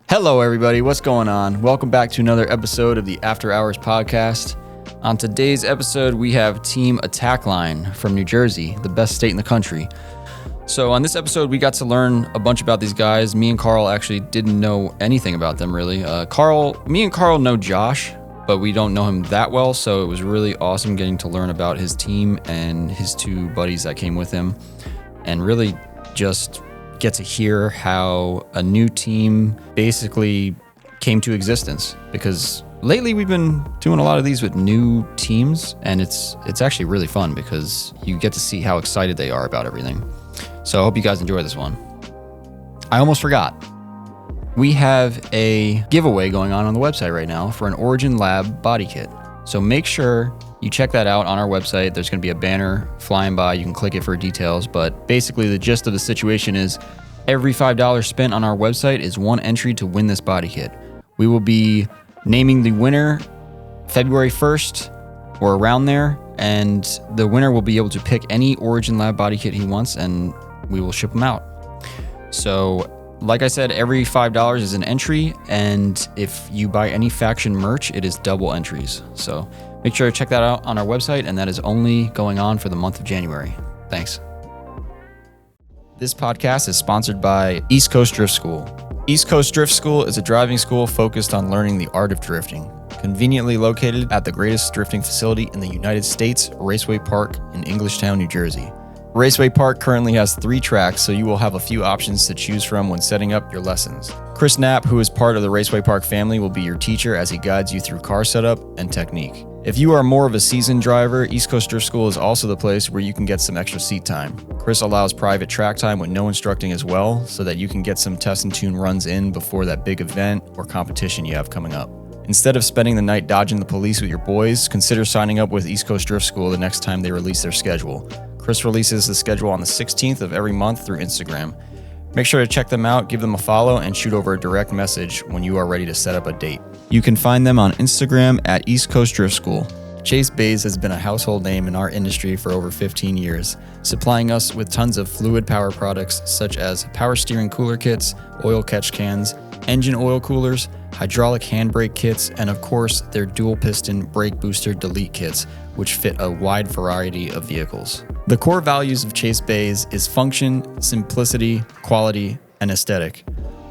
Hello, everybody. What's going on? Welcome back to another episode of the After Hours podcast. On today's episode, we have Team Attack Line from New Jersey, the best state in the country. So on this episode, we got to learn a bunch about these guys. Me and Carl actually didn't know anything about them, really. Me and Carl know Josh, but we don't know him that well, so it was really awesome getting to learn about his team and his two buddies that came with him, and really just get to hear how a new team basically came to existence, because lately we've been doing a lot of these with new teams, and it's actually really fun because you get to see how excited they are about everything. So I hope you guys enjoy this one. I almost forgot. We have a giveaway going on the website right now for an Origin Lab body kit. So make sure you check that out on our website. There's going to be a banner flying by. You can click it for details. But basically, the gist of the situation is every $5 spent on our website is one entry to win this body kit. We will be naming the winner February 1st or around there. And the winner will be able to pick any Origin Lab body kit he wants, and we will ship them out. So, like I said, every $5 is an entry. And if you buy any Faction merch, it is double entries. So make sure to check that out on our website, and that is only going on for the month of January. Thanks. This podcast is sponsored by East Coast Drift School. East Coast Drift School is a driving school focused on learning the art of drifting. Conveniently located at the greatest drifting facility in the United States, Raceway Park in Englishtown, New Jersey. Raceway Park currently has 3 tracks, so you will have a few options to choose from when setting up your lessons. Chris Knapp, who is part of the Raceway Park family, will be your teacher as he guides you through car setup and technique. If you are more of a seasoned driver, East Coast Drift School is also the place where you can get some extra seat time. Chris allows private track time with no instructing as well, so that you can get some test and tune runs in before that big event or competition you have coming up. Instead of spending the night dodging the police with your boys, consider signing up with East Coast Drift School the next time they release their schedule. Chris releases the schedule on the 16th of every month through Instagram. Make sure to check them out, give them a follow, and shoot over a direct message when you are ready to set up a date. You can find them on Instagram at East Coast Drift School. Chase Bays has been a household name in our industry for over 15 years, supplying us with tons of fluid power products such as power steering cooler kits, oil catch cans, engine oil coolers, hydraulic handbrake kits, and of course their dual piston brake booster delete kits, which fit a wide variety of vehicles. The core values of Chase Bays is function, simplicity, quality, and aesthetic.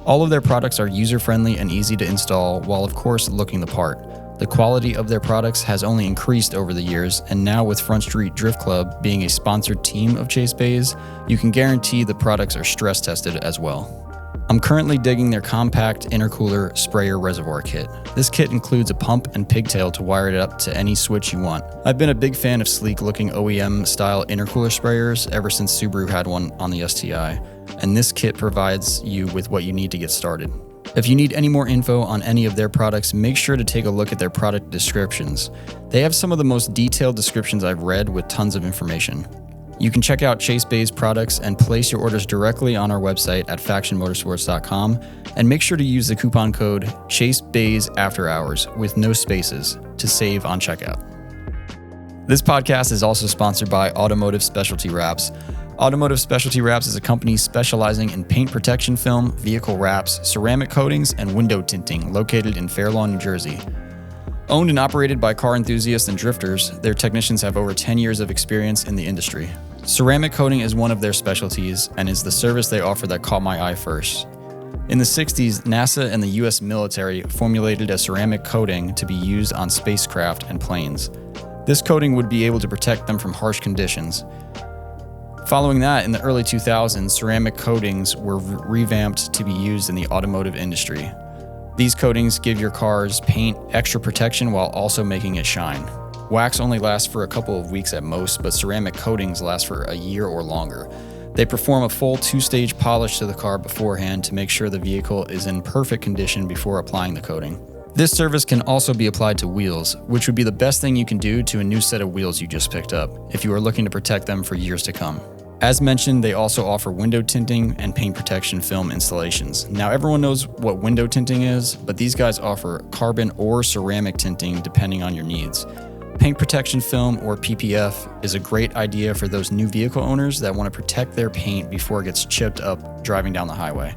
All of their products are user-friendly and easy to install, while of course looking the part. The quality of their products has only increased over the years, and now with Front Street Drift Club being a sponsored team of Chase Bays, you can guarantee the products are stress tested as well. I'm currently digging their compact intercooler sprayer reservoir kit. This kit includes a pump and pigtail to wire it up to any switch you want. I've been a big fan of sleek looking OEM style intercooler sprayers ever since Subaru had one on the STI, and this kit provides you with what you need to get started. If you need any more info on any of their products, make sure to take a look at their product descriptions. They have some of the most detailed descriptions I've read with tons of information. You can check out Chase Bays products and place your orders directly on our website at FactionMotorsports.com, and make sure to use the coupon code ChaseBaysAfterHours with no spaces to save on checkout. This podcast is also sponsored by Automotive Specialty Wraps. Automotive Specialty Wraps is a company specializing in paint protection film, vehicle wraps, ceramic coatings, and window tinting located in Fair Lawn, New Jersey. Owned and operated by car enthusiasts and drifters, their technicians have over 10 years of experience in the industry. Ceramic coating is one of their specialties and is the service they offer that caught my eye first. In the 60s, NASA and the US military formulated a ceramic coating to be used on spacecraft and planes. This coating would be able to protect them from harsh conditions. Following that, in the early 2000s, ceramic coatings were revamped to be used in the automotive industry. These coatings give your car's paint extra protection while also making it shine. Wax only lasts for a couple of weeks at most, but ceramic coatings last for a year or longer. They perform a full 2-stage polish to the car beforehand to make sure the vehicle is in perfect condition before applying the coating. This service can also be applied to wheels, which would be the best thing you can do to a new set of wheels you just picked up, if you are looking to protect them for years to come. As mentioned, they also offer window tinting and paint protection film installations. Now, everyone knows what window tinting is, but these guys offer carbon or ceramic tinting depending on your needs. Paint protection film, or PPF, is a great idea for those new vehicle owners that want to protect their paint before it gets chipped up driving down the highway.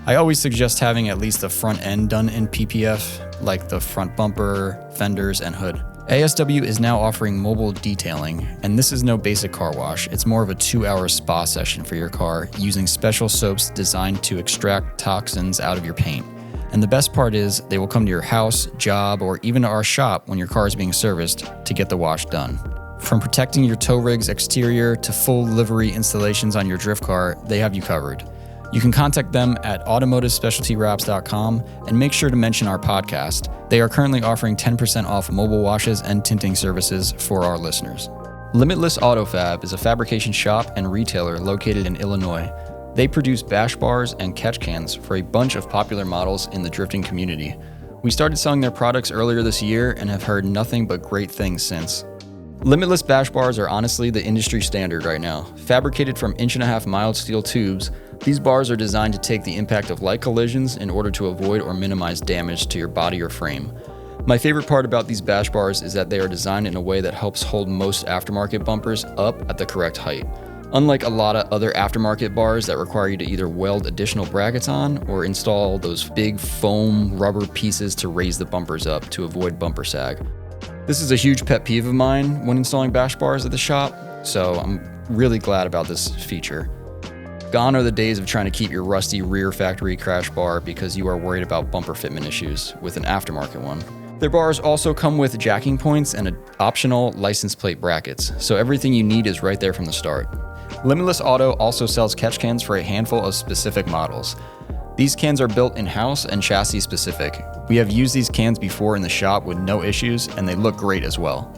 I always suggest having at least the front end done in PPF, like the front bumper, fenders, and hood. ASW is now offering mobile detailing, and this is no basic car wash. It's more of a 2-hour spa session for your car using special soaps designed to extract toxins out of your paint. And the best part is they will come to your house, job, or even to our shop when your car is being serviced to get the wash done. From protecting your tow rig's exterior to full livery installations on your drift car, they have you covered. You can contact them at automotivespecialtywraps.com and make sure to mention our podcast. They are currently offering 10% off mobile washes and tinting services for our listeners. Limitless Autofab is a fabrication shop and retailer located in Illinois. They produce bash bars and catch cans for a bunch of popular models in the drifting community. We started selling their products earlier this year and have heard nothing but great things since. Limitless bash bars are honestly the industry standard right now. Fabricated from 1.5-inch mild steel tubes, these bars are designed to take the impact of light collisions in order to avoid or minimize damage to your body or frame. My favorite part about these bash bars is that they are designed in a way that helps hold most aftermarket bumpers up at the correct height. Unlike a lot of other aftermarket bars that require you to either weld additional brackets on or install those big foam rubber pieces to raise the bumpers up to avoid bumper sag. This is a huge pet peeve of mine when installing bash bars at the shop, so I'm really glad about this feature. Gone are the days of trying to keep your rusty rear factory crash bar because you are worried about bumper fitment issues with an aftermarket one. Their bars also come with jacking points and optional license plate brackets, so everything you need is right there from the start. Limitless Auto also sells catch cans for a handful of specific models. These cans are built in-house and chassis specific. We have used these cans before in the shop with no issues, and they look great as well.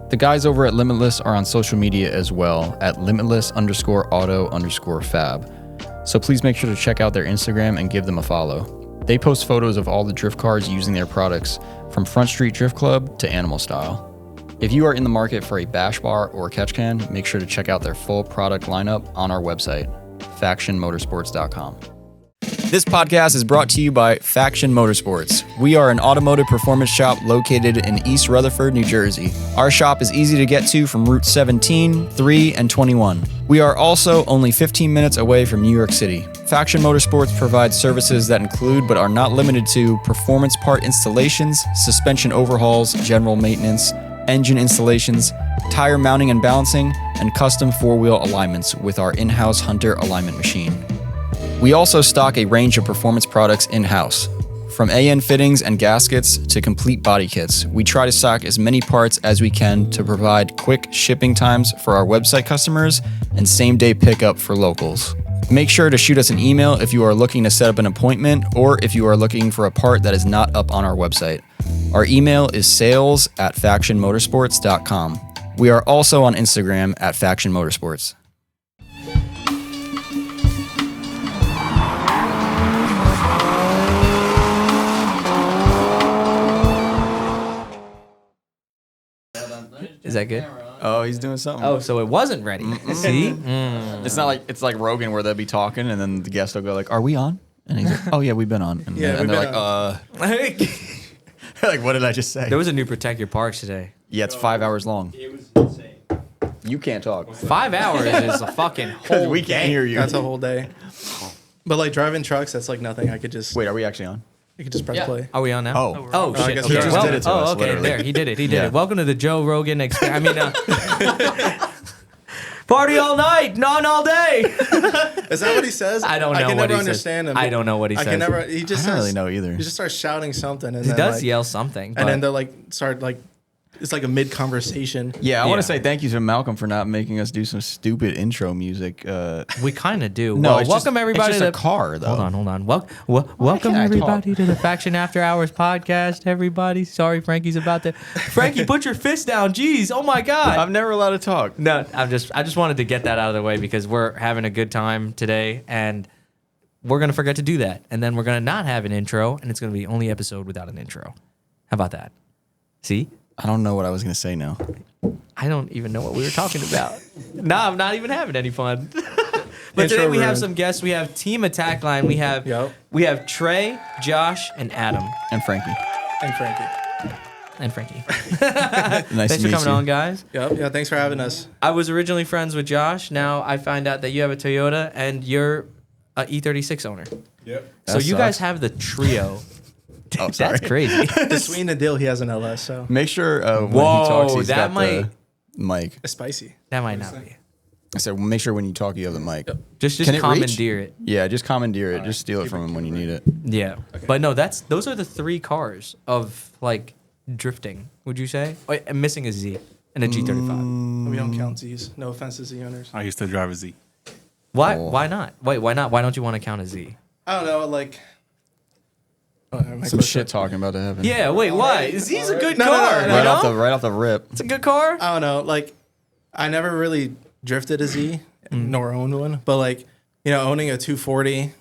The guys over at Limitless are on social media as well at limitless_auto_fab. So please make sure to check out their Instagram and give them a follow. They post photos of all the drift cars using their products, from Front Street Drift Club to Animal Style. If you are in the market for a bash bar or catch can, make sure to check out their full product lineup on our website, FactionMotorsports.com. This podcast is brought to you by Faction Motorsports. We are an automotive performance shop located in East Rutherford, New Jersey. Our shop is easy to get to from Route 17, 3, and 21. We are also only 15 minutes away from New York City. Faction Motorsports provides services that include, but are not limited to, performance part installations, suspension overhauls, general maintenance, engine installations, tire mounting and balancing, and custom four-wheel alignments with our in-house Hunter alignment machine. We also stock a range of performance products in-house. From AN fittings and gaskets to complete body kits, we try to stock as many parts as we can to provide quick shipping times for our website customers and same-day pickup for locals. Make sure to shoot us an email if you are looking to set up an appointment or if you are looking for a part that is not up on our website. Our email is sales@factionmotorsports.com. We are also on Instagram at Faction Motorsports. Is that good? Oh, he's doing something. Oh, so it wasn't ready. See? It's not like it's like Rogan where they'll be talking and then the guest will go like, "Are we on?" And he's like, "Oh yeah, we've been on." And, Yeah, and we've they're been like, like, what did I just say? There was a new Protect Your Parks today. Yeah, it's 5 hours long. It was insane. You can't talk. 5 hours is a fucking whole We can't day. hear you. That's a whole day. But like driving trucks, that's like nothing. I could just Wait, are we actually on? press play. Are we on now? Oh. Oh, I shit. guess Okay. we just Well, did it to us, okay. literally. There, he did it. He did Yeah. it. Welcome to the Joe Rogan Party all night, none all day. Is that what he says? I don't know I can what never he understand says. him. I don't know what he I says. can never. He just I don't says, really know either. He just starts shouting something, and He then does like, yell something. and then but- they'll like start like it's like a mid conversation. Yeah, I want Yeah. to say thank you to Malcolm for not making us do some stupid intro music. we kind of do. No, Well, it's welcome just, everybody it's to just a car, though. Hold on. Welcome can't I everybody to the Faction After Hours podcast. Everybody, sorry, Frankie's about to. Frankie, put your fist down. Jeez, oh my God. I'm never allowed to talk. No, I just wanted to get that out of the way because we're having a good time today, and we're gonna forget to do that, and then we're gonna not have an intro, and it's gonna be the only episode without an intro. How about that? See? I don't know what I was going to say now. I don't even know what we were talking about. No, I'm not even having any fun. But Intro today we have ruined. some guests. We have Team Attack Line. We have Yep. Trey, Josh, and Adam. And Frankie. And Frankie. And Frankie. Nice Thanks to for meet coming you. on, guys. Yep. Yeah. Thanks for having us. I was originally friends with Josh. Now I find out that you have a Toyota and you're a E36 owner. Yep. So That you guys sucks. have the trio. Oh, sorry. That's crazy. Between the deal, he has an LS, so Make sure when Whoa, he talks, he's that got might- the mic. it's spicy. That might not be. I said, make sure when you talk, you have the mic. Just Can it commandeer reach? it. Yeah, just commandeer it. Just steal it from him when you need it. Yeah. But no, those are the 3 cars of like drifting, would you say? Wait, I'm missing a Z and a G35. We don't count Z's. No offense to Z owners. I used to drive a Z. Why Oh. why not? Wait, why not? Why don't you want to count a Z? I don't know, like. Oh, Some shit talking about to happen. Yeah, wait, why? Z's a good No, no, car. no, no, Right you off know? right off the rip. It's a good car. I don't know. Like, I never really drifted a Z, nor owned one. But like, owning a 240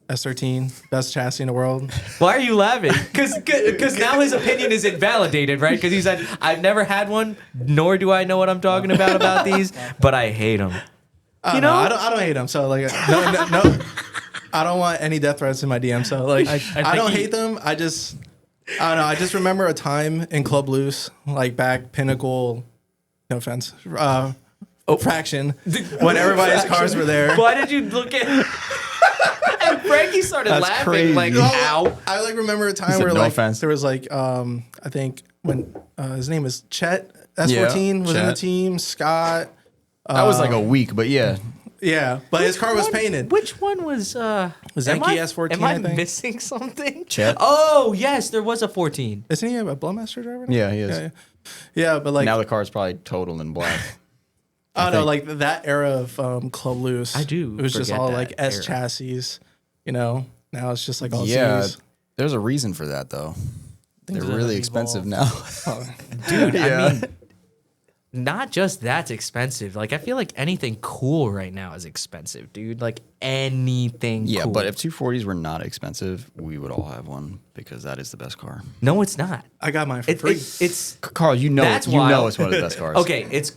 S13, best chassis in the world. Why are you laughing? Because now his opinion is invalidated, right? Because he said, I've never had one, nor do I know what I'm talking about these, but I hate them. I don't know. I don't hate them. So like, no. I don't want any death threats in my DM. So like, I don't hate them. I don't know. I just remember a time in Club Loose, like back Pinnacle. No offense. Fraction. When everybody's cars were there. Why did you look at... And Frankie started That's laughing crazy. like, No, ow. I like remember a time said where no like offense. there was like I think when his name was Chet S14 was in the Chet. team. Scott. That was like a week, but yeah. Yeah, but his car was painted. Which one was... Was am Enki I- S14, Am I I think? missing something? Chet. Oh, yes, there was a 14. Isn't he a Blowmaster driver? now? Yeah, he is. Yeah, but like Now the car's probably total in black. I don't know, like that era of Club Loose. I do It was just forget all that like S era. chassis. Now it's just like all Yeah, Z's. there's a reason for that though. They're have really expensive evolved. now. Dude, I Yeah. mean, not just that's expensive. Like, I feel like anything cool right now is expensive, dude. Like, anything Yeah, cool. but if 240s were not expensive, we would all have one because that is the best car. No, it's not. I got mine for It, free. it's Carl, you know, That's you know wild. it's one of the best cars. okay. It's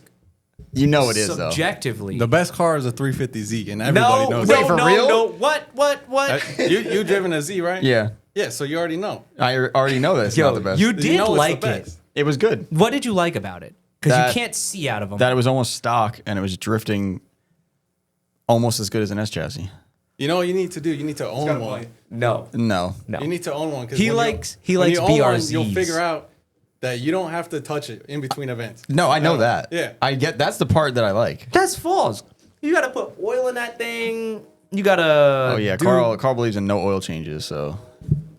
you know it is though. subjectively. The best car is a 350Z, and everybody no, knows no, that. Wait, for no, real? no. What? You driven a Z, right? Yeah, Yeah, so you already know. I already know that it's Yo, not the best. you did know it's the like it. best. It was good. What did you like about it? Because That- you can't see out of them. That it was almost stock and it was drifting almost as good as an S chassis. You know what you need to do? You need to own one. no. No, No. You need to own one. 'Cause He when likes you own one, BRZs. you'll figure out that you don't have to touch it in between events. no, I know that. Yeah. I get that's the part that I like. That's false. You got to put oil in that thing. You got to. Oh yeah, Carl believes in no oil changes, so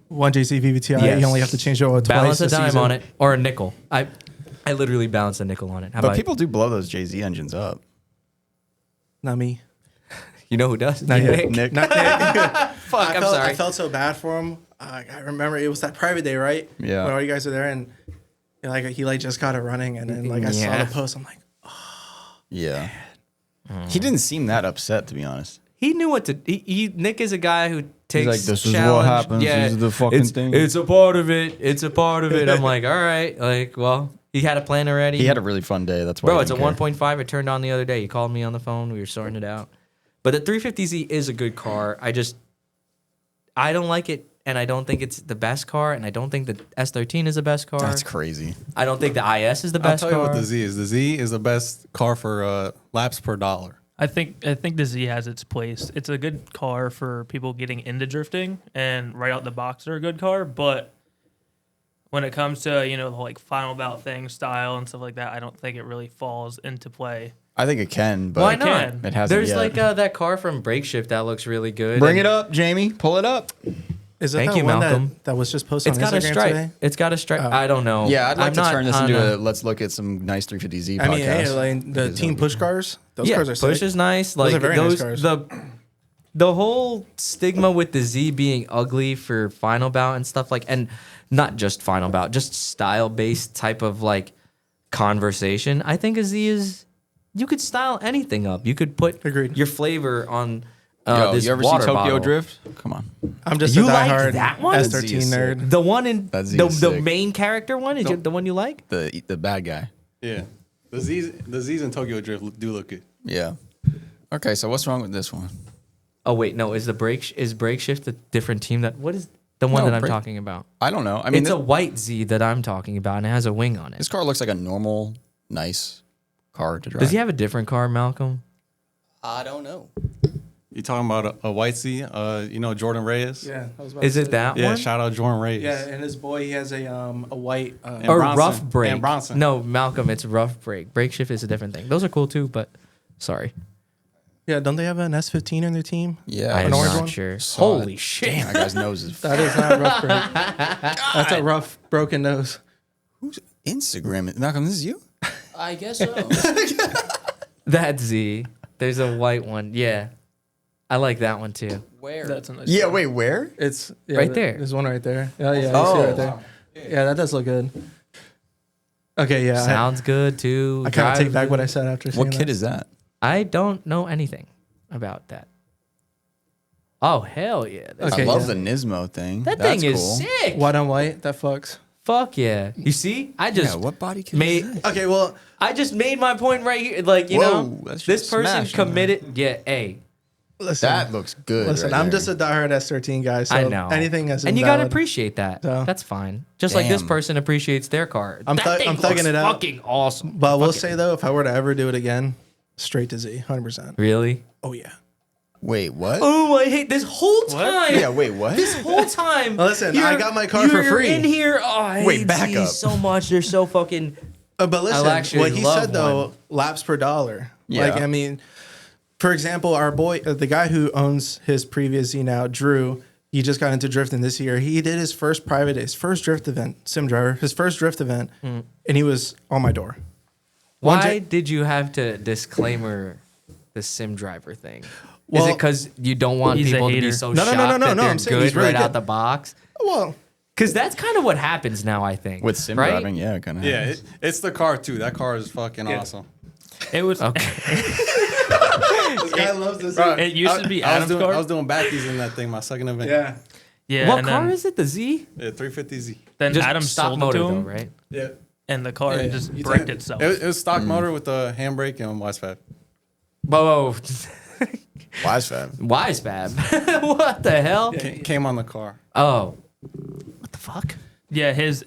One JC VVTi. Yes. You only have to change the oil twice Balance a a dime season. on it or a nickel. I literally balanced a nickel on it. How but about people do blow those JZ engines up. Not me. you know who does? Not You, yet. Nick? Nick, Fuck, I'm sorry. I felt so bad for him. I remember it was that private day, right? Yeah. When all you guys were there, and he just got it running, and then I saw Yeah. the post. I'm like, yeah, he didn't seem that upset to be honest. He knew what to. Nick is a guy who takes. like, "This is what challenge." happens. Yeah, This is the fucking it's, thing. It's a part of it. It's a part of it. I'm like, all right. Like, well, he had a plan already. He had a really fun day. That's why. Bro, he it's a didn't care. 1.5. It turned on the other day. He called me on the phone. We were sorting it out. But the 350Z is a good car. I don't like it, and I don't think it's the best car, and I don't think the S13 is the best car. That's crazy. I don't think the IS is the I'll best tell car. you what the Z is. The Z is the best car for laps per dollar. I think the Z has its place. It's a good car for people getting into drifting, and right out the box, they're a good car. But when it comes to the like final bout thing, style and stuff like that, I don't think it really falls into play. I think it can, but Why not? It hasn't There's yet. like that car from Brake Shift that looks really good. Bring and it up, Jamie. Pull it up. is that Thank that you, one Malcolm. that was just posted It's on got a Instagram stripe. today? It's got a stripe. I don't know. Yeah, I'd like I'm to not turn this on into a- a let's look at some nice 350Z I mean, podcast. hey, like the team push cars. Those yeah, cars are Push sick. is nice. Those Like are very nice cars. the whole stigma with the Z being ugly for final bout and stuff like, and not just final bout, just style based type of like conversation. I think a Z is you could style anything up. You could put Agreed. your flavor on Yo, this you ever see water Tokyo bottle. Drift? Come on. I'm just You a like diehard that one? S13 That Z is nerd. The one in That Z the is sick. main character one is the one you like? The bad guy. Yeah. The Z's in Tokyo Drift do look good. Yeah. Okay, so what's wrong with this one? Oh wait, no, is Brake Shift a different team? What is the one No, that I'm Brake- talking about? I don't know. I mean, It's a white Z that I'm talking about, and it has a wing on it. this car looks like a normal, nice car to drive. Does he have a different car, Malcolm? I don't know. You talking about a white Z? Jordan Reyes? Yeah. I was about Is to it say that Yeah, one? shout out Jordan Reyes. Yeah, and his boy, he has a white. And Or Bronson. rough break. And Bronson. No, Malcolm, it's rough break. Break shift is a different thing. Those are cool too, but sorry. Yeah, don't they have an S15 in their team? Yeah, I'm An orange not one? sure. Saw Holy it. shit. Damn, that guy's nose is. That is not a rough break. That's a rough broken nose. Who's Instagram? Malcolm, this is you? I guess so. That Z. There's a white one. Yeah. I like that one too. Where? That's a nice Yeah, car. wait, where? It's Right there. There's one right there. Oh yeah, you see Oh. it right there. Yeah, that does look good. Okay, yeah. Sounds good too. I kind of drives take back good. what I said after saying What that. kit is that? I don't know anything about that. Oh, hell yeah. Okay, I love yeah. the Nismo thing. That That's thing is cool. sick. White on white, that fucks. Fuck yeah. You see? I Yeah, just what body kit made is that? Okay, well, I just made my point right here. Like, you Whoa, know, that's this just person smashing. committed. Yeah, hey. listen. That looks good. Listen, right I'm there. just a diehard S13 guy, so I know. anything is And you got to invalid. appreciate that. So- That's fine. Just like this Damn. person appreciates their car. I'm That thug- thing I'm thugging looks it out. fucking awesome. But I will Fuck it. say though, if I were to ever do it again, straight to Z, 100%. Really? Oh yeah. Wait, what? Oh, I hate this whole time. Yeah, wait, what? This whole time. Listen, I got my car for you're free. in here. Oh, I Wait, hate back these up. so much. They're so fucking. But listen, actually what he love said though, one. laps per dollar. Yeah. Like I mean, for example, our boy, the guy who owns his previous Z now, Drew. He just got into drifting this year. He did his first drift event, sim driver, his first drift event, and he was on my door. Why did you have to disclaimer the sim driver thing? Is Well, it because you don't want he's a people to be hater. so No, no, shocked no, no, that no, they're I'm saying good he's really right out good. the box? Well, Because that's kind of what happens now, I think. With sim right? driving, yeah, kind of. Yeah, it's the car too. That car is fucking awesome. It was. Okay. this guy loves this. It used to be Adam's car. I was doing backies in that thing, my second event. Yeah. Yeah. What and car then, is it? The Z? Yeah, 350Z. Then Just Adam stock sold motor it to though, him, right? Yeah. and the car Yeah, just you bricked take- itself. It was stock motor with a handbrake and Wisefab. Whoa. Wise fab. Wise Fab. What the hell? Came on the car. Oh. What the fuck? Yeah, his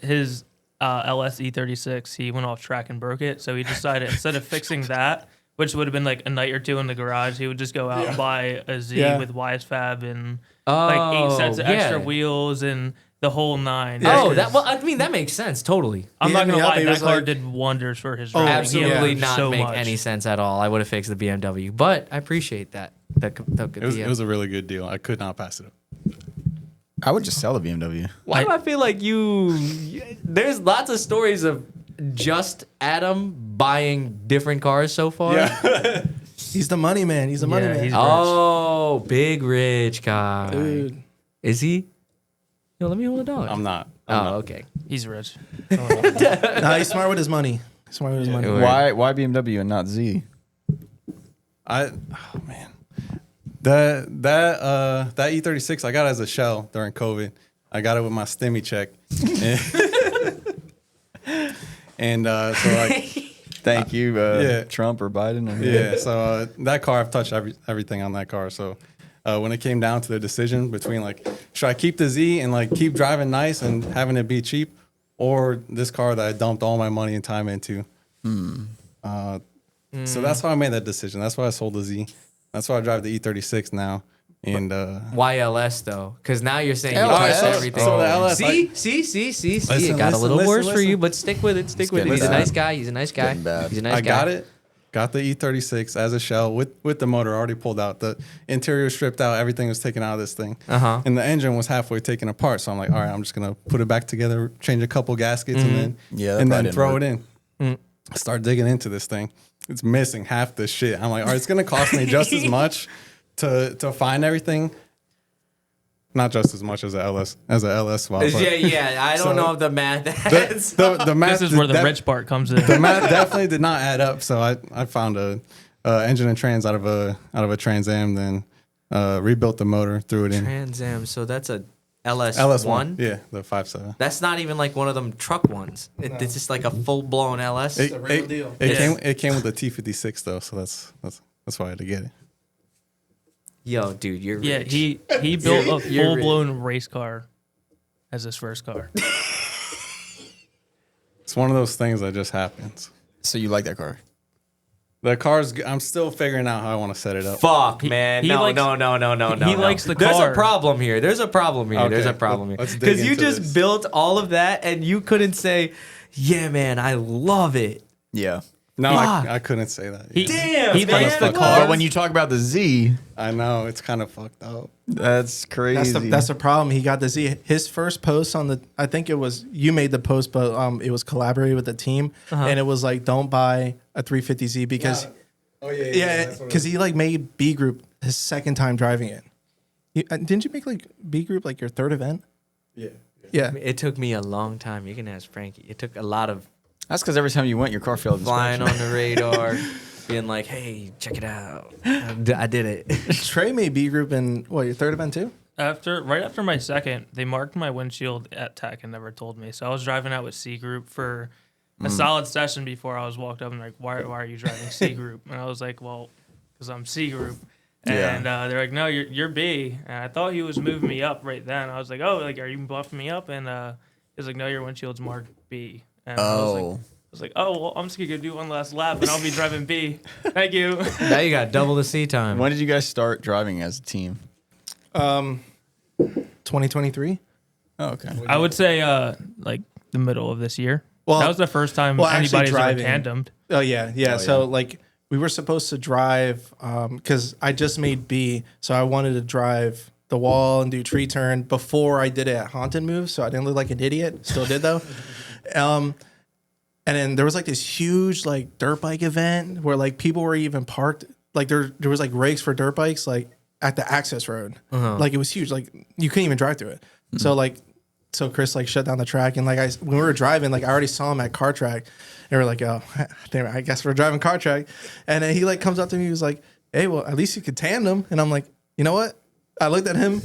LS E36, he went off track and broke it. So he decided instead of fixing that, which would have been like a night or two in the garage, he would just go out and buy a Z Yeah. with Wisefab and Oh, like 8 sets of extra yeah. wheels and the whole 9. Yeah, Oh, 'cause- that well, I mean that makes sense totally. I'm He not hit me gonna up, lie, he that was car like- did wonders for his Oh, driving. He Absolutely improved not so make much. any sense at all. I would have fixed the BMW, but I appreciate that. It was a really good deal. I could not pass it up. I would just sell a BMW. Why do I feel like there's lots of stories of just Adam buying different cars so far. Yeah. He's the money man. He's the money Yeah, man. he's- Oh, big rich guy. Dude. Is he? Yo, let me hold a dog. I'm not. Oh, okay. He's rich. Nah, he's smart with his money. He's smart with his money. Yeah. Why BMW and not Z? Oh man. That E36 I got as a shell during COVID. I got it with my STEMI check. And so like Thank you, yeah. Trump or Biden. Or yeah, so that car I've touched everything on that car. So when it came down to the decision between like should I keep the Z and like keep driving nice and having it be cheap, or this car that I dumped all my money and time into. So that's why I made that decision. That's why I sold the Z. That's why I drive the E36 now. And Why LS though? Because now you're saying you LS. touched everything. So the LS, See. Listen, It got a little listen, worse for listen. you, but stick with it. Stick with it. getting He's a bad. nice guy. He's a nice guy. getting bad. He's a nice I guy. got it. Got the E36 as a shell with the motor already pulled out. The interior stripped out. Everything was taken out of this thing. Uh-huh. And the engine was halfway taken apart. So I'm like, all right, I'm just going to put it back together, change a couple gaskets, Mm-hmm. and Yeah, that then probably didn't throw work. it in. Start digging into this thing. It's missing half the shit. I'm like, all right, it's going to cost me just as much to find everything. Not just as much as a LS swap. but Yeah. I don't So- know if the math adds. the math This is where the def- rich part comes in. The math definitely did not add up. So I found a engine and trans out of a Trans Am, then rebuilt the motor, threw it in. Trans Am. So that's a LS1. LS1, yeah, the 5.7. That's not even like one of them truck ones. It's just like a full blown LS. a real deal. It came with the T56 though, so that's why I had to get it. Yo, dude, you're Yeah, rich. he built a You're full blown race car as his first car. It's one of those things that just happens. So you like that car? The car's. I'm still figuring out how I want to set it up. Fuck, man. he No. likes- he likes the There's car. a problem here. There's a problem here. There's a Okay, problem here. let's dig Because you into just this. built all of that and you couldn't say, yeah, man, I love it. Yeah. No, Fuck. I couldn't say that. Damn, he man. likes the what? car. But when you talk about the Z, I know it's kind of fucked up. that's crazy. That's the problem. He got the Z. His first post on the, I think it was, you made the post, but it was collaborated with the team, and it was like, don't buy a 350Z because, Oh yeah. yeah, because he like made B Group his second time driving it. Didn't you make like B Group like your third event? Yeah. Yeah. It took me a long time. You can ask Frankie. It took a lot of That's because every time you went, your car failed. flying inspection. on the radar, being like, hey, check it out. I did it. Trey made B Group in what, your third event too? Right after my second, they marked my windshield at Tech and never told me. So I was driving out with C Group for a solid session before I was walked up and like, why are you driving C Group? And I was like, well, because I'm C Group. And they're like, no, you're B. And I thought he was moving me up right then. I was like, oh, like, are you buffing me up? And he was like, no, your windshield's marked B. And I was like, oh, well, I'm just going to go do one last lap and I'll be driving B. Thank you. Now you got double the C time. When did you guys start driving as a team? 2023. Oh, okay. I would say like the middle of this year. Well- That was the first time well, actually anybody's ever driving. tandemed. Oh yeah. So like we were supposed to drive because I just made B, so I wanted to drive the wall and do tree turn before I did it at Haunted Move, so I didn't look like an idiot. Still did though. And then there was like this huge like dirt bike event where like people were even parked. Like there was like rakes for dirt bikes like at the access road. Like it was huge. Like you couldn't even drive through it. So Chris like shut down the track, and like when we were driving, like I already saw him at car track, and we're like, oh, damn it, I guess we're driving car track. And then he like comes up to me, he was like, hey, well at least you could tandem. And I'm like, you know what? I looked at him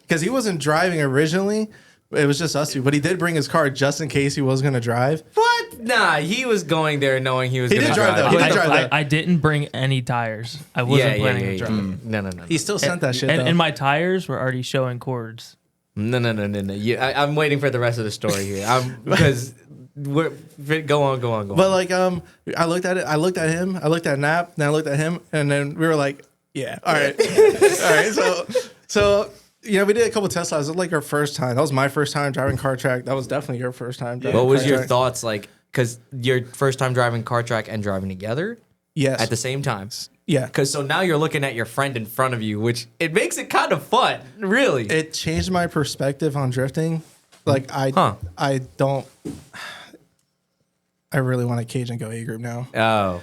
because he wasn't driving originally. It was just us two, but he did bring his car just in case he was gonna drive. What? Nah, he was going there knowing he was going to did drive, though. He did drive, though. I didn't bring any tires. I wasn't planning to drive. No. He still sent that shit though. And my tires were already showing cords. No. I'm waiting for the rest of the story here. Because go on. But like I looked at it, I looked at him, I looked at Nap, then I looked at him, and then we were like, yeah, all right. All right. So you know, we did a couple test drives. It was like our first time. That was my first time driving car track. That was definitely your first time driving What was car your track. thoughts like? Because your first time driving car track and driving together Yes. at the same time. Yeah. Because so now you're looking at your friend in front of you, which it makes it kind of fun, really. It changed my perspective on drifting. Like I really want to cage and go A group now. Oh,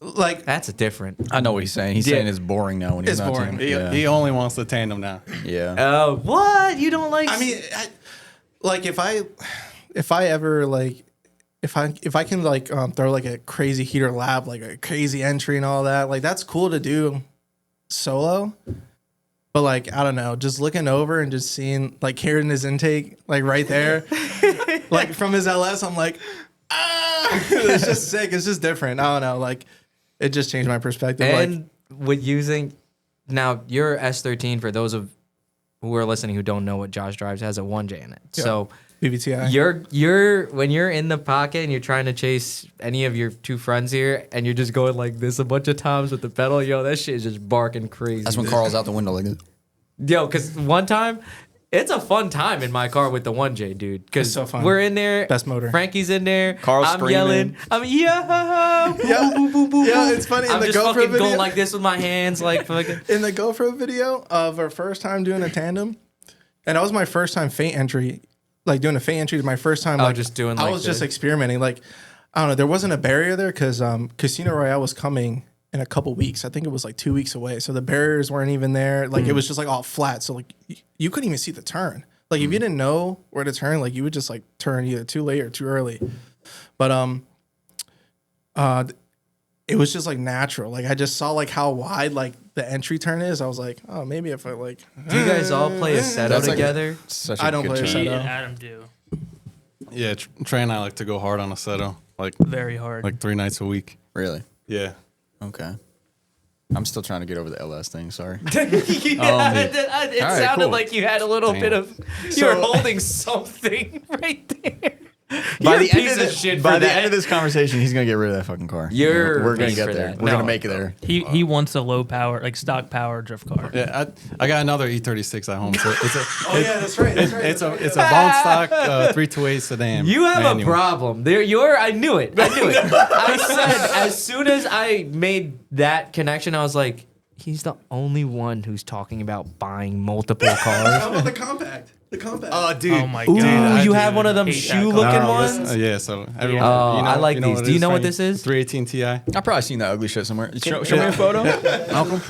Like that's a different. I know what he's saying. He's saying it's boring now when he's It's not boring. team. He only wants the tandem now. Yeah. Oh, what? You don't like? I mean, like if I ever like if I can like throw like a crazy heater lap, like a crazy entry and all that, like that's cool to do solo. But like I don't know, just looking over and just seeing like hearing his intake like right there, like from his LS, I'm like, it's just sick. It's just different. I don't know, like it just changed my perspective. and with using now your S13 for those of who are listening who don't know what Josh drives has a 1J in it. Yeah. So BBTI. you're when you're in the pocket and you're trying to chase any of your two friends here and you're just going like this a bunch of times with the pedal, yo, that shit is just barking crazy. That's when Carl's out the window like this. Yo, because one time, it's a fun time in my car with the 1J, dude. Because It's so fun. we're in there. Best motor. Frankie's in there. Carl's I'm screaming. yelling. I'm Yeah, it's funny in I'm the just GoPro fucking video. going like this with my hands, like fucking. In the GoPro video of our first time doing a tandem, and that was my first time feint entry, like doing a feint entry. My first time, Oh, like just doing I like was just this. experimenting. Like I don't know, there wasn't a barrier there because Casino Royale was coming in a couple weeks. I think it was like 2 weeks away, so the barriers weren't even there. Like it was just like all flat, so like you couldn't even see the turn. Like if you didn't know where to turn, like you would just like turn either too late or too early. But it was just like natural. Like I just saw like how wide like the entry turn is. I was like, oh, maybe if I like. Do you guys all play a setup That's like- together? Such a I don't good play a choice. Me Seto. and Adam do Yeah, Trey and I like to go hard on a Seto, like very hard. 3 nights a week. Really? Yeah. Okay. I'm still trying to get over the LS thing. Sorry. It right, sounded cool. like you had a little bit of. You were holding something right there. By You're the a end piece of of this, shit by for the that. end of this conversation, he's gonna get rid of that fucking car. You're we're gonna piece get for there. that. We're No. gonna make it there. He wants a low power, like stock power drift car. Yeah, I got another E36 at home. So it's a that's right. That's right. it's a bone stock 328 sedan. You have manual. a problem. I knew it. I said as soon as I made that connection, I was like, he's the only one who's talking about buying multiple cars. How about the compact? The compact. Oh, dude. Oh my Ooh, god! you have one of them hate that shoe-looking car. ones? Yeah, so everyone. Oh, you know, I like you know these. what it Do you know what Frank? this is? 318 Ti. I've probably seen that ugly shit somewhere. Show me a photo, Malcolm.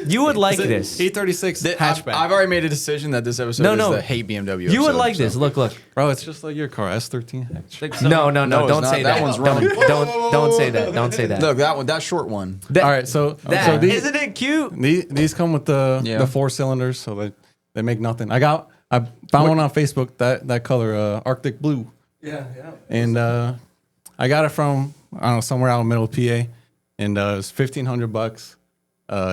You would like this. E36 hatchback. I've already made a decision that this episode No, is no. the hate BMW. You would episode, like so. this. Look. Bro, it's just like your car, S13 hatch. Like some- No, No, it's don't not. say That that. one's running. Don't say that. Don't say that. Look, that one, that short one. That- All right, so these, isn't it cute? these come with Yeah. the 4 cylinders, so they make nothing. I found one on Facebook that color Arctic blue, yeah. and I got it from I don't know somewhere out in middle PA, and it was $1,500.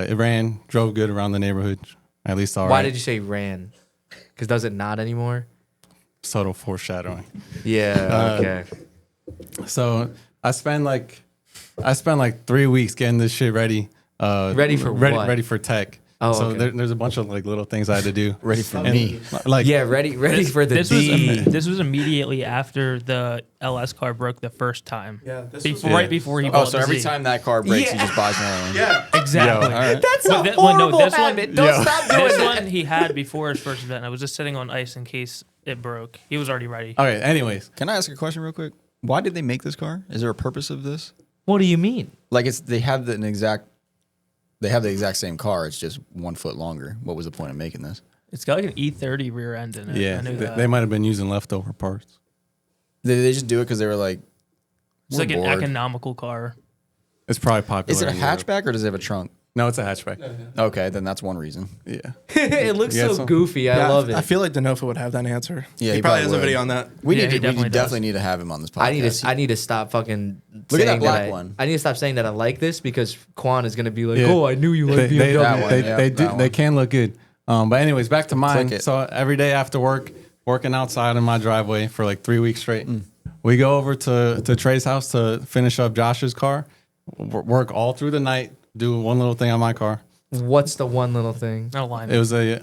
It ran, drove good around the neighborhood, at least all right. Why did you say ran? Because does it not anymore? Subtle foreshadowing. Yeah. Okay. So I spent like 3 weeks getting this shit ready. Ready for what? Ready for tech. Oh, so okay. there's a bunch of like little things I had to do. Ready for And, me. Like Yeah, ready for the D. This was immediately after the LS car broke the first time. Yeah, this Be- was- right before he Oh, bought so the every Z. time that car breaks, he Yeah. just buys another one. Yeah. Exactly. Yo, All right. That's But a thi- well, no, horrible this one- habit. Don't stop doing This that. one he had before his first event. I was just sitting on ice in case it broke. He was already ready. Okay. Anyways, Can I ask a question real quick? Why did they make this car? Is there a purpose of this? What do you mean? Like they have the exact same car. It's just 1 foot longer. What was the point of making this? It's got like an E30 rear end in it. yeah, I knew that. they might have been using leftover parts. Did they just do it because they were like, It's we're like an bored? economical car. It's probably popular. Is it a in Europe. hatchback or does it have a trunk? No, it's a hatchback. Okay, then that's one reason. Yeah. It looks You got so some? goofy. I Yeah, love it. I feel like Denofa would have that answer. Yeah, he he probably probably has would. a video on that. We Yeah, need he to definitely definitely does. need to have him on this podcast. I need to stop fucking Look at that saying black I, one. I need to stop saying that I like this because Quan is gonna be like, Yeah. oh, I knew you liked They, BMW. That one, yeah, they do. that They one. can look good. But anyways, back to mine. Click it. So every day after work, working outside in my driveway for like 3 weeks straight. We go over to Trey's house to finish up Josh's car. Work all through the night. Do one little thing on my car. What's the one little thing? No line. It was a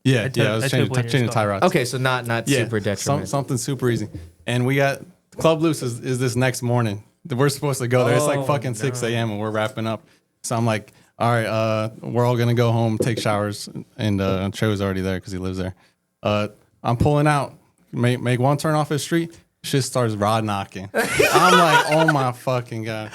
yeah, I took- yeah. I was I changing, took changing Blader's tie car. rods. Okay, so not super detriment. Something super easy. And we got Club Loose is this next morning. We're supposed to go there. It's like Oh, fucking 6 a.m. and we're wrapping up. So I'm like, all right, we're all gonna go home, take showers, and Trey was already there because he lives there. I'm pulling out, make one turn off his street. Shit starts rod knocking. I'm like, oh my fucking god.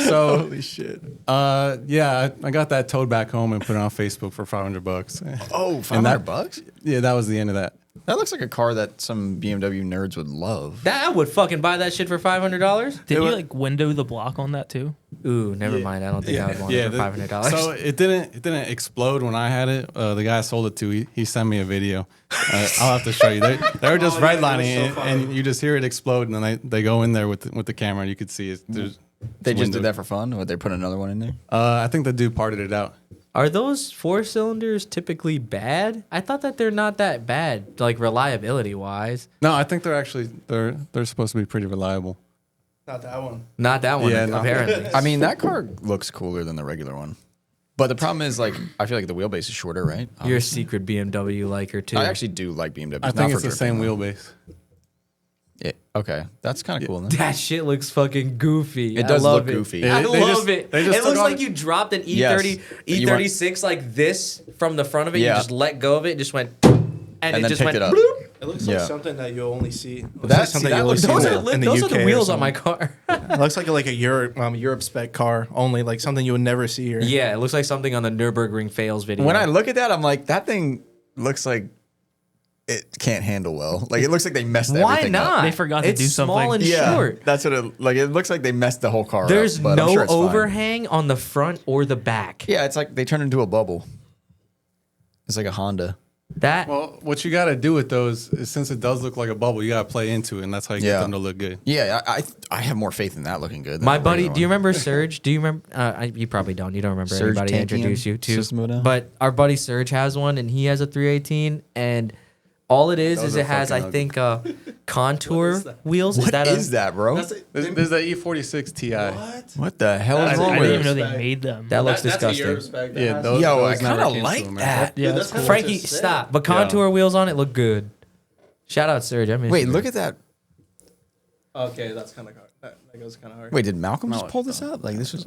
So Holy shit. yeah, I got that towed back home and put it on Facebook for $500. Oh, And $500 bucks? Yeah, that was the end of that. That looks like a car that some BMW nerds would love. That I would fucking buy that shit for $500. Did you like window the block on that too? Ooh, never mind. I don't think I would want it for $500. So it didn't explode when I had it. The guy I sold it to, he sent me a video. I'll have to show you. They were just Oh, yeah, redlining it was it, so and funny. you just hear it explode, and then they go in there with the camera, and you could see it. They just did that for fun? Or they put another one in there? I think the dude parted it out. Are those 4-cylinders typically bad? I thought that they're not that bad, like reliability wise. No, I think they're supposed to be pretty reliable. Not that one. Not that one, Yeah, no. apparently. I mean, that car looks cooler than the regular one. But the problem is, like, I feel like the wheelbase is shorter, right? You're a secret BMW liker too. I actually do like BMW. I think it's the same wheelbase. Yeah, okay, that's kind of cool. Then. That shit looks fucking goofy. It does I love look it. goofy. I They love just- it. they just It looks took like off- you dropped an E30, Yes. You went- E36 like this from the front of it. Yeah. You just let go of it, and just went, and And it then just picked went. it up. bloop. It looks Yeah. like something that you'll only see. It looks That- like something see, that you only looks- see Those in are the, in the those UK are the or wheels on something. my car. It looks like a Europe spec car only, like something you would never see here. Yeah, it looks like something on the Nürburgring fails video. When I look at that, I'm like, that thing looks like it can't handle well. Like, it looks like they messed why everything not? up. They forgot to it's do small something. and Yeah, short. that's what it like. It looks like they messed the whole car There's up. But I'm no sure it's fine. overhang on the front or the back. Yeah, it's like they turned into a bubble. It's like a Honda. That Well, what you got to do with those is since it does look like a bubble, you got to play into it, and that's how you Yeah. get them to look good. Yeah, I have more faith in that looking good. Than my the buddy, regular do you one. remember Serge? Do you remember? You probably don't. You don't remember Serge anybody I Tankian introduced you to. system model? But our buddy Serge has one, and he has a 318. And All it is Those it are has, I fucking think, contour wheels. What is that, bro? That's it. This is the E46 Ti. What the hell is I wrong didn't with even know it? they made them. That looks That's a year disgusting. respect. Yeah, Those, Yo, those I never kind of came to like America. that. Yeah, that's cool. Frankie, Sick. stop. But contour wheels on it look good. Shout out Serge. I miss Wait, you. look at that. Okay, that's kind of hard. That goes kind of hard. Wait, did Malcolm just No, pull this up? Like this was.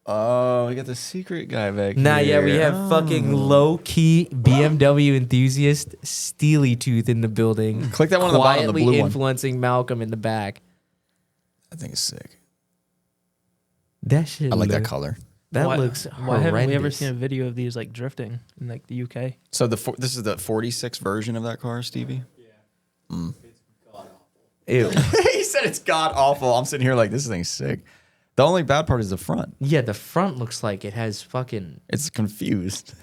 Oh, we got the secret guy back Nah, here. yeah, we have fucking low key BMW enthusiast Steely Tooth in the building. Click that one on the bottom, the quietly blue one. influencing Malcolm in the back. I think it's sick. That shit. I like that look- color. That why, looks Why haven't we ever horrendous. seen a video of these like drifting in like the UK? So this is the 46 version of that car, Stevie. Ew. He said it's god awful. I'm sitting here like this thing's sick. The only bad part is the front. Yeah, the front looks like it has fucking. It's confused.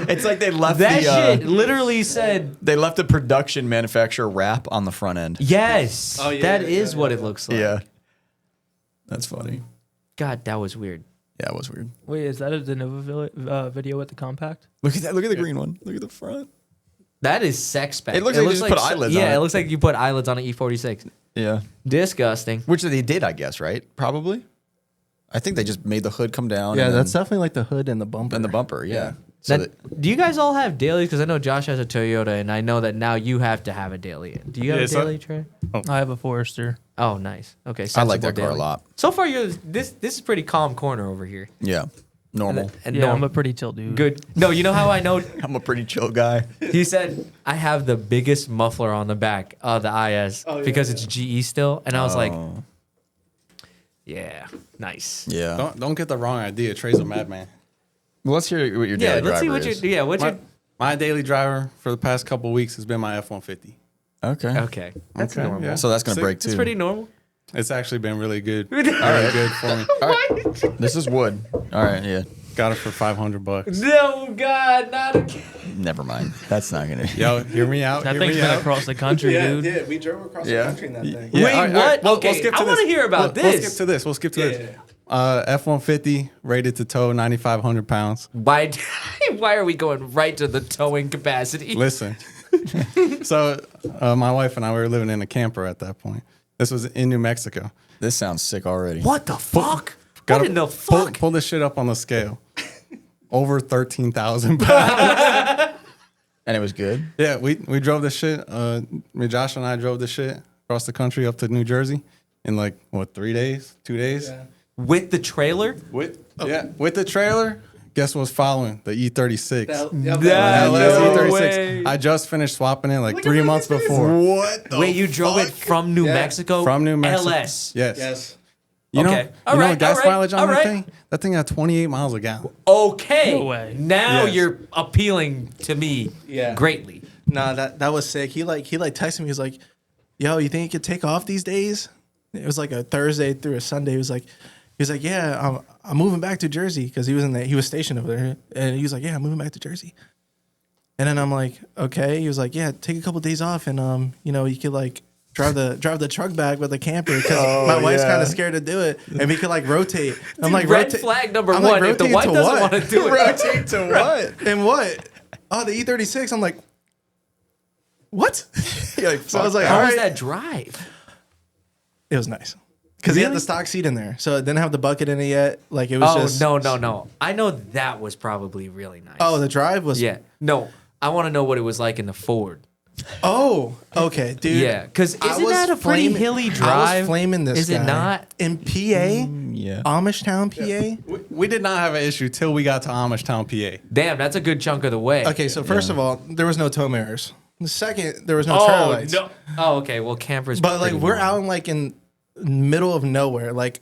It's like they left That the shit literally said they left the production manufacturer wrap on the front end. yes. Oh, yeah, that yeah, is yeah, what yeah. it looks like. Yeah, that's funny. God, that was weird. Yeah, it was weird. Wait, is that a De Novo video with the compact? Look at that. Look at the green one. Look at the front. That is sex spec. It looks like you just put eyelids on Yeah, it. it looks like you put eyelids on an E46. Yeah, Disgusting. which they did, I guess, right? Probably. I think they just made the hood come down. Yeah, and that's then, definitely like the hood and the bumper. and the bumper. Yeah. So Do you guys all have dailies? Because I know Josh has a Toyota, and I know that now you have to have a daily. Do you have Yeah, a so- daily, Trey? I have a Forester. Oh, nice. Okay, I like sensible that car a daily. lot. So far, this is pretty calm corner over here. Yeah, normal. And Yeah, no, I'm a pretty chill dude. good. No, you know how I know? I'm a pretty chill guy. He said I have the biggest muffler on the back of the IS because it's GE still, and I was like, Oh, yeah, nice. yeah. Don't get the wrong idea. Trey's a madman. Well, let's hear what your Yeah, daily let's see driver what is. you. Yeah, what's your? My daily driver for the past couple weeks has been my F-150. Okay. Okay, that's Okay, normal. yeah. So that's gonna Sick. break too. It's pretty normal. It's actually been really good. Really good for me. All right. This is wood. All right. Yeah. Got it for $500. No, God, not again. Never mind. That's not gonna. Yo, hear me out. That hear thing's me been out. across the country, dude. Yeah, we drove across Yeah. the country in that thing. Yeah, Wait, all right, what? all right. We'll Okay, skip to I want to this. hear about We'll this. skip to this. We'll skip to Yeah, this. F-150 rated to tow 9,500 pounds. Why? Why are we going right to the towing capacity? Listen. So my wife and I were living in a camper at that point. This was in New Mexico. This sounds sick already. What the fuck? Gotta What in the fuck? Pull this shit up on the scale. Over 13,000 pounds. And it was good. Yeah, we drove this shit. Josh and I drove this shit across the country up to New Jersey in like, what, 3 days? 2 days? Yeah. With the trailer? With the trailer. Guess what's following? The E36. No LS way. I just finished swapping it like 3 months before. What? Wait, you drove it from New Yeah. Mexico? From New Mexico. LS. Yes. Yes. You know, Okay. All you know right, the gas all right, mileage on all that right. thing? That thing had 28 miles a gallon. Okay. No way. Now Yes. you're appealing to me Yeah. greatly. Nah, that was sick. He texted me. He was like, "Yo, you think you could take off these days?" It was like a Thursday through a Sunday. He was like, "Yeah, I'm moving back to Jersey," because he was stationed over there, and he was like, "Yeah, I'm moving back to Jersey." And then I'm like, "Okay." He was like, "Yeah, take a couple days off, and you could like drive the truck back with the camper because my wife's yeah. kind of scared to do it, and we could like rotate." I'm like, Red "Rotate." flag number I'm one. like, If the "Rotate wife to doesn't what?" want to do it. Rotate to what? And what? Oh, the E36. I'm like, what? You're like, So I was like, How all was right. that drive? It was nice. Because he had the stock seat in there. So it didn't have the bucket in it yet. Like it was Oh, just. no. I know that was probably really nice. Oh, the drive was. yeah. No, I want to know what it was like in the Ford. Oh, okay, dude. Yeah, because I isn't was that a pretty flaming- hilly I drive? was flaming this Is it guy. not? In PA, yeah. Amish Town, PA. We did not have an issue till we got to Amish Town, PA. Damn, that's a good chunk of the way. Okay, so first of all, there was no tow mirrors. The second, there was no trail Oh, lights. no. Oh, okay. Well, campers. But like pretty we're normal. out in like in middle of nowhere. Like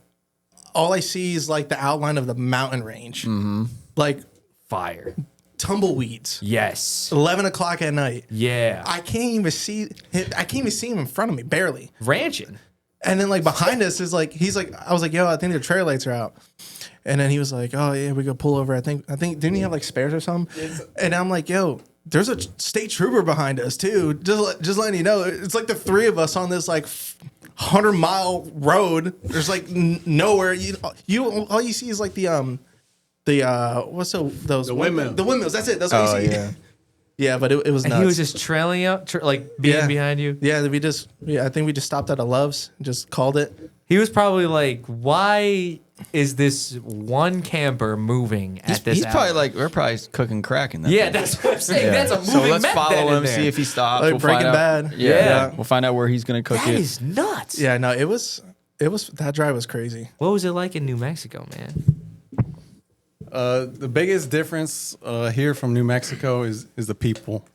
all I see is like the outline of the mountain range. Mm-hmm. Like Fire. tumbleweeds. Yes. 11 o'clock at night. Yeah. I can't even see him in front of me, barely. Ranching. And then like behind us is like I was like, yo, I think the trail lights are out. And then he was like, oh yeah, we go pull over. I think didn't he have like spares or something? And I'm like, yo, there's a state trooper behind us too. Just letting you know, it's like the three of us on this like 100-mile road. There's like nowhere. You all you see is like the what's those windmill. the windmills. That's it. That's all Oh you see. yeah. Yeah, but it was And nuts. he was just trailing up, being behind you. Yeah, I think we just stopped at a Love's and just called it. He was probably like, why is this one camper moving at this He's hour? probably like, we're probably cooking crack in that. Yeah, thing. that's what I'm saying. Yeah. That's a moving So let's meth follow den in him, there. see if he stops. Like We'll Breaking find out. Bad. Yeah. We'll find out where he's gonna cook That it. is nuts. Yeah, no, it was that drive was crazy. What was it like in New Mexico, man? The biggest difference here from New Mexico is the people.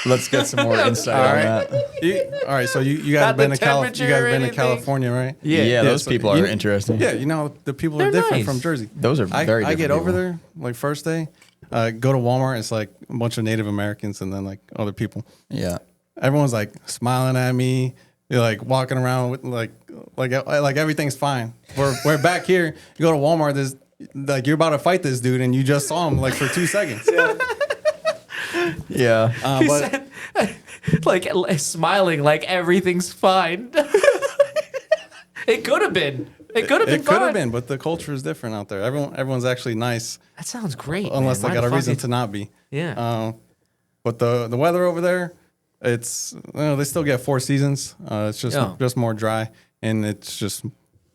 Let's get some more insight on that. All right, so you guys Not have been the to California. temperature You guys or been to anything? California, right? Yeah, those so people are interesting. Yeah, you know the people They're are different nice. from Jersey. Those are very I get different over people. there like first day, go to Walmart. It's like a bunch of Native Americans and then like other people. Yeah. Everyone's like smiling at me. You're like walking around with like everything's fine. We're back here. You go to Walmart. There's like you're about to fight this dude and you just saw him like for 2 seconds. Yeah. He But said, like smiling, like everything's fine. It could have been. It could have been. it could fine. have been, but the culture is different out there. Everyone's actually nice That sounds great. unless man. they Why got a the fuck reason is- to not be. Yeah. But the weather over there, it's they still get 4 seasons. It's just more dry and it's just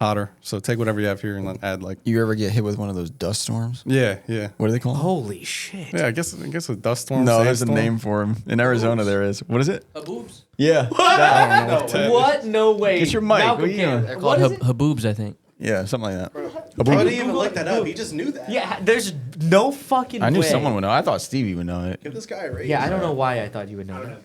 hotter. So take whatever you have here and then add like You ever get hit with one of those dust storms? yeah. What are they called? Holy shit. Yeah, I guess a dust storm. No, there's a sandstorm. name for them. In Arizona, there is. What is it? Haboobs. Yeah. I don't know what that is. What? No way. Get your mic. Malcolm What are you can't- doing? They're What called is it? haboobs, I think. Yeah, something like that. I didn't even look that up. He just knew that. Yeah, there's no fucking I knew way. someone would know. I thought Stevie would know it. Give this guy a raise. Yeah, I don't know why I thought you would know that.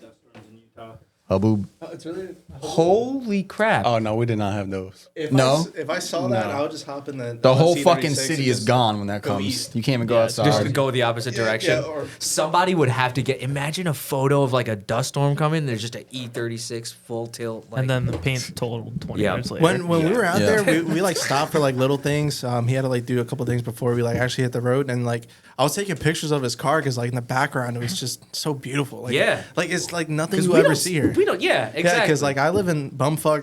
Haboob. It's really. Holy crap. Oh no, we did not have those. No? If I saw that, I would just hop in The whole C36 fucking and city is just gone when that go comes. east. You can't even go outside. Just to go the opposite direction. yeah, or- Somebody would have to imagine a photo of like a dust storm coming. There's just an E36 full tilt. Like, And then the paint's totaled 20 Yeah. minutes later. When we were out Yeah. there, we like stopped for like little things. He had to like do a couple things before we like actually hit the road, and like I was taking pictures of his car because like in the background it was just so beautiful. Like, Yeah. like it's like nothing 'cause you we ever don't- see here. We don't. Yeah, exactly. Yeah, because like I live in bumfuck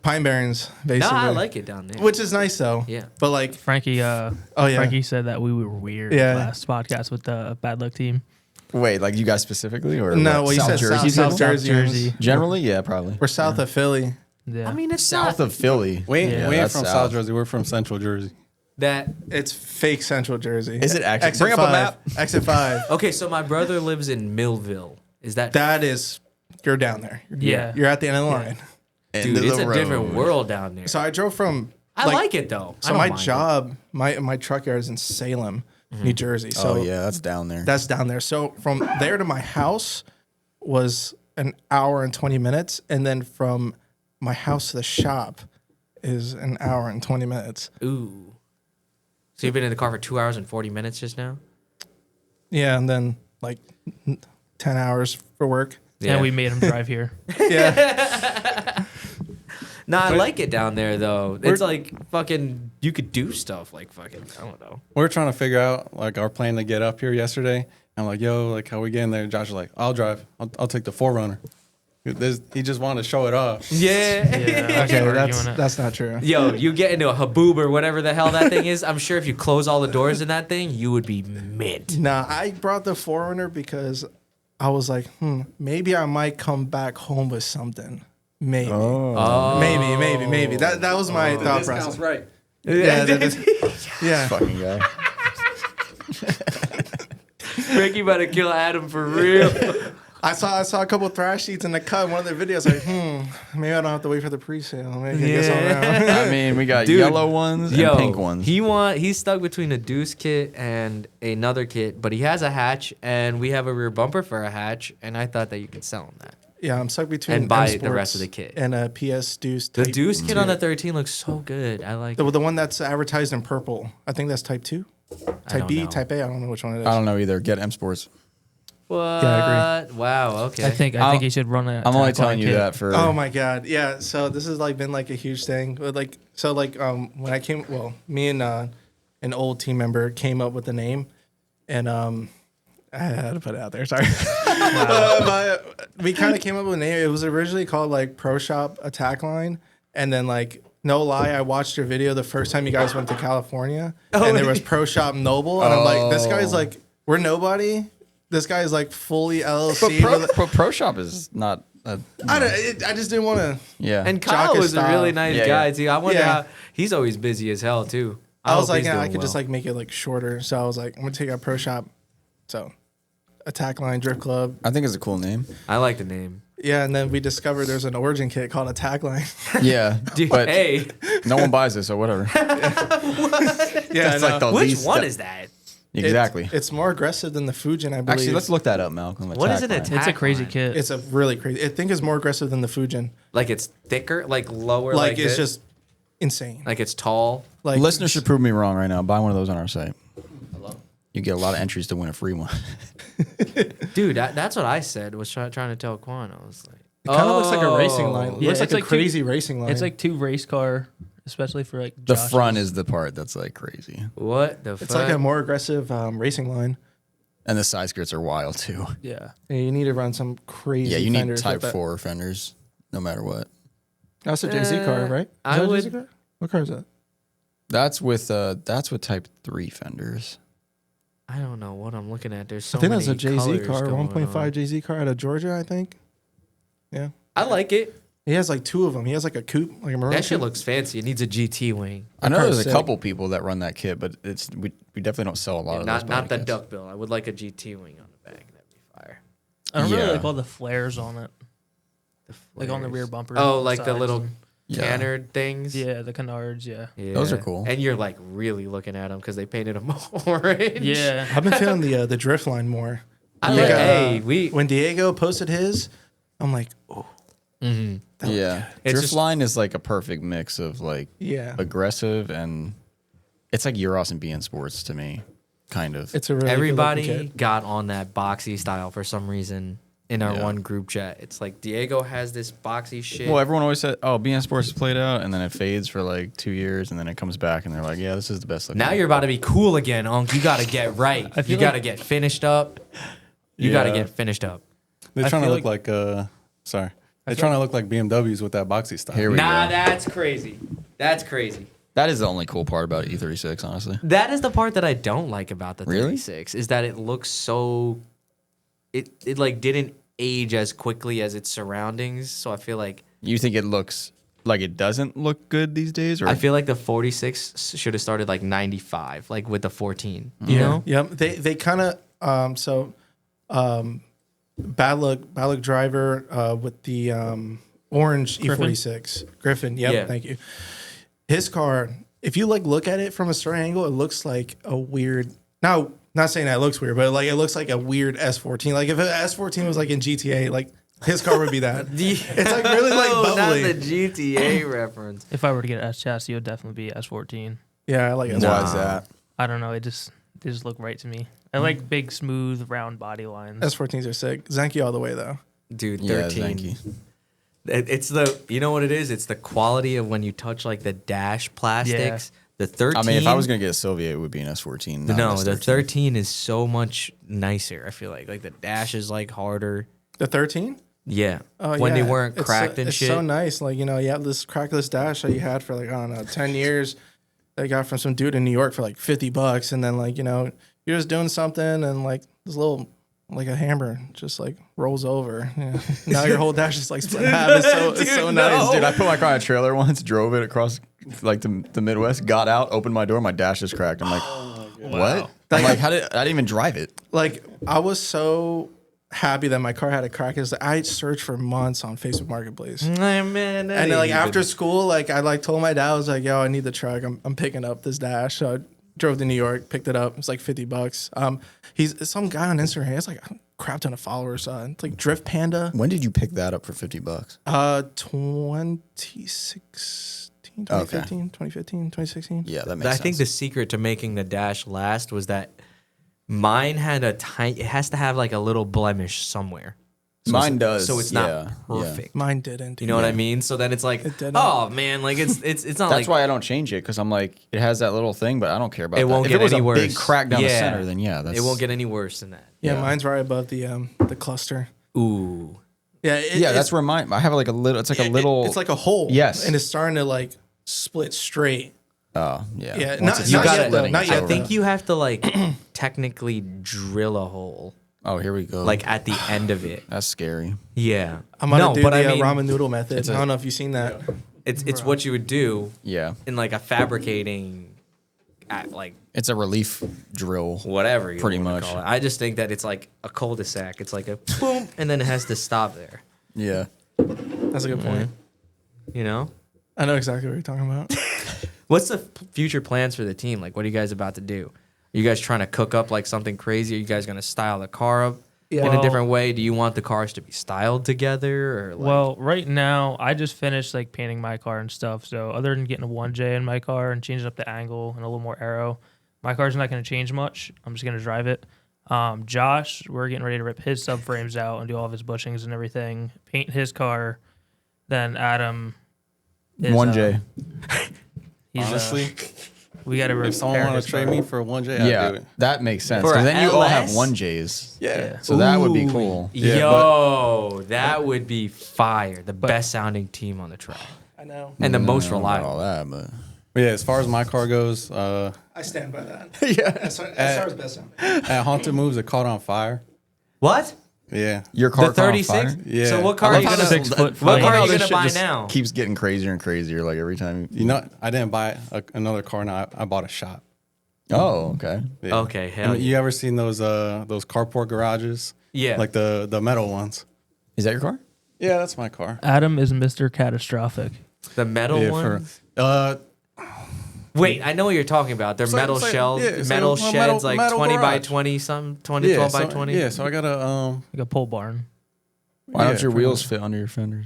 Pine Barrens, basically. I like it down there. which is nice though. Yeah. but like Frankie, yeah. Frankie said that we were weird Yeah. last podcast with the Bad Luck team. Wait, like you guys specifically, or no, what? well you South said Jersey? South Jersey. Jersey. Generally, yeah, probably. We're south of Philly. Yeah. I mean, it's South not of Philly. We ain't that's from South Jersey. We're from Central Jersey. that. It's fake Central Jersey. Is it actually? Exit Bring up a 5. map. Exit 5. Okay, so my brother lives in Millville. Is that? That is, you're down there. Yeah. You're at the end of the line. Dude, End of it's the a different road. world down there. So I drove from. I like it though. I So don't my mind it. job, my truck yard is in Salem, New Jersey. So Oh yeah, that's down there. that's down there. So from there to my house was an hour and 20 minutes, and then from my house to the shop is an hour and 20 minutes. Ooh. So you've been in the car for 2 hours and 40 minutes just now? Yeah, and then like 10 hours for work. And we made him drive here. Yeah, Nah, I like it down there though. It's like fucking. You could do stuff like fucking. I don't know. We were trying to figure out like our plan to get up here yesterday. I'm like, yo, like how we getting there? Josh was like, I'll drive. I'll take the 4Runner. He just wanted to show it off. Yeah. Yeah. okay, that's not true. Yo, you get into a haboob or whatever the hell that thing is. I'm sure if you close all the doors in that thing, you would be mint. Nah, I brought the 4Runner because I was like, maybe I might come back home with something. Maybe. Oh. Maybe. That was my thought process. right. Yeah, yeah. Fucking guy. Ricky about to kill Adam for real. I saw a couple thrash sheets in the cut in one of their videos. Like, maybe I don't have to wait for the pre-sale. Maybe I guess I'll I mean, we got Dude, yellow ones and pink ones. He's stuck between a Deuce kit and another kit, but he has a hatch, and we have a rear bumper for a hatch, and I thought that you could sell him that. Yeah, I'm stuck between And buy M the rest Sports of the kit. and a PS Deuce. The Type Deuce kit on 2. the 13 looks so good. I like it. The one that's advertised in purple. I think that's Type 2. Type don't B, know. Type A. I don't know which one it is. I don't know either. Get M Sports. What? Yeah, I Wow, okay. I think he should run a. I'm only tackline telling you kit. that for. Oh my god, yeah. So this has like been like a huge thing. But like, so like when I came, well, me and an old team member came up with the name, and I had to put it out there. Sorry, but we kind of came up with a name. It was originally called like Pro Shop Attack Line, and then like no lie, I watched your video the first time you guys went to California, and there was Pro Shop Noble, and I'm like, this guy's like, we're nobody. This guy is like fully LLC. But Pro Shop is not. I just didn't want to. Yeah. And Kyle Jock was a style. really nice guy too. I wonder Yeah. how he's always busy as hell too. I was hope like, he's I doing could just well. like make it like shorter. So I was like, I'm gonna take out Pro Shop. So Attack Line Drift Club. I think it's a cool name. I like the name. Yeah, and then we discovered there's an origin kit called Attack Line. Yeah. Dude, but hey, no one buys it, so whatever. Yeah, That's like the which least one that- is that? Exactly. It's more aggressive than the Fujin, I believe. Actually, let's look that up, Malcolm. What is Attack an Line. attack? It's a crazy line. kit. It's a really crazy. I think it's more aggressive than the Fujin. Like it's thicker, like lower, Like like it's this? just insane. like it's tall. Like Listeners should prove me wrong right now. Buy one of those on our site. You get a lot of entries to win a free one. Dude, that's what I said. Was trying to tell Quan. I was like, It kind of looks like a racing line. It Yeah, looks like it's a like crazy racing line. It's like 2 race car, especially for like The Josh's. front is the part that's like crazy. what the it's fuck? like a more aggressive racing line. And the side skirts are wild too. Yeah. Yeah, you need to run some crazy. Yeah, you need fenders Type with that. 4 fenders no matter what. That's a JZ car, right? Is I that a would- JZ car? What car is that? That's with Type 3 fenders. I don't know what I'm looking at. There's so I think many that's a JZ colors car, going 1.5 on. JZ car out of Georgia, I think. Yeah, I like it. he has like 2 of them. He has like a coupe, like a maroon. That shit coupe. looks fancy. It needs a GT wing. I know car's there's a sick. couple people that run that kit, but we definitely don't sell a lot of those. Not the body kits. duckbill. I would like a GT wing on the back. That'd be fire. I don't really Yeah. like all the flares on it. Like on the rear bumper. Oh, and like the sides little and- Yeah. canard things. Yeah, the canards. Yeah. Yeah. Those are cool. And you're like really looking at them because they painted them orange. Yeah. I've been feeling the drift line more. I Yeah. like. Hey, we. When Diego posted his, I'm like, oh, Mhm. Yeah. It's Drift just- line is like a perfect mix of like yeah. aggressive and it's like Euros and BN Sports to me, kind of. It's a really Everybody good-looking kit. got on that boxy style for some reason in our Yeah. one group chat. It's like Diego has this boxy shit. Well, everyone always said, "Oh, BN Sports is played out," and then it fades for like 2 years, and then it comes back, and they're like, "Yeah, this is the best." looking." Now you're about to be cool again, Unc. You got to get right. I feel You got to like- get finished up. You got to Yeah. get finished up. They're I trying to feel look like sorry. They're trying to look like BMWs with that boxy style. Here we Nah, go. that's crazy. That's crazy. That is the only cool part about E36, honestly. That is the part that I don't like about the Really? 36 is that it looks so it like didn't age as quickly as its surroundings. So I feel like You think it looks like it doesn't look good these days, or I feel like the 46 should have started like 95, like with the 14. You know? Yep. They kind of bad luck driver with the orange Griffin? E46 Griffin. Yep. Yeah. Thank you. His car. If you like look at it from a certain angle, it looks like a weird. Now, not saying that it looks weird, but like it looks like a weird S14. Like if an S14 was like in GTA, like his car would be that. It's like really like No, bubbly. not the GTA reference. If I were to get an S chassis, it would definitely be S14. Yeah, I like it. why is that? I don't know. They just look right to me. I like big, smooth, round body lines. S14s are sick. Zenki all the way though. Dude, Yeah, 13. thank you. It's the, you know what it is? It's the quality of when you touch like the dash plastics. The 13. I mean, if I was gonna get a Sylvia, it would be an S14. Not no, an the S13. 13 is so much nicer. I feel like the dash is like harder. The 13? Yeah, Oh, when they yeah. weren't It's cracked and it's shit. so nice. Like, you know, you have this crackless dash that you had for like, I don't know, 10 years that you got from some dude in New York for like $50. And then like, you know, you're just doing something and like this little, like a hammer just like rolls over. Yeah. Now your whole dash is like split in half. It's so nice. Dude, I put my car on a trailer once, drove it across like the Midwest, got out, opened my door, my dash is cracked. I'm like, what? I'm like, I didn't even drive it. Like, I was so happy that my car had a crack. Is I searched for months on Facebook Marketplace. Man, And then, like after school, like I like told my dad, I was like, "Yo, I need the truck. I'm picking up this dash." So I drove to New York, picked it up. It's like $50. He's some guy on Instagram. He has like a crap ton of followers. It's like Drift Panda. When did you pick that up for $50? 2016, 2015, 2015, 2016. Yeah, that makes I sense. think the secret to making the dash last was that mine had a tiny. It has to have like a little blemish somewhere. So Mine it's- does. So it's yeah, not perfect. Mine didn't. You know what I mean? So then it's like, It didn't. oh man, like it's not That's like why I don't change it because I'm like, it has that little thing, but I don't care about it that. won't if get it was any a worse. big crack down the Yeah. center, then yeah, that's it won't get any worse than that. Yeah, Yeah. mine's right above the cluster. Ooh. Yeah, Yeah, that's where mine. I have like a little. It's like a little. It's like a hole. Yes. and it's starting to like split straight. Oh yeah. Yeah, Once not- it's not not yet, though, splitting, not it's yet. I over. think you have to like technically drill a hole. Oh, here we go. like at the end of it. That's scary. Yeah. I'm gonna do the I mean, ramen noodle method. I don't know if you've seen that. it's what you would do Yeah. in like a fabricating, at like It's a relief drill. whatever you Pretty wanna much. call it. I just think that it's like a cul-de-sac. It's like a boom, and then it has to stop there. Yeah. That's a good point. You know. I know exactly what you're talking about. What's the future plans for the team? Like, what are you guys about to do? Are you guys trying to cook up like something crazy? Are you guys gonna style the car up in a Well- different way? Do you want the cars to be styled together, or like, Well, right now I just finished like painting my car and stuff. So other than getting a 1J in my car and changing up the angle and a little more aero, my car's not going to change much. I'm just going to drive it. Josh, we're getting ready to rip his subframes out and do all of his bushings and everything, paint his car. Then Adam, is, 1J. He's, Honestly, we got to if someone repair want his to trade car. me for 1J, I'd do Yeah, it. that makes sense. For Because then you all have LS? 1Js. Yeah. So that would be cool. Yeah, yo, that would be fire. The best sounding team on the track I know. and the most I don't know about reliable. all that, but But yeah, as far as my car goes, I stand by that. yeah. That's SR's best sound. at Haunted Moves, it caught on fire. What? Yeah. Your car The caught on 36? fire? Yeah. So what I car are love you how gonna? this- 6 foot What frame. car are all you this gonna shit buy just now? keeps getting crazier and crazier. Like every time. You know, I didn't buy another car. Now I bought a shop. Oh, okay. Yeah. Okay, hell And you ever seen those carport garages? Yeah. Like the metal ones. Is that your car? Yeah, that's my car. Adam is Mr. Catastrophic. The metal Yeah, ones. Wait, I know what you're talking about. They're So- metal so- shells, yeah, so metal a sheds, metal- like metal 20 by garage. 20, some 20, 12 by 20. Yeah, so I got a Like a pole barn. Why don't Yeah, your pretty wheels much. fit under your fenders?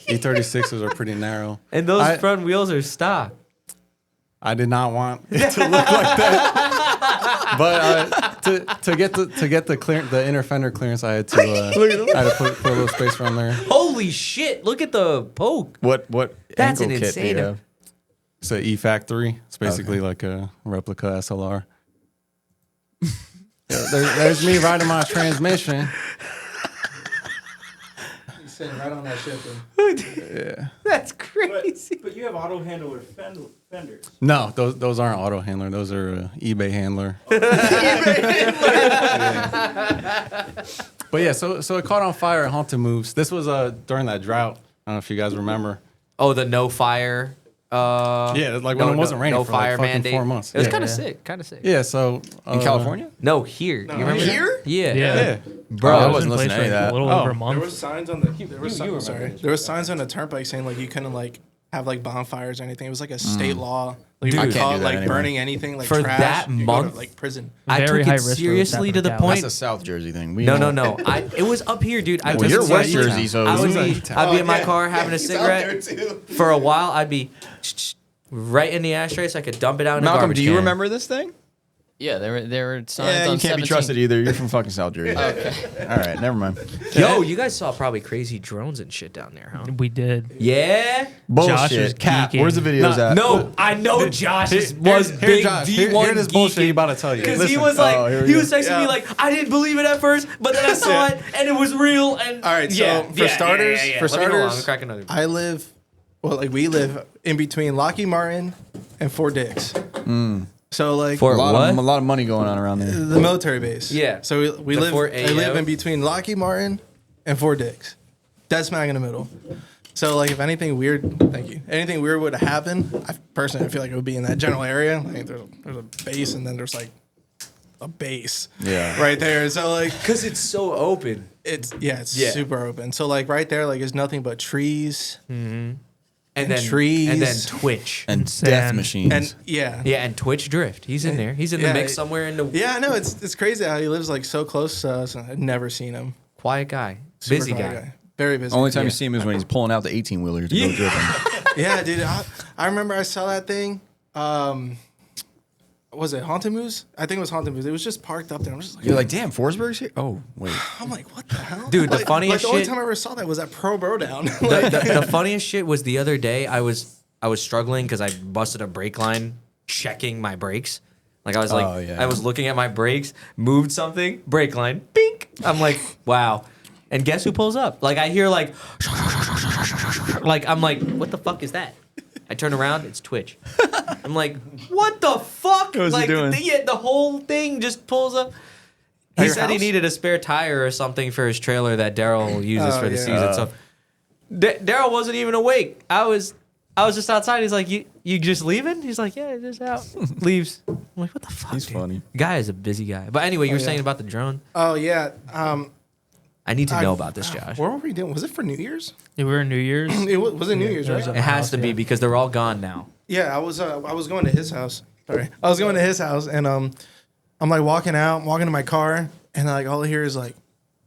E36s are pretty narrow. And those I- front wheels are stock. I did not want it to look like that. But to get the inner fender clearance, I had to put a little space around there. Holy shit! Look at the poke. What That's ankle an kit do you insane- have? It's an EFAC 3. It's basically like a replica SLR. There's me riding my transmission. He's sitting right on that shit. Yeah. That's crazy. But you have auto handler with fenders. No, those aren't auto handler. Those are eBay handler. But yeah, so it caught on fire at Haunted Moves. This was during that drought. I don't know if you guys remember. Oh, the no fire. Yeah, like when it wasn't raining no for fire like fucking mandate. 4 months. It was Yeah. kind of sick. Kind of sick. Yeah, so In California? No, here. You remember here? that? Yeah. Yeah. Bro, It I was wasn't in listening place to for any of like that. a little Oh. over a There month. was signs on there was signs on the turnpike saying like you couldn't like have like bonfires or anything. It was like a state law. Like I you can't call do it that like anymore. burning anything like For trash. that you go to, month? like prison. I Very took high it risk for seriously what's to the happening point. That's a South Jersey thing. We No, know. no, no. It was up here, dude. I Well, took you're it West seriously. Jersey, so I would it's be, I'd be in my car having a cigarette. For a while, I'd be right in the ashtray so I could dump it out in the Malcolm, garbage do you can. remember this thing? Yeah, there were signs Yeah, on you can't be 17. trusted either. You're from fucking South Jersey. Okay. All right, never mind. Yo, you guys saw probably crazy drones and shit down there, huh? We did. Yeah? Josh was Bullshit. Cap. geeking. Where's the videos at? No, I know Josh was big Josh, D1 here this bullshit geeking. you about to tell you. Because he Listen. was like, Oh, here we he go. was texting me like, I didn't believe it at first, but then I saw it and it was real. And All right, so for starters, Let me go on, I'm cracking another. I live, we live in between Lockheed Martin and Fort Dix. So like For A lot what? of money going on around there. the military base. Yeah. So we The live. Fort I live AO? in between Lockheed Martin and Fort Dix, dead smack in the middle. So like if anything weird, thank you. Anything weird would happen, I feel like it would be in that general area. Like there's a base and then there's like a base. Yeah. Right there. So like Because it's so open. it's Yeah. super open. So like right there, like there's nothing but trees And then trees. And then Twitch. And Sand. death machines. and yeah. Yeah, and Twitch Drift. He's in there. He's in the Yeah, mix somewhere in the Yeah, no, it's crazy how he lives like so close to us. I've never seen him. quiet guy. Super Busy quiet guy. Very busy. Only time you see him is when he's pulling out the 18-wheeler to go dripping. Yeah, dude. I remember I saw that thing. Was it Haunted Moose? I think it was Haunted Moose. It was just parked up there. I'm just like, You're like, damn, Forsberg's here? Oh, wait. I'm like, what the hell, Dude, the Like, funniest the only shit- time I ever saw that was at Pro Bro Down. The funniest shit was the other day I was struggling because I busted a brake line checking my brakes. Like I was like, Oh, yeah. I was looking at my brakes, moved something, brake line, bink. I'm like, wow. And guess who pulls up? Like I hear like I'm like, what the fuck is that? I turn around, it's Twitch. I'm like, what the fuck? What was he like doing? The whole thing just pulls up. He your said he house? needed a spare tire or something for his trailer that Daryl uses for the season. So Daryl wasn't even awake. I was just outside. He's like, you just leaving? He's like, yeah, just out. Leaves. I'm like, what the fuck? He's dude? funny. Guy is a busy guy. But anyway, you were saying about the drone. Oh yeah. I need to know about this, Josh. What were we doing? Was it for New Year's? Yeah, we were in New Year's. Was it New Year's, it was right? It has to be because they're all gone now. Yeah, I was going to his house. Sorry, I was going to his house, and I'm like walking to my car, and like all I hear is like,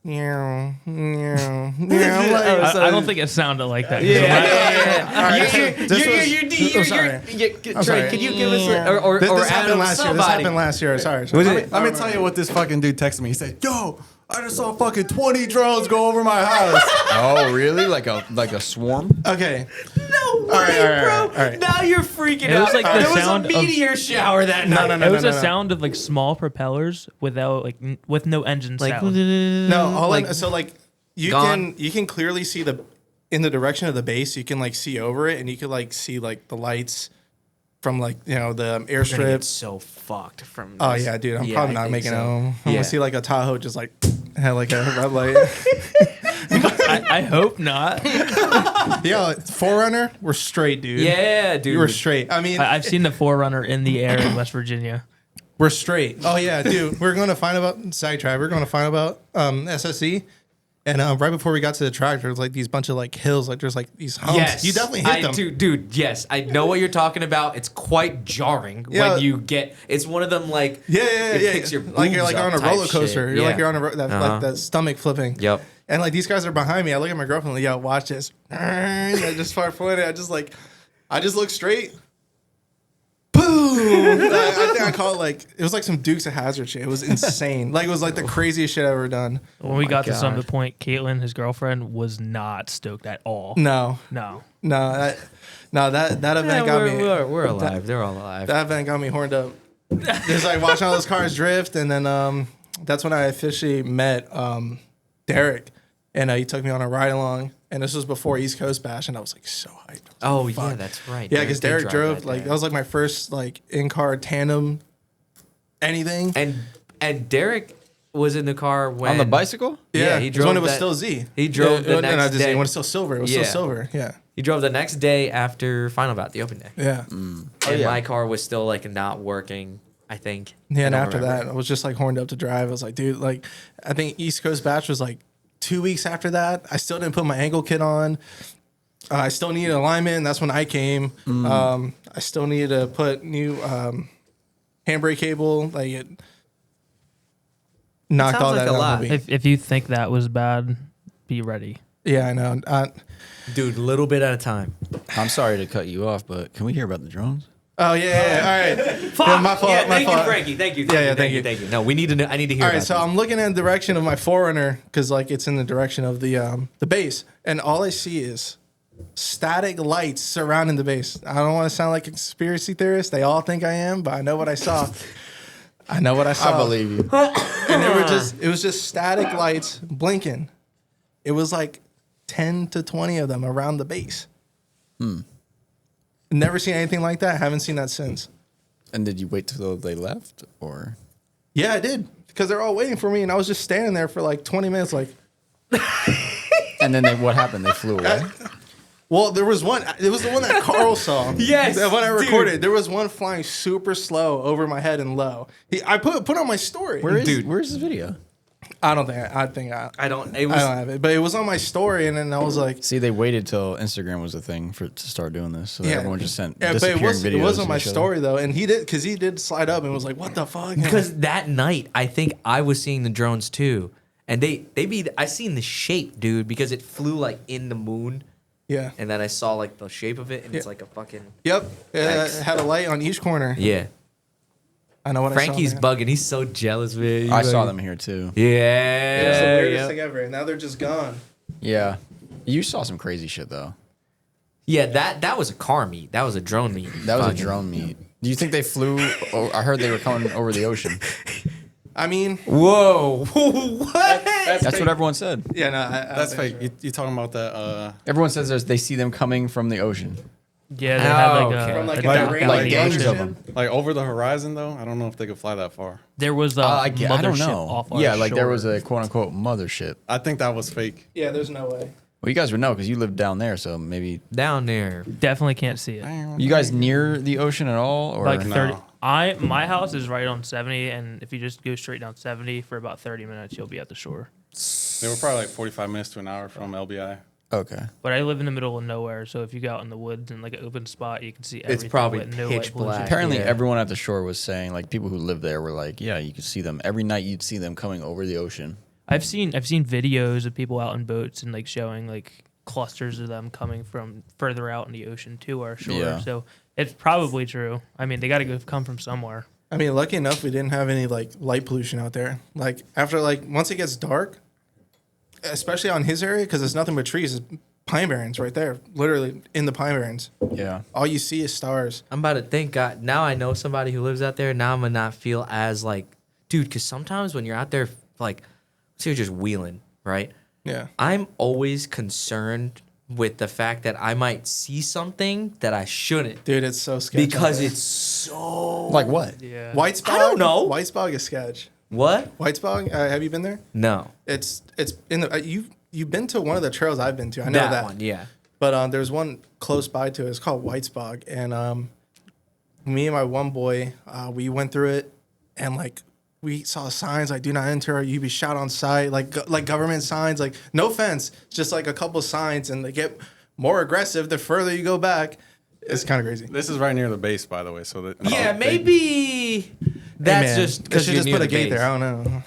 meow, meow, meow. I'm like, I don't think it sounded like that. Trey, can you give us or this happened Adam, last year. somebody? This happened last year. Sorry. Let me tell you what this fucking dude texted me. He said, "Yo, I just saw fucking 20 drones go over my house." Oh, really? Like a swarm? Okay. No way, All right, bro. all right. Now you're freaking It was out. like the there was a sound of- meteor shower that night. No, It was no, a no. sound of like small propellers without like with no engine Like, sound. No, so like you gone. can clearly see in the direction of the base. You can like see over it, and you can like see like the lights from like the airstrip. It's so fucked from. Oh this. yeah, dude, I'm Yeah, probably I not think making so. it home. I'm Yeah. gonna see like a Tahoe just like had like a red light. I hope not. Yo, Forerunner, we're straight, dude. Yeah, dude. We were straight. I mean, I've seen the Forerunner in the air in West Virginia. we're straight. Oh yeah, dude. We're going to find about sidetrack. We're going to find about SSE. And right before we got to the track, there was like these bunch of like hills, like there's like these humps. Yes, You definitely hit them. dude. Yes, I know what you're talking about. It's quite jarring Yeah. when you get. It's one of them like. Yeah, it picks your like you're like boobs on up a type roller coaster. shit. You're like Yeah. you're on like the stomach flipping. Yep. And like these guys are behind me. I look at my girlfriend like, yo, watch this. And I just start pointing. I just look straight. Boom! I think I call it like it was like some Dukes of Hazzard shit. It was insane. Like it was like the craziest shit I've ever done. When we got to some God. of the point, Caitlin, his girlfriend, was not stoked at all. No, No. that event got me. We're alive. They're all alive. That event got me horned up. Just like watching all those cars drift, and then that's when I officially met Derek, and he took me on a ride along. And this was before East Coast Bash, and I was like so hyped. Oh yeah, that's right. Yeah, because Derek did drove that like day. that was like my first like in-car tandem anything. and Derek was in the car when On the bicycle? Yeah, he it was drove when it was that- still Z. he drove the no, next not Z, day. when it's still silver. It was Yeah. still silver. Yeah, He drove the next day after Final Bout, the open day. yeah. And yeah. my car was still like not working. I think. Yeah, and I don't after remember. that, I was just like horned up to drive. I was like, dude, like I think East Coast Bash was like 2 weeks after that. I still didn't put my ankle kit on. I still needed alignment. That's when I came. I still needed to put new handbrake cable. Like it knocked sounds all like that a out lot. of me. If you think that was bad, be ready. Yeah, I know. Dude, little bit at a time. I'm sorry to cut you off, but can we hear about the drones? Oh yeah. All right. Fuck. Yeah, my fault. Yeah, my thank fault. you, Frankie. Thank you. Thank you. No, we need to know. I need to hear. All right, about so this. I'm looking in the direction of my Forerunner because like it's in the direction of the base, and all I see is static lights surrounding the base. I don't want to sound like a conspiracy theorist. They all think I am, but I know what I saw. I know what I saw. I believe you. And it was just static lights blinking. It was like 10 to 20 of them around the base. Never seen anything like that. Haven't seen that since. And did you wait till they left, or? Yeah, I did because they're all waiting for me, and I was just standing there for like 20 minutes, like. And then what happened? They flew away. Well, there was one. It was the one that Carl saw. Yes, The one I recorded. dude. There was one flying super slow over my head and low. I put on my story. Where's this video? I don't think. I think I don't. It I was. don't have it, but it was on my story, and then I was like, See, they waited till Instagram was a thing to start doing this, so that yeah, everyone just sent Yeah, but disappearing videos. it was on to my each other. story though, and he did slide up and was like, "What the fuck?" Because that night, I think I was seeing the drones too, and I seen the shape, dude, because it flew like in the moon, Yeah. and then I saw like the shape of it, and it's like a fucking Yep. X. It had a light on each corner. yeah. I know what Frankie's I saw. bugging. He's so jealous, man. I saw them here too. It was the Yeah. weirdest thing ever, and now they're just gone. Yeah, you saw some crazy shit though. Yeah, that was a car meet. That was a drone meet. That was a Fucking- drone meet. Do you think they flew? Oh, I heard they were coming over the ocean. I mean, Whoa. What? That's what everyone said. yeah, no, That's fake. You talking about that? Everyone says they see them coming from the ocean. Yeah, they had like okay. a From like a a dock range out in the gangs ocean. of them. Like over the horizon though, I don't know if they could fly that far. There was a I don't mothership know. off our Yeah, like there shore. was a quote unquote mothership. I think that was fake. Yeah, there's no way. Well, you guys would know because you live down there, so maybe Down there. Definitely can't see it. you guys near the ocean at all, or Like No. 30. My house is right on 70, and if you just go straight down 70 for about 30 minutes, you'll be at the shore. They were probably like 45 minutes to an hour from LBI. okay. But I live in the middle of nowhere, so if you go out in the woods in like an open spot, you can see everything. probably with no pitch light pollution. black. Apparently, Yeah. everyone at the shore was saying, like people who live there were like, yeah, you could see them every night. You'd see them coming over the ocean. I've seen videos of people out in boats and like showing like clusters of them coming from further out in the ocean to our shore. Yeah. So it's probably true. I mean, they got to come from somewhere. I mean, lucky enough, we didn't have any like light pollution out there. Like after once it gets dark, especially on his area, because there's nothing but trees. It's pine barrens right there, literally in the pine barrens. Yeah. All you see is stars. I'm about to thank God. Now I know somebody who lives out there. Now I'm gonna not feel as like, dude. Because sometimes when you're out there, like, so you're just wheeling, right? Yeah. I'm always concerned with the fact that I might see something that I shouldn't Dude, it's so sketchy. because it's so Like what? Yeah. White Spog. I don't know. White Spog is sketch. what? White Spog, have you been there? No, It's in the you've been to one of the trails I've been to. I know that. one, yeah. But there's one close by to it. It's called White Spog, and me and my one boy, we went through it, and like we saw signs like "Do not enter," or "You be shot on sight," like government signs. Like no offense, just like a couple signs, and they get more aggressive the further you go back. It's kind of crazy. This is right near the base, by the way. So that Yeah, maybe Hey, that's man, just they because should you're just near put a the gate base. there. I don't know.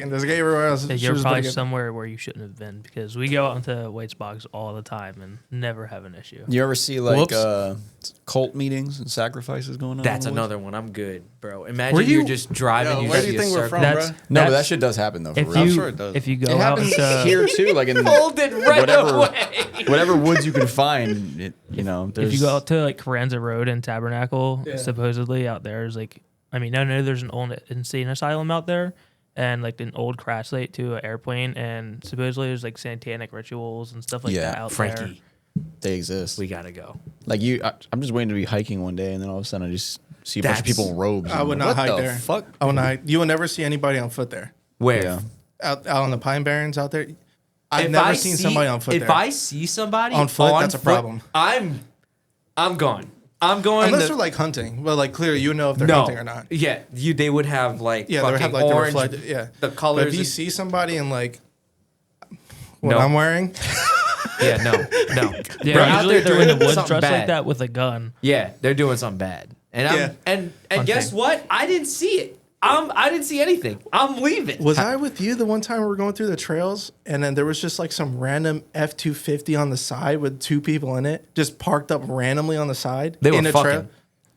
there's a gate everywhere else. Yeah, Should you're just put a probably gate- somewhere where you shouldn't have been because we go out into white spots all the time and never have an issue. You ever see like Whoops. cult meetings and sacrifices going on? That's in the woods? another one. I'm good, bro. Imagine Were you're you- just driving. Yo, you where do see you a think we're circle. from, That's- bro? No, but that That's- shit does happen though. For If real. I'm you sure it does. if you go It out happens into here too, like in Hold it right whatever, away. whatever woods you can find. It, you know, if you go out to like Carranza Road and Tabernacle, supposedly out there is like, I mean, I know there's an old insane asylum out there and like an old crash site to an airplane, and supposedly there's like satanic rituals and stuff like Yeah, that out there. Frankie, they exist. we gotta go. Like I'm just waiting to be hiking one day, and then all of a sudden I just see a bunch of That's- people in robes. I and would I'm not like, hike what the there. Fuck. I would not hike. You will never see anybody on foot there. Where? Yeah. Out on the pine barrens out there. I've If never I seen see- somebody on foot If there. I see somebody On foot, that's a problem. I'm gone. I'm going. Unless to, they're like hunting. Well, like clearly you know if they're no. hunting or not. Yeah, they would have like Yeah, they would fucking have like orange, the reflected. Yeah, the But colors. if you and- see somebody in like what No. I'm wearing, yeah, no. Yeah, Bro, out usually there they're in the doing woods something dressed bad. like that with a gun. Yeah, they're doing something bad. And Yeah. and Hunting. guess what? I didn't see it. I didn't see anything. I'm leaving. was I with you the one time we were going through the trails and then there was just like some random F-250 on the side with two people in it, just parked up randomly on the side They were in a fucking. trail.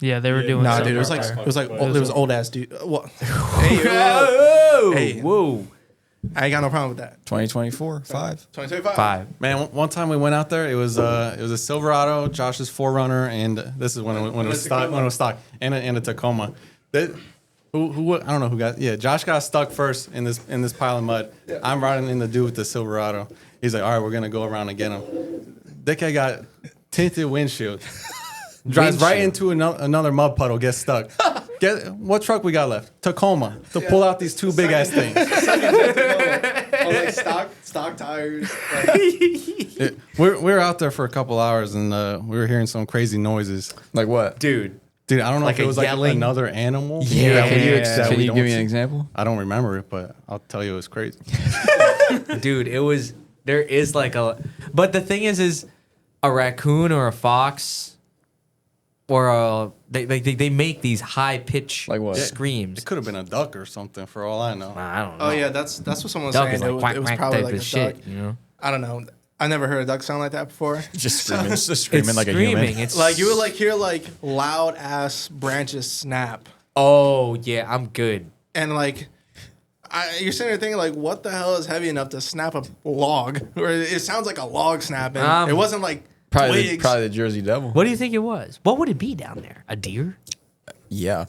Yeah, they were doing. Nah, something dude, it was out like there. it was like old, it was old ass dude. What? Hey, Whoa, Hey. whoa. I ain't got no problem with that. 2024, 5. 2025. 5. Man, one time we went out there. It was a Silverado, Josh's 4Runner, and this is when it was stock. When it was stock, and a Tacoma. Who I don't know who got. Yeah, Josh got stuck first in this pile of mud. I'm riding in the dude with the Silverado. He's like, all right, we're gonna go around and get him. That guy got tinted windshield. Drives right into another mud puddle. Gets stuck. What truck we got left? Tacoma to pull out these two big ass things. Like stock tires. We were out there for a couple hours and we were hearing some crazy noises. Like what? Dude. Dude, I don't know Like if it a was like yelling? another animal. Yeah. that we- Can you that Can we you don't give me an see. example? I don't remember it, but I'll tell you it was crazy. Dude, there is like but the thing is a raccoon or a fox or they make these high pitch Like what? screams. It could have been a duck or something for all I know. I don't know. Oh yeah, that's what someone was Duck saying. is like It was, quack it was quack probably type like of a shit, duck. you know? I don't know. I never heard a duck sound like that before. Just screaming like a screaming. human. It's Like you would like hear like loud ass branches snap, Oh yeah, I'm good. and like you're sitting there thinking like, what the hell is heavy enough to snap a log? Or it sounds like a log snapping. It wasn't like Probably twigs. the Jersey Devil. What do you think it was? What would it be down there? A deer? Yeah.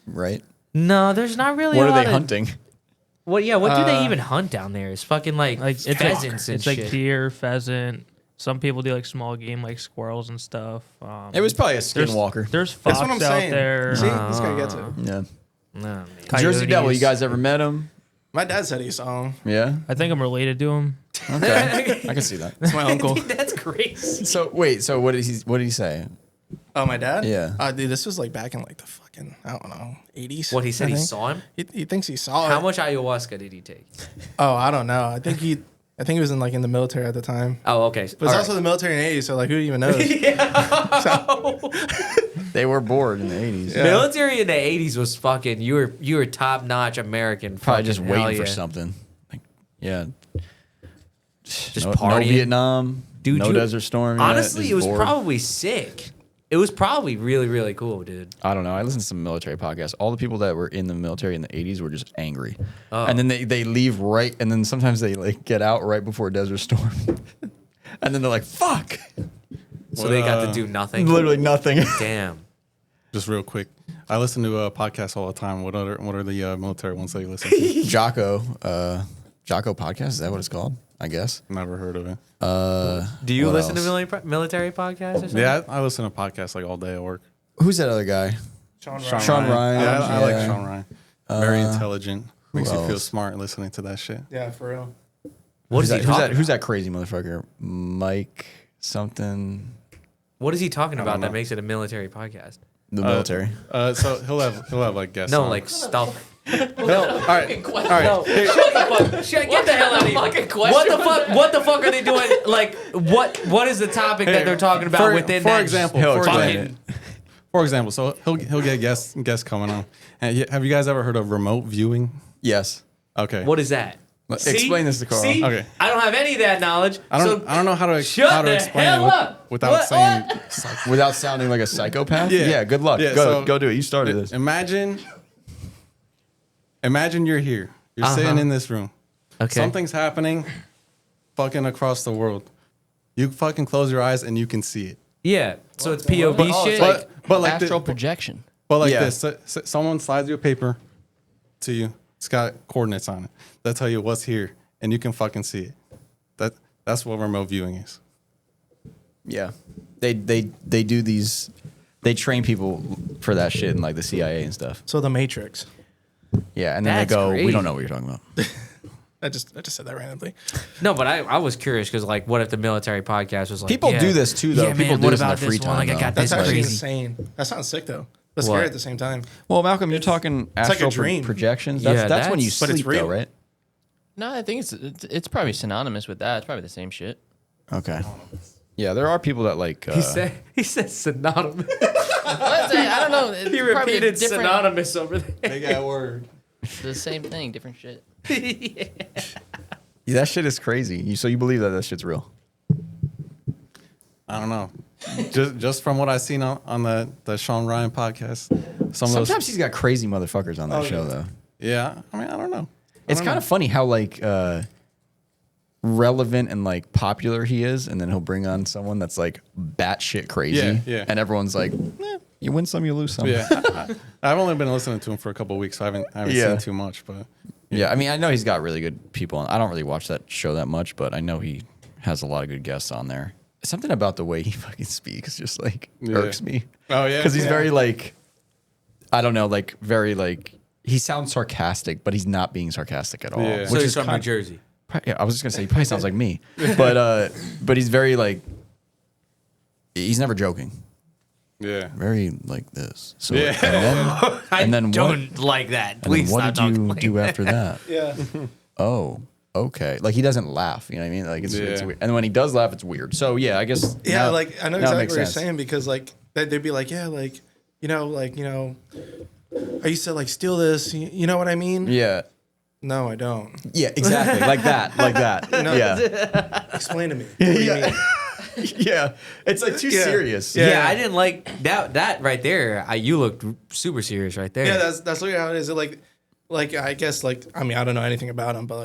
Right. No, there's not really. What a are lot they of- hunting? What? Yeah, what do they even hunt down there? It's fucking like Like pheasants and it's shit. like deer, pheasant, Some people do like small game like squirrels and stuff. It was probably a skinwalker. There's fox That's what I'm out saying. there. See, this guy gets it. Yeah. No, Jersey Devil, you Coyotes. guys ever met him? My dad said he saw him. Yeah. I think I'm related to him. Okay. I can see that. It's my uncle. That's crazy. So wait, so what did he say? Oh, my dad? Yeah. Dude, this was like back in like the fucking, I don't know, 80s. What he said, I he think. saw him. He thinks he saw How it. much ayahuasca did he take? Oh, I don't know. I think he was in like in the military at the time. Oh, okay. But it's also the military in the 80s, so like who even knows? They were bored in the 80s. Yeah. Military in the 80s was fucking. You were top notch American. Probably just fucking hell waiting for yeah. something. Like, yeah. Just no partying. Vietnam. Dude, no you- Desert Storm. yet, Honestly, just it was bored. probably sick. It was probably really, really cool, dude. I don't know. I listened to some military podcasts. All the people that were in the military in the 80s were just angry. Oh. And then they leave right, and then sometimes they like get out right before Desert Storm. And then they're like, fuck. So they got to do nothing. Literally nothing. Damn. Just real quick, I listen to podcasts all the time. What are the military ones that you listen to? Jocko podcast. Is that what it's called? I guess. Never heard of it. Do you What listen else? to military podcasts or something? Yeah, I listen to podcasts like all day at work. Who's that other guy? Sean Sean Ryan. Yeah, I like Yeah. Sean Ryan. Very intelligent. Makes you feel else? smart listening to that shit. Yeah, for real. What is he talking Who's that crazy motherfucker? Mike something. What is he talking about know. that makes it a military podcast? The military. So he'll have like guests. No, on. like stuff. all right. All right. Get the hell out of here. What the fuck are they doing? Like, what is the topic that they're talking about within for that? example, He'll for explain example, for example, so he'll get guests coming on. And have you guys ever heard of remote viewing? Yes. Okay. What is that? Explain this to Carl. See? Okay. I don't have any of that knowledge. I don't know how to Shut the explain hell it up. without What? saying. Without sounding like a psychopath? Yeah. Good luck. Yeah, Go so- do it. You started this. Imagine you're here. You're Uh-huh. sitting in this room. Okay. Something's happening fucking across the world. You fucking close your eyes and you can see it. Yeah. So it's POV shit. But like Astral this, projection. but like Yeah. this, someone slides you a paper to you. It's got coordinates on it. They'll tell you what's here, and you can fucking see it. That's what remote viewing is. Yeah. They do these. They train people for that shit in like the CIA and stuff. So the Matrix. Yeah, and then That's they go, crazy. "We don't know what you're talking about." I just said that randomly. No, but I was curious because like, what if the military podcast was like? People yeah, do this too, though. Yeah, People man, do what this in about their free this one? time, Like, I though. got That's this actually crazy. insane. That sounds sick though, but What? scary at the same time. Well, Malcolm, you're talking astral like a dream. projections. Yeah, That's when you that's- but sleep, it's real. though, right? No, I think it's probably synonymous with that. It's probably the same shit. Okay. Yeah, there are people that like. He said synonymous. I don't know. It's He probably a repeated different- synonymous over there. Big that word. The same thing, different shit. Yeah, that shit is crazy. So you believe that shit's real? I don't know. Just from what I've seen on the Sean Ryan podcast, some of Sometimes those. he's got crazy motherfuckers on that show, though. Yeah, I mean, I don't know. It's kind of funny how like relevant and like popular he is, and then he'll bring on someone that's like batshit crazy, Yeah, yeah. and everyone's like, you win some, you lose some. Yeah, I've only been listening to him for a couple of weeks, so I haven't Yeah. seen too much. But Yeah, I mean, I know he's got really good people on. I don't really watch that show that much, but I know he has a lot of good guests on there. Something about the way he fucking speaks just like Yeah. irks me. Oh, yeah? Because he's Yeah. very like, I don't know, like very like, he sounds sarcastic, but he's not being sarcastic at all. Yeah. So he's from New Jersey. Yeah, I was just gonna say he probably sounds like me, but he's very like, he's never joking. yeah, Very like this. So Yeah. and then Don't what? like that. And Please then what stop did talking you like do that. after that? Yeah. Oh, okay. Like he doesn't laugh. You know what I mean? Like it's Yeah. weird. And when he does laugh, it's weird. So yeah, I guess. Yeah, now- like I know now it exactly makes what you're sense. saying because like they'd be like, yeah, like I used to like steal this. You know what I mean? Yeah. No, I don't. Yeah. Exactly. Like that. Like that. Yeah. Explain to me. What do you mean? Yeah. It's like too Yeah. serious. Yeah, I didn't like that. That right there. You looked super serious right there. Yeah, that's literally how it is. Like I guess like I mean I don't know anything about him, but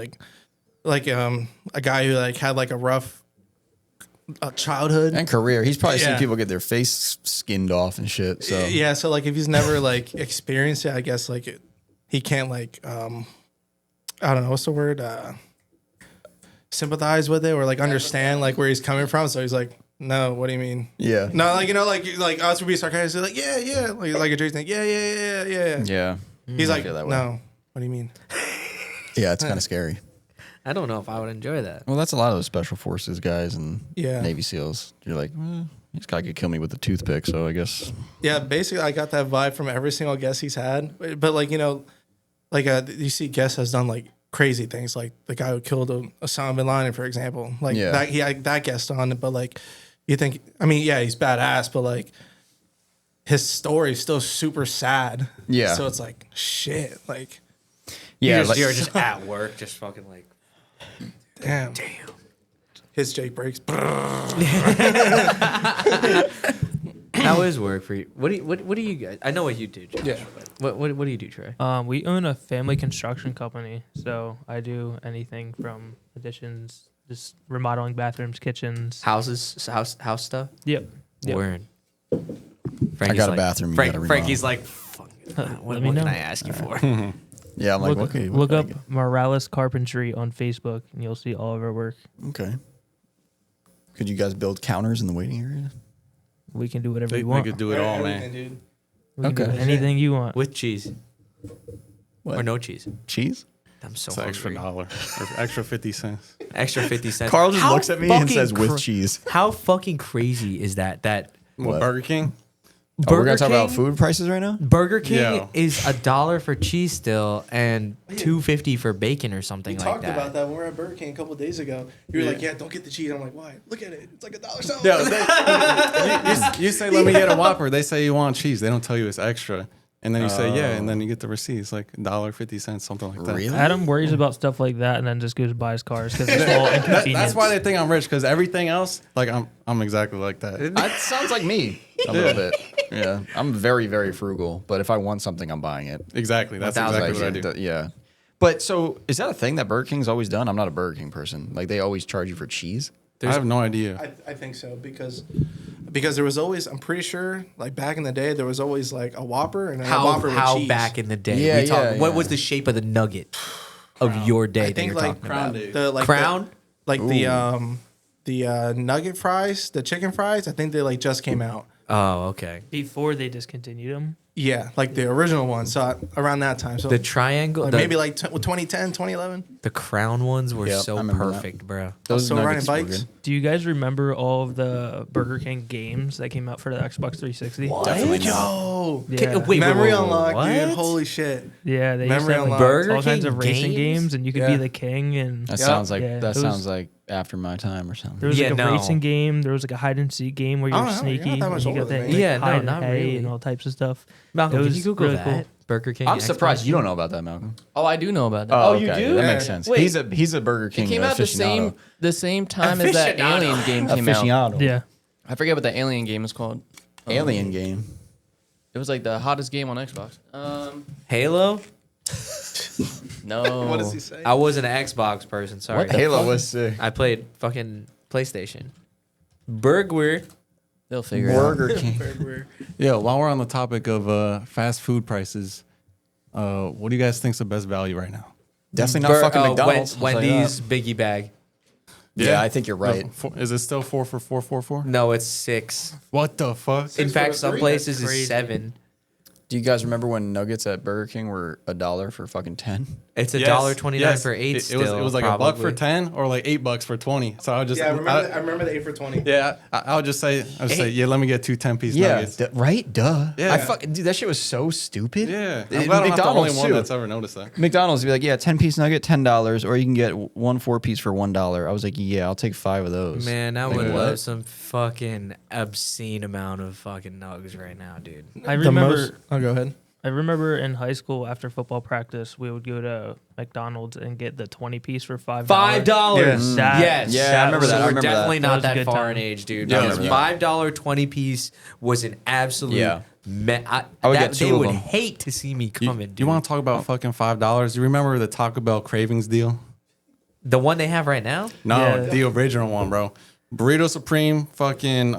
like a guy who like had like a rough childhood. And career. He's probably seen Yeah. people get their face skinned off and shit. So Yeah, so like if he's never like experienced it, I guess like he can't like I don't know what's the word sympathize with it or like understand like where he's coming from. So he's like, no, what do you mean? Yeah. No, like, you know, like us would be sarcastic, like, yeah. Like a Drake thing, yeah. Yeah. He's like, feel that way. no, what do you mean? Yeah, it's kind of scary. I don't know if I would enjoy that. Well, that's a lot of those special forces guys and Yeah. Navy SEALs. You're like, this guy could kill me with a toothpick, so I guess. Yeah, basically, I got that vibe from every single guest he's had. But like, you know, like you see, guest has done like crazy things, like the guy who killed Osama bin Laden, for example. Like that, he had that guest on it. But like, you think, I mean, yeah, he's badass, but like, his story is still super sad. Yeah. So it's like shit. Like, Yeah, You're just at work, just fucking like, damn. His Jake breaks. how is work for you? What do you guys? I know what you do, Josh. Yeah. But what do you do, Trey? We own a family construction company, so I do anything from additions, just remodeling bathrooms, kitchens. House stuff. Yep. Word. I got a bathroom. You gotta remodel. Frankie's like, fuck, what Let me can know. I ask you for? Yeah, I'm like, Look, okay. look up Morales Carpentry on Facebook, and you'll see all of our work. Okay. Could you guys build counters in the waiting area? We can do whatever We you want. could do it all, Everything, man. dude. We can do Okay. anything you want. With cheese What? or no cheese? Cheese? I'm so It's an extra hungry. $1 or extra 50 cents. Extra 50 cents. Carl just How looks at me and fucking says, with cheese. How fucking crazy is that? What? Burger King? Oh, we're going Burger to talk about King- food prices right now? Burger King Yeah. is $1 for cheese still and $2.50 for bacon or something We like talked that. about that when we were at Burger King a couple of days ago. You were like, yeah, don't get the cheese. I'm like, why? Look at it. It's like $1 something. Yeah, you say, let me get a Whopper. They say you want cheese. They don't tell you it's extra. And then you say, yeah, and then you get the receipt. It's like $1.50, something like that. Really? Adam worries about stuff like that, and then just goes and buys cars because it's all inconvenience. That's why they think I'm rich, because everything else, like I'm exactly like that. That sounds like me a little bit. Yeah. I'm very, very frugal, but if I want something, I'm buying it. Exactly. That's 1,000%. exactly what I do. Yeah. But so is that a thing that Burger King's always done? I'm not a Burger King person. Like they always charge you for cheese? I have no idea. I think so because there was always, I'm pretty sure, like back in the day, there was always like a Whopper and then a Whopper with How cheese. back in the day? Yeah, we talk, yeah, What yeah. was the shape of the nugget of your day I that think you're like talking about? the Crown? the nugget fries, the chicken fries. I think they like just came out. Oh, okay. before they discontinued them. Yeah, like the original one. So around that time. So The triangle, like the, maybe like 2010, 2011. the crown ones were Yep, I so remember that. perfect, bro. Those So riding nuggets were bikes. good. Do you guys remember all of the Burger King games that came out for the Xbox 360? Definitely not. Yo, Yeah. Wait, memory wait, wait, unlocked, what? dude. Holy shit. Yeah, they used Memory to have like, unlocked. Burger all kinds King of racing games? games, and you could Yeah. be the king. And That Yeah. sounds like Yeah, that it was- sounds like after my time or something. there was Yeah, like a no. racing game. There was like a hide and seek game where you Oh, were no, you're sneaky. not that much and you older got than to me. Yeah, no, hide not and hay really. and all types of stuff. Malcolm, It can was you Google really that? cool. Burger King. I'm surprised Xbox? you don't know about that, Malcolm. Oh, I do know about that. Oh, you okay. do? That Yeah. makes sense. Wait. He's a Burger King It came out aficionado. the same time as that Aficionado. Alien game came out. Aficionado. Yeah. I forget what the Alien game is called. Alien game. It was like the hottest game on Xbox. Halo? No. What does he say? I was an Xbox person. Sorry. Halo was sick. I played fucking PlayStation. Burger. They'll figure it out. Burger King. Yeah, while we're on the topic of fast food prices, what do you guys think's the best value right now? Definitely not fucking McDonald's. I'll tell you Wendy's that. Biggie bag. Yeah, I think you're right. Is it still 4 for 444? No, it's 6. What the fuck? In fact, for some three? places That's is crazy. 7. Do you guys remember when nuggets at Burger King were $1 for fucking 10? It's Yes, $1.29 yes. for 8 It still. was like $1 for probably. 10 or like $8 for 20. So I would just Yeah, I remember the 8 for 20. yeah, I would just say yeah, let me get 2 10-piece Yeah, nuggets. right? Duh. Yeah. I dude, that shit was so stupid. Yeah, It- I'm glad I'm not the only McDonald's one too. that's ever noticed that. McDonald's would be like, yeah, 10-piece nugget, $10, or you can get one 4-piece for $1. I was like, yeah, I'll take 5 of those. Man, I Like, would what? love some fucking obscene amount of fucking nugs right now, dude. I The remember. most. Oh, go ahead. I remember in high school after football practice, we would go to McDonald's and get the 20-piece for $5. $5. That- Yes. Yeah, I remember that. I We're remember that. definitely That not was a that good far time. in age, dude. Yeah, I Because remember that. $5 20-piece was an absolute. Yeah. I would get 2 they of would them. hate to see me You, coming. dude. you want to talk about fucking $5? You remember the Taco Bell Cravings deal? the one they have right now? No, Yeah. the original one, bro. Burrito Supreme, fucking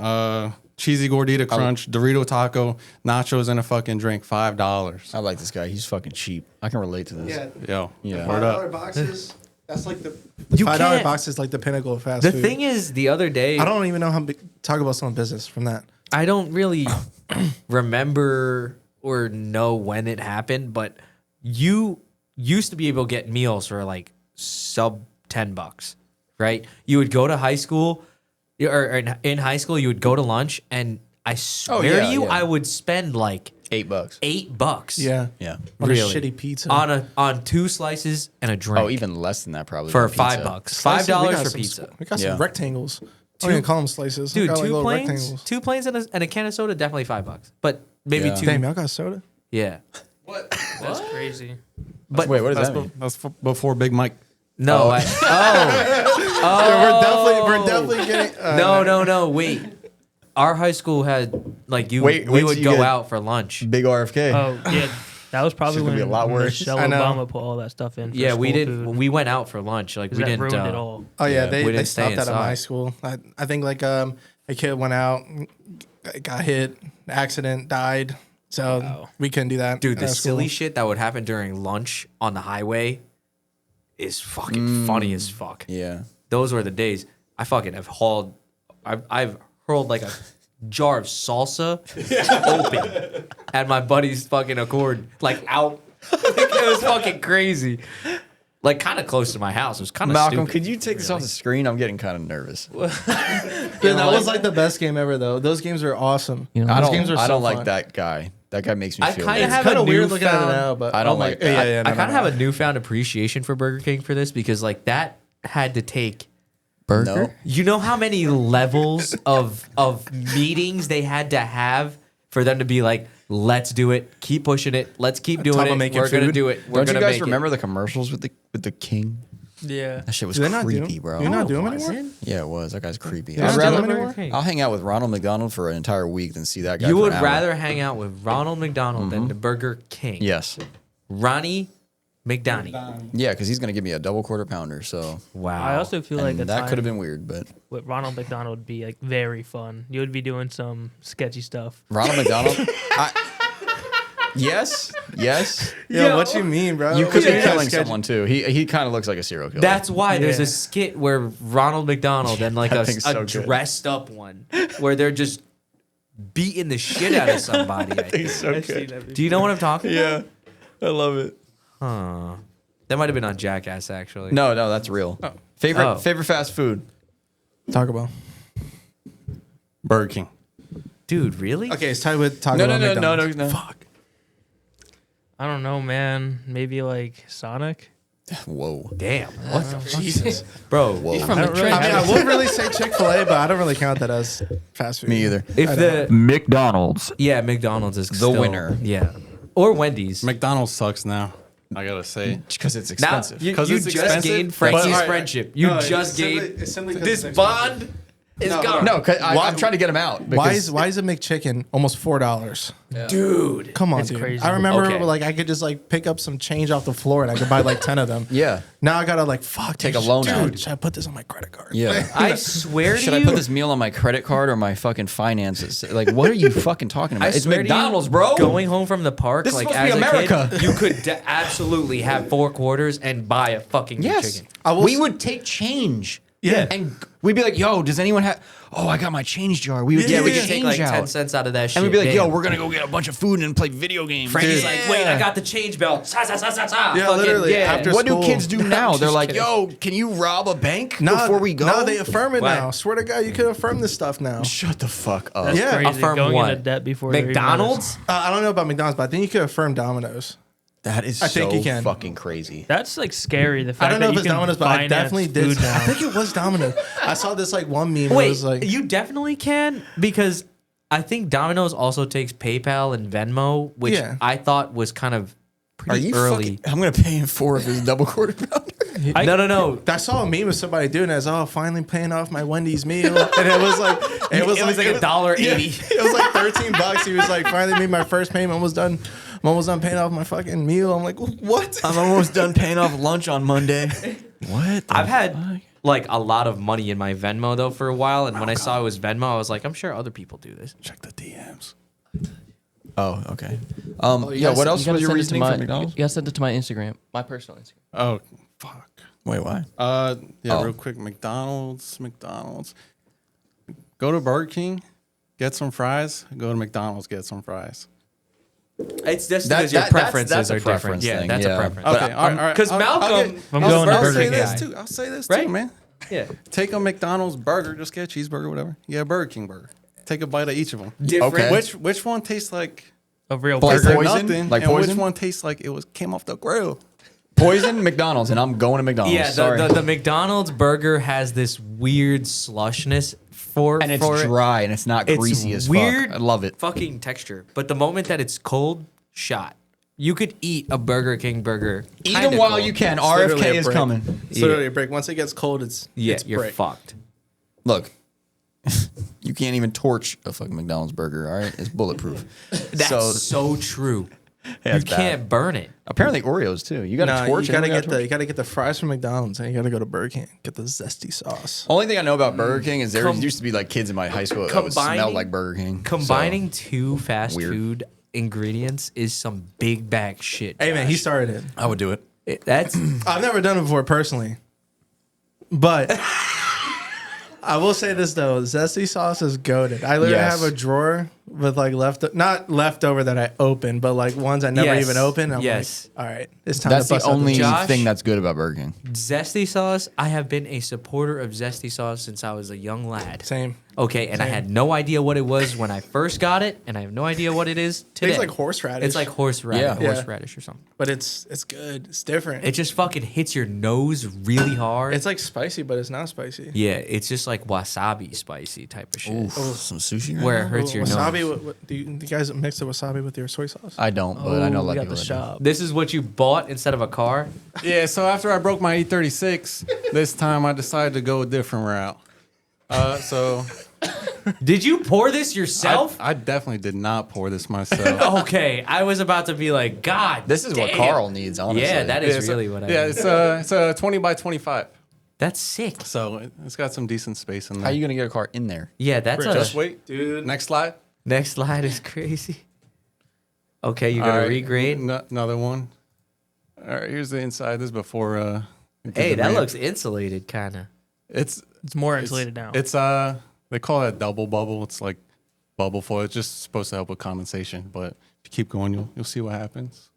cheesy gordita crunch, Dorito taco, nachos, and a fucking drink. $5. I like this guy. He's fucking cheap. I can relate to this. Yeah. Yo, Yeah. word up. $5 boxes. That's like the You $5 can't- box is like the pinnacle of fast The food. thing is, the other day, I don't even know how talk about some business from that. I don't really remember or know when it happened, but you used to be able to get meals for like sub $10, right? You would go to high school, or in high school, you would go to lunch, and I swear to you, I would spend like $8. $8. Yeah. Yeah. On Really? a shitty pizza. On 2 slices and a drink. Oh, even less than that probably. for than pizza. $5. Slices, we $5 got for some pizza. We got Yeah. some rectangles. I don't even call them slices. We Dude, got, like, two little planes, rectangles. 2 planes and a can of soda, definitely $5. But maybe Yeah. 2. Damn, y'all got soda? Yeah. That's crazy. But Wait, what does that mean? That's before Big Mike. no, Oh. We're definitely getting. No. Wait. Our high school had like Wait we till would you go get- out for lunch. Big RFK. Oh yeah, that was probably Shit's gonna when be a lot worse. Michelle I know. Obama put all that stuff in. For Yeah, we school did. food, We went out for lunch. Like 'cause we that didn't. ruined it all. Oh yeah, Yeah, they we didn't stay stopped that at my inside. school. I think like a kid went out, got hit, accident, died. So we couldn't do that. Dude, the at school. silly shit that would happen during lunch on the highway is fucking funny as fuck. Yeah. Those were the days. I fucking have hauled. I've hurled like a jar of salsa open at my buddy's fucking Accord, like out. Like, it was fucking crazy. Like kind of close to my house. It was kind of Malcolm, stupid. could you take this off the screen? I'm getting kind of nervous. Dude, that was like the best game ever, though. Those games are awesome. You know, I Those don't. games are I so don't like fun. that guy. That guy makes me I feel. kinda weird. It's have kind a of weird looking at it newfound- now, but I don't oh my- like that. Yeah, I kind of have a newfound appreciation for Burger King for this because like that had to take. No. You know how many levels of meetings they had to have for them to be like, let's do it, keep pushing it, let's keep doing top of it, making we're gonna food. do it. We're Don't you gonna guys make remember the commercials with the king? Yeah. That shit was Do they not do creepy, them? bro. Do you not do it? them No, it anymore? wasn't. Yeah, it was. That guy's creepy. Yeah, I'd really? rather, Anymore? I'll hang out with Ronald McDonald for an entire week than see that guy. You for would an hour. rather hang out with Ronald McDonald than the Burger King. Yes. Ronnie McDonald. Yeah, because he's gonna give me a double quarter pounder. So Wow. I also feel like and a that time could have been weird, but with Ronald McDonald would be like very fun. You would be doing some sketchy stuff. Ronald McDonald. Yes. Yo, what you mean, bro? You could be Yeah. killing someone too. He kind of looks like a serial killer. That's why there's Yeah. a skit where Ronald McDonald and like That a thing's so good. dressed up one where they're just beating the shit out of somebody. I think. so I've seen that Do you know what I'm talking about? Yeah, I love it. Huh. That might have been on Jackass, actually. No, that's real. Oh. Favorite fast food. Taco Bell. Burger King. Dude, really? Okay, it's tied with Taco No, Bell. no, McDonald's. no. Fuck. I don't know, man. Maybe like Sonic. Whoa. Damn. What the fuck? Jesus. Bro, Whoa. I don't really I mean, I have would really say Chick-fil-A, but I don't really count that as fast food. Me either. if the McDonald's. yeah, McDonald's is The still, winner. Yeah. Or Wendy's. McDonald's sucks now. I gotta say. Because it's Now, expensive. you 'Cause it's just expensive, gained but- Frankie's All right, friendship. You no, just gained it's simply 'cause this it's bond is No, gone. no, 'cause Why- I'm trying to get him out. Why because- is a McChicken almost $4? Dude. Come on, It's dude. crazy. I remember Okay. like I could just like pick up some change off the floor and I could buy like 10 of them. Yeah. Now I gotta like fuck. Take dude, a loan dude, out. should I put this on my credit card? Yeah. I swear to Should you. I put this meal on my credit card or my fucking finances? Like, what are you fucking talking I about? It's swear to you, McDonald's, bro. Going home from the park, This is like supposed to as be a America. kid, you could absolutely have 4 quarters and buy a fucking Yes. chicken. I will We s- would take change. Yeah. And we'd be like, yo, does anyone have... Oh, I got my change jar. We would Yeah, take we the could take change like out. 10 cents out of that shit. And we'd be like, yo, Damn. we're going to go get a bunch of food and play video games. Frankie's Dude. like, wait, I got the change belt. Sa, sa, sa, sa, sa. Yeah, Fucking, literally, Yeah. after What do school. kids do now? They're Just like, kidding. yo, can you rob a bank No, before we go? No, they affirm it What? now. Swear to God, you can affirm this stuff now. Shut the fuck up. That's Yeah. crazy. Affirm Going what? into debt before they're even McDonald's? I don't know about McDonald's, but I think you can affirm Domino's. That is I think so you can. fucking crazy. That's like scary. The fact I don't know that if you it's can Domino's, but I finance definitely did. food now. I think it was Domino's. I saw this like one meme. Where it Wait, was like, you definitely can because I think Domino's also takes PayPal and Venmo, which Yeah. I thought was kind of Are pretty you early. fucking... I'm going to pay him 4 of his double quarter pounder. No. I saw a meme of somebody doing it as, oh, finally paying off my Wendy's meal, and it was like It was like $1.80. Yeah, it was like $13. He was like, finally made my first payment. Almost done. I'm almost done paying off my fucking meal. I'm like, what? I'm almost done paying off lunch on Monday. What? the I've had fuck? like a lot of money in my Venmo though for a while, and when I saw it was Venmo, I was like, I'm sure other people do this. Check the DMs. Oh, okay. You Yeah, gotta what send- else you gotta was your send it to reasoning my- for McDonald's? You gotta send it to my Instagram, my personal Instagram. Oh, fuck. Wait, why? Real quick. McDonald's. Go to Burger King, get some fries. Go to McDonald's, get some fries. It's just because your preferences are different. Yeah, that's a preference. Okay, all right. Because Malcolm, I'm going to Burger King. I'll say this Right? too, man. Yeah, Take a McDonald's burger, just get a cheeseburger, whatever. Yeah, Burger King burger. Take a bite of each of them. different. Okay. Which one tastes like A real Like burger. poison? nothing? Like and poison? which one tastes like it came off the grill? Poison McDonald's, and I'm going to McDonald's. Yeah, Sorry. the McDonald's burger has this weird slushness and it's dry and it's not greasy as weird fuck. I love it. fucking texture. But the moment that it's cold, shot. You could eat a Burger King burger. Eat kinda them while cold. you can. It's literally RFK a is brick. coming. It's literally a brick. Once it gets cold, it's You're brick. fucked. Look, you can't even torch a fucking McDonald's burger. All right, it's bulletproof. That's so true. You it's can't burn it. Apparently Oreos too. You got to Nah, torch. you gotta and get the fries from McDonald's, and you gotta go to Burger King, get the zesty sauce. Only thing I know about Burger King is there Com- used to be like kids in my high school that would smell combining- like Burger King. Combining So, two fast weird. food ingredients is some big bag shit. Hey man, he started it. I would do it. That's I've never done it before personally, but I will say this though: zesty sauce is goated. I literally Yes. have a drawer with like not leftover that I open, but like ones I never Yes. even open. I'm Yes. like, all right, it's time That's to the bust out only Josh- thing that's good about Burger King. zesty sauce. I have been a supporter of zesty sauce since I was a young lad. Same. Okay, and I had no idea what it was when I first got it, and I have no idea what it is today. Tastes like horseradish. It's like horseradish, Yeah. horseradish or something. but it's good. It's different. It just fucking hits your nose really hard. It's like spicy, but it's not spicy. yeah, it's just like wasabi spicy type of shit. Some sushi. Right Where now? it hurts your wasabi. nose. Do you guys mix the wasabi with your soy sauce? I don't, but I know a lot we of got people the that do. shop. This is what you bought instead of a car. Yeah, so after I broke my E36, this time I decided to go a different route. So Did you pour this yourself? I definitely did not pour this myself. Okay, I was about to be like, God, This is what damn. Carl needs, honestly. Yeah, that is Yeah, so- really what I. Yeah, need. it's a 20 by 25. That's sick. So it's got some decent space in there. How are you gonna get a car in there? Yeah, that's a. Just wait, dude. Next slide. Next slide is crazy. Okay, you're gonna All right, regrade. Another one. All right, here's the inside. This is before. Hey, the that ramp. looks insulated, kind of. It's It's more insulated now. It's they call it double bubble. It's like bubble foil. It's just supposed to help with condensation. But if you keep going, you'll see what happens.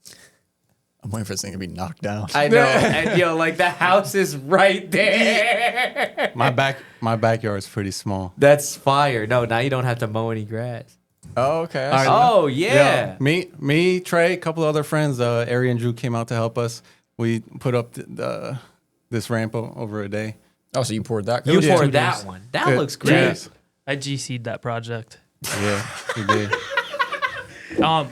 I'm waiting for this thing to be knocked down. I know, and yo, like the house is right there. My backyard is pretty small. That's fire. No, now you don't have to mow any grass. Oh, okay. All right. Oh yeah. Me, Trey, a couple of other friends, Ari and Drew came out to help us. We put up this ramp over a day. Oh, so you poured that? You It was poured 2 that days. one. That Yeah, looks great. yes. I GC'd that project. Yeah, we did.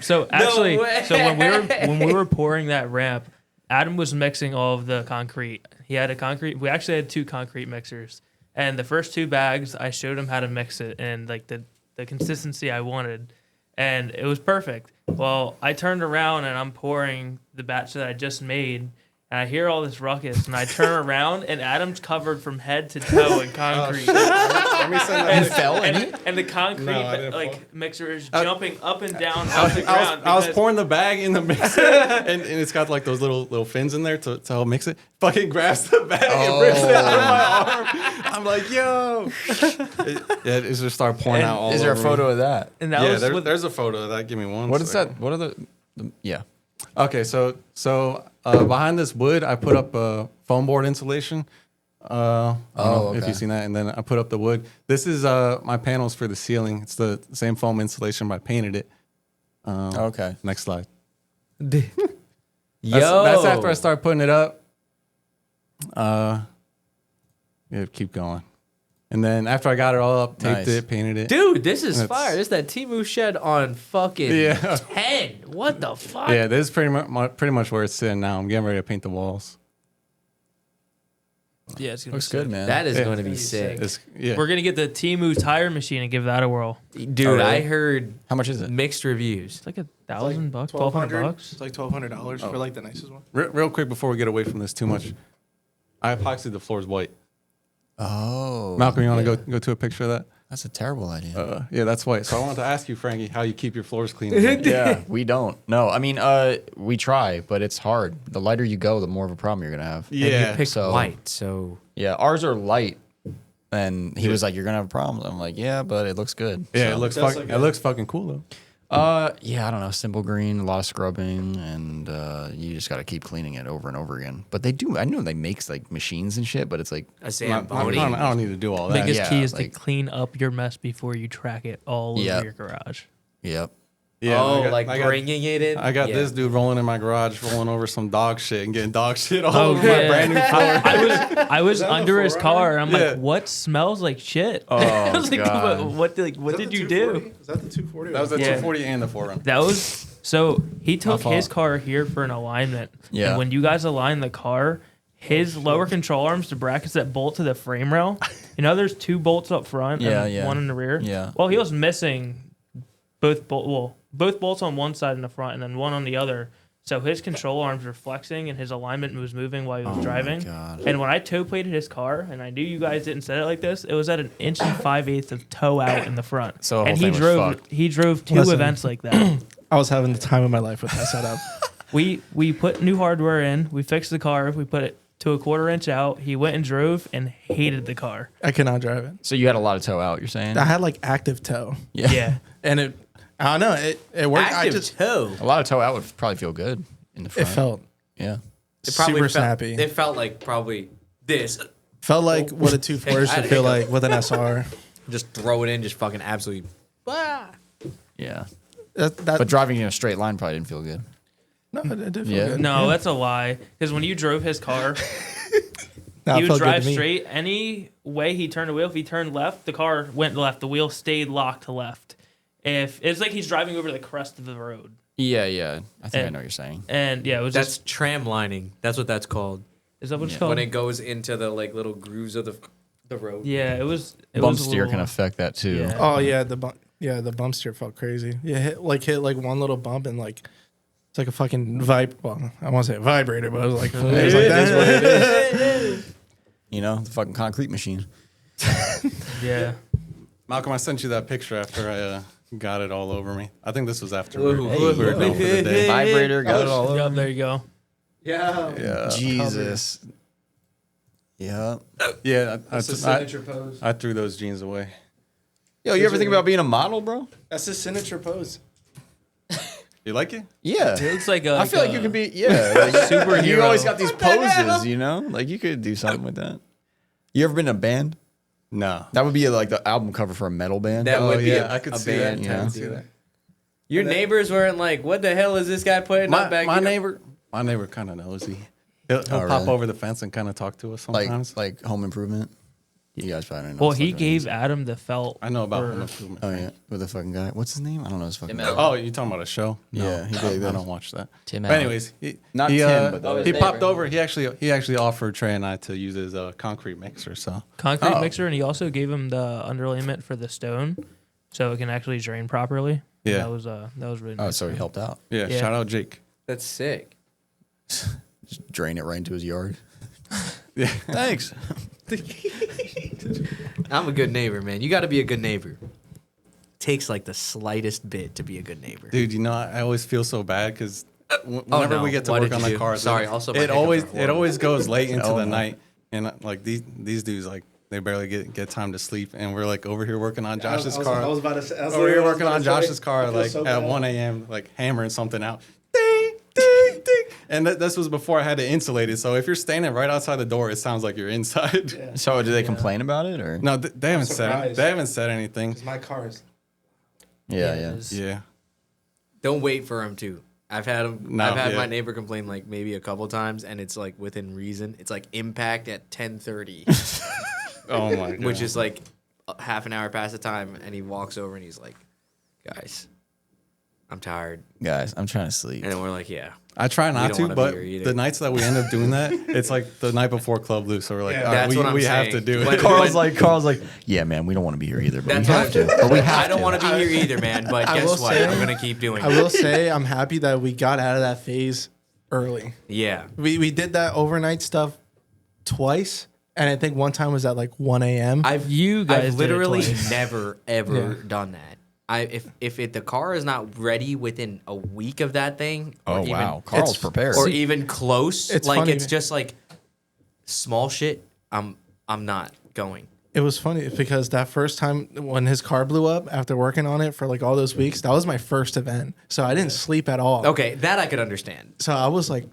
So actually, way. so when we were pouring that ramp, Adam was mixing all of the concrete. He had a concrete. We actually had 2 concrete mixers, and the first 2 bags, I showed him how to mix it and like the consistency I wanted, and it was perfect. Well, I turned around and I'm pouring the batch that I just made. And I hear all this ruckus, and I turn around, and Adam's covered from head to toe in concrete. Let me send that. And fell in it? And the concrete No, I didn't fall. mixer is jumping up and down off the ground. I was because- pouring the bag in the mixer, and it's got like those little fins in there to help mix it. Fucking grabs the bag and rips it out of my arm. I'm like, yo. It just start pouring out all Is there a over photo me. of that? And that Yeah, was with there's a photo of that. Give me one. What is second. that? What are the yeah. Okay, so behind this wood, I put up a foam board insulation. I don't know if okay. you've seen that, and then I put up the wood. This is my panels for the ceiling. It's the same foam insulation, but I painted it. Okay. Next slide. Yo, That's after I start putting it up. Yeah, keep going. And then after I got it all up, taped Nice. it, painted it. Dude, this is That's- fire. This is that Temu shed on fucking Yeah. 10. What the fuck? Yeah, this is pretty much where it's sitting now. I'm getting ready to paint the walls. yeah, it's gonna Looks be sick. good, man. That is Yeah. going to be sick. Yeah. We're gonna get the Temu tire machine and give that a whirl. Dude, Oh, really? I heard How much is it? mixed reviews. It's like $1,000, $1,200. It's like $1,200 for like the nicest one. Real quick before we get away from this too much, I epoxied the floors white. Oh. Malcolm, you want to go to a picture of that? That's a terrible idea. Yeah, that's why. So I wanted to ask you, Frankie, how you keep your floors clean. Yeah, we don't. No, I mean, we try, but it's hard. The lighter you go, the more of a problem you're gonna have. And you Yeah. picked So- white, so Yeah, ours are light, and he was like, "You're gonna have problems." I'm like, "Yeah, but it looks good." Yeah, So- it looks fucking cool though. Yeah, I don't know. Simple green, a lot of scrubbing, and you just got to keep cleaning it over and over again. But they do. I know they make like machines and shit, but it's like a I Zamboni. don't need to do all that. Biggest yeah, key is like- to clean up your mess before you track it all Yep. over your garage. yep. Yeah, Oh, I got- bringing it in? I got Yeah. this dude rolling in my garage, rolling over some dog shit and getting dog shit all Oh, over my yeah. brand new floor. I was that the under his 4Runner? car, and I'm Yeah. like, "What smells like shit?" Oh, I was like, God. "What did you do?" Is that the 240? That was the Yeah. 240 and the 4Runner. That was so he took fault. his car here for an alignment. Yeah. And when you guys align the car, his lower control arms, the brackets that bolt to the frame rail, there's 2 bolts up front Yeah, and yeah. one in the rear. Yeah. Well, he was missing both bolts on one side in the front and then one on the other. So his control arms were flexing and his alignment was moving while he was driving. God. And when I toe plated his car, and I knew you guys didn't set it like this, it was at 1 5/8 of toe out in the front. So the and whole he thing was drove fucked. he drove 2 Listen. events like that. I was having the time of my life with that setup. We put new hardware in. We fixed the car. We put it to a 1/4 inch out. He went and drove and hated the car. I could not drive it. So you had a lot of toe out. You're saying? I had like active toe, Yeah. and I don't know, it worked. I Active just toe. A lot of toe out would probably feel good in the it front. felt Yeah. It probably super felt, snappy. It felt like probably this. Felt like what a 240 should feel like with an SR. Just throw it in, just fucking absolutely. Yeah. That But driving in a straight line probably didn't feel good. no, it did feel Yeah. good. No, that's a lie. Because when you drove his car, No, he it would felt good drive to me. straight. Any way he turned the wheel, if he turned left, the car went left. The wheel stayed locked to left. If it's like he's driving over the crest of the road. Yeah, yeah. I think I And- know what you're saying. And yeah, it was That's just. tram lining. That's what that's called. Is that what it's yeah. called? When it goes into the like little grooves of the road. Yeah, it was. It Bump was a steer little- can affect that too. Yeah. Oh yeah, the bump steer felt crazy. Yeah, hit like one little bump and like it's like a fucking Well, I won't say a vibrator, but it was like, that's what it is. You know, the fucking concrete machine. Yeah. Malcolm, I sent you that picture after I got it all over me. I think this was after Ooh. we were done for the day. Vibrator got it all over. Yep, there you go. Yeah. Yeah, Jesus. Yeah. yeah. pose. I threw those jeans away. Yo, you ever think about being a model, bro? That's his signature pose. You like it? Yeah. It looks like I feel like you could be, like superhero. You always got these poses, you know? Like you could do something with that. You ever been in a band? No. That would be like the album cover for a metal band. That would be I could see that. band yeah. I could see that. Your neighbors weren't like, what the hell is this guy putting up back My here? neighbor kind of nosy. He'll pop really? over the fence and kind of talk to us sometimes. like Home Improvement. You guys probably don't know. Well, what he the fuck gave that Adam the felt. I know about for- home improvement. is. Oh yeah, with the fucking guy. What's his name? I don't know his fucking Tim name. Allen. Oh, you talking about a show? No, Yeah, he did I that. don't watch that. Tim But Allen. anyways, Not he, Tim, but his he neighbor. popped over. He actually offered Trey and I to use his concrete mixer. So concrete Oh. mixer, and he also gave him the underlayment for the stone, so it can actually drain properly. Yeah. that was really Oh, nice. so he helped out. yeah, Yeah. shout out Jake. That's sick. Just drain it right into his yard. Yeah. Thanks. I'm a good neighbor, man. You got to be a good neighbor. Takes like the slightest bit to be a good neighbor. Dude, you know, I always feel so bad because whenever no. we get to What work did on you the do? cars, Sorry, also my it hiccups always are horrible. goes late into Oh, the no. night, and like these dudes like they barely get time to sleep, and we're like over here working on Josh's car. about to say. Over here working on Josh's car like at 1 a.m. like hammering something out. Ding, ding, ding. And this was before I had to insulate it. So if you're standing right outside the door, it sounds like you're inside. So do they complain about it or? No, they haven't said surprised. they haven't said anything. My cars. Yeah, it yeah. is. Yeah. Don't wait for him to. I've had him. No, I've had yeah. my neighbor complain like maybe a couple times, and it's like within reason. It's like impact at 10:30, Oh my god. which is like half an hour past the time, and he walks over and he's like, "Guys, I'm tired," Guys, I'm trying to sleep. and then we're like, "Yeah." I try not don't to, wanna be but here either. the nights that we end up doing that, it's like the night before Club Loose. So we're like, Yeah. all right, That's what I'm we have to saying. do When- it. Carl's like, yeah, man, we don't want to be here either, but That's we what have to. But we have I don't to. want to be here either, man. But I guess will what? say- I'm gonna keep doing I it. will say I'm happy that we got out of that phase early. Yeah. We did that overnight stuff twice, And I think one time was at like 1 a.m. I've literally never ever done that. If the car is not ready within a week of that thing, Oh, wow. Carl's prepared. or even close, It's like funny. it's just like small shit. I'm not going. It was funny because that first time when his car blew up after working on it for like all those weeks, that was my first event. So I didn't sleep at all. Okay, that I could understand. So I was like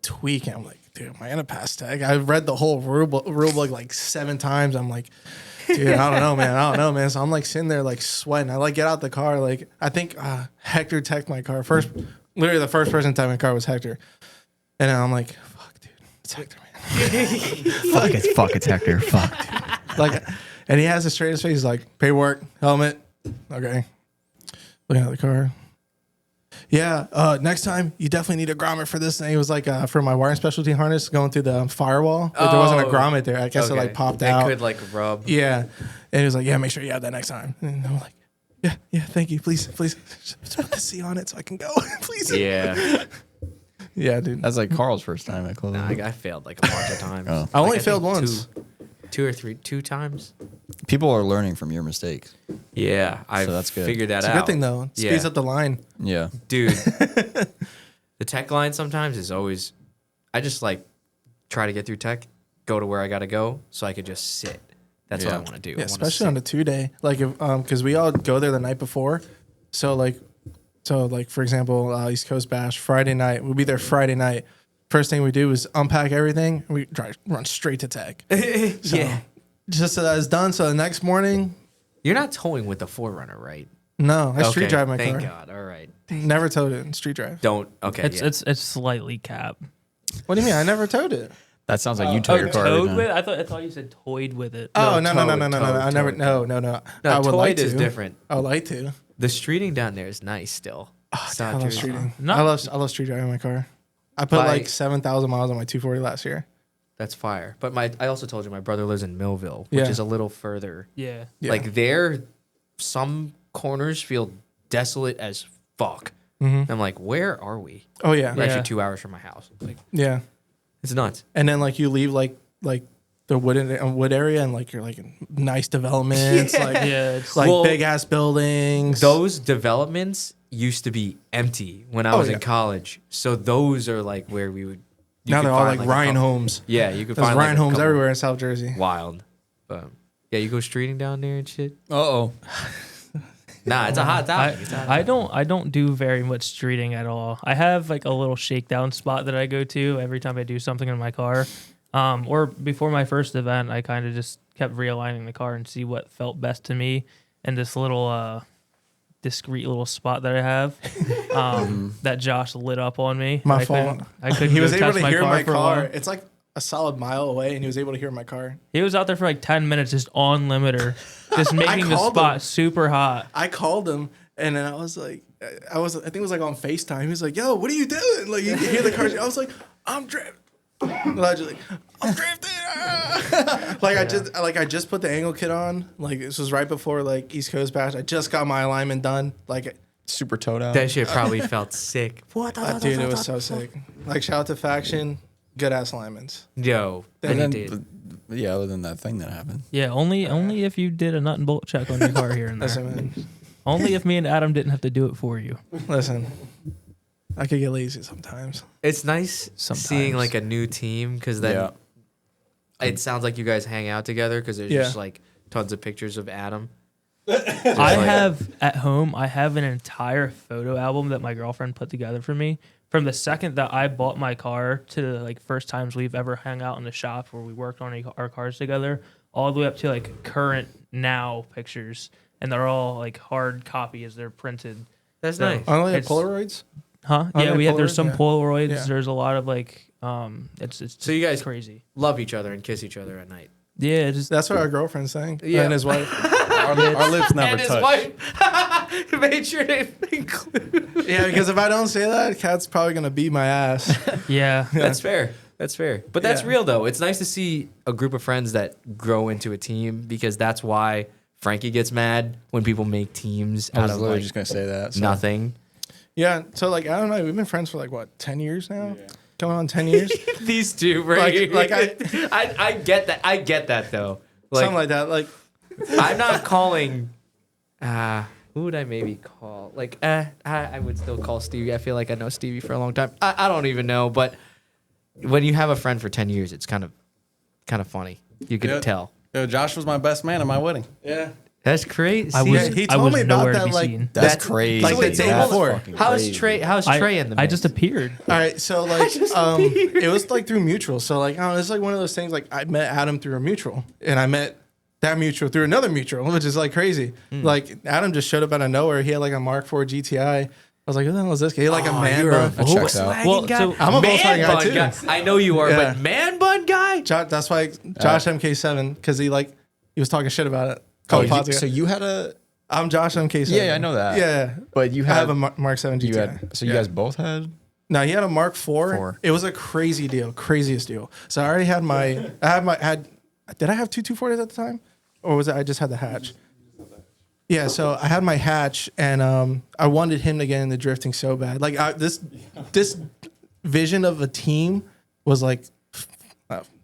tweaking. I'm like, dude, am I gonna pass tag? I read the whole rule book like 7 times. I'm like, dude, I don't know, man. So I'm like sitting there like sweating. I like get out the car. Like I think Hector teched my car first. Literally the first person to tech my car was Hector. And then I'm like, fuck, dude, it's Hector, man. Fuck, it's Hector. Fuck, dude. Like, and he has the straightest face. He's like, paperwork, helmet. Okay. Looking at the car. Yeah. Next time, you definitely need a grommet for this thing. It was like for my wiring specialty harness going through the firewall. But there wasn't a grommet there. I guess it like popped out. It could like rub. Yeah. And he was like, yeah, make sure you have that next time. And I'm like, yeah, thank you. Please just put the C on it so I can go. Please. Yeah. Yeah, dude. That's like Carl's first time at Close. Nah, I failed like a bunch of times. Oh. I only Like, failed think once. two times. People are learning from your mistakes. Yeah, I that's good. figured that It's out. a good thing, though. It speeds up the line. Yeah. Dude. The tech line sometimes is always, I just like try to get through tech, go to where I got to go so I could just sit. That's what I want to do. Yeah, especially on the 2-day. Like, if because we all go there the night before. So, like, for example, East Coast Bash, Friday night. We'll be there Friday night. First thing we do is unpack everything. We run straight to tech. So, Yeah. just so that it's done. So the next morning, You're not towing with the 4Runner, right? no, I street drive my Thank car. God. All right. Never towed it in street drive. Don't. Okay. It's slightly capped. What do you mean? I never towed it. That sounds like you tow your car every Towed time. with? I thought you said toyed with it. Oh, no. towed, I never. towed. No. No, I would like towed is to. different. I would like to. The streeting down there is nice still. It's I not love Jersey. streeting. No. I love street driving my car. I put By- like 7,000 miles on my 240 last year. That's fire. But I also told you my brother lives in Millville, which Yeah. is a little further. Yeah. Yeah. Like there, some corners feel desolate as fuck. Mhm. I'm like, where are we? Oh yeah. We're Yeah. actually 2 hours from my house. Like, Yeah. it's nuts. And then like you leave like the wood area and like you're like in nice developments, like Yeah. It's like Well, big ass buildings. Those developments used to be empty when I Oh, was yeah. in college. So those are like where we would. you now could they're all find, like a Ryan couple- homes. Yeah, you could There's find Ryan like a homes couple everywhere in South Jersey. Wild. But yeah, you go streeting down there and shit. Uh-oh. Nah, it's a hot topic. It's a hot I don't do very much streeting at all. I have like a little shakedown spot that I go to every time I do something in my car. Or before my first event, I kind of just kept realigning the car and see what felt best to me in this little discreet little spot that I have. That Josh lit up on me. My I fault. couldn't He was go able test to hear my for a car. while. It's like a solid mile away, and he was able to hear my car. He was out there for like 10 minutes just on limiter, just making the called spot him. super hot. I called him, and then I was like, I think it was like on FaceTime. He was like, "Yo, what are you doing?" Like you can hear the car. I was like, "I'm drifting." Allegedly, I'm drifting. I just put the angle kit on. Like this was right before like East Coast Bash. I just got my alignment done. Like, Super towed out. That shit probably felt sick. dude, it was so sick. Like shout out to Faction, good ass alignments. Yo, And they then, did. yeah, other than that thing that happened. Yeah, only if you did a nut and bolt check on your car here and there. Listen, man. Only if me and Adam didn't have to do it for you. Listen, I could get lazy sometimes. It's nice Sometimes. seeing like a new team because then Yeah. it sounds like you guys hang out together because there's Yeah. just like tons of pictures of Adam. I have at home, I have an entire photo album that my girlfriend put together for me. From the second that I bought my car to the like first times we've ever hung out in the shop where we worked on our cars together, all the way up to like current now pictures, and they're all like hard copy as they're printed. That's So- nice. Aren't they It's- Polaroids? Huh? Are Yeah, they there's Polaroid? some Yeah. Polaroids. Yeah. There's a lot of like it's So you guys crazy. love each other and kiss each other at night. Yeah, just That's what our girlfriend's saying. Yeah. And his wife. Our lips never And his touch. wife made sure to include. Yeah, because if I don't say that, Kat's probably gonna beat my ass. yeah. That's fair. That's fair. But that's Yeah. real though. It's nice to see a group of friends that grow into a team because that's why Frankie gets mad when people make teams I out was of literally like just going to say that. So. nothing. Yeah, so like Adam and I, we've been friends for like what 10 years now. coming on 10 years. These two, right? Like I get that. I get that though. Like, Something like that. Like, I'm not calling. Who would I maybe call? Like, I would still call Stevie. I feel like I know Stevie for a long time. I don't even know, but when you have a friend for 10 years, it's kind of funny. You can tell. Yo, Josh was my best man at my wedding. yeah. That's crazy. He told me about that. Like, That's crazy. Like the day before. How's Trey? How's Trey in the mix? I just appeared. All right, so like, it was like through mutual. So like, I don't know, it's like one of those things. Like, I met Adam through a mutual, and I met that mutual through another mutual, which is like crazy. Like, Adam just showed up out of nowhere. He had like a Mark IV GTI. I was like, who the hell is this guy? He had like a man bun. That checks out. Well, guy. so I'm a Volkswagen guy bun too. guy. I know you are, Yeah. but man bun guy. That's why Josh MK7, because he was talking shit about it. So you had a... I'm Josh MK7. Yeah, I know that. Yeah. But you I had... have a Mark 7 GTI. You guys both had... No, he had a Mark IV. Four. It was a crazy deal, craziest deal. So I already had did I have two 240s at the time? Or was it I just had the hatch? Yeah, so I had my hatch, and I wanted him to get into drifting so bad. Like, this vision of a team was like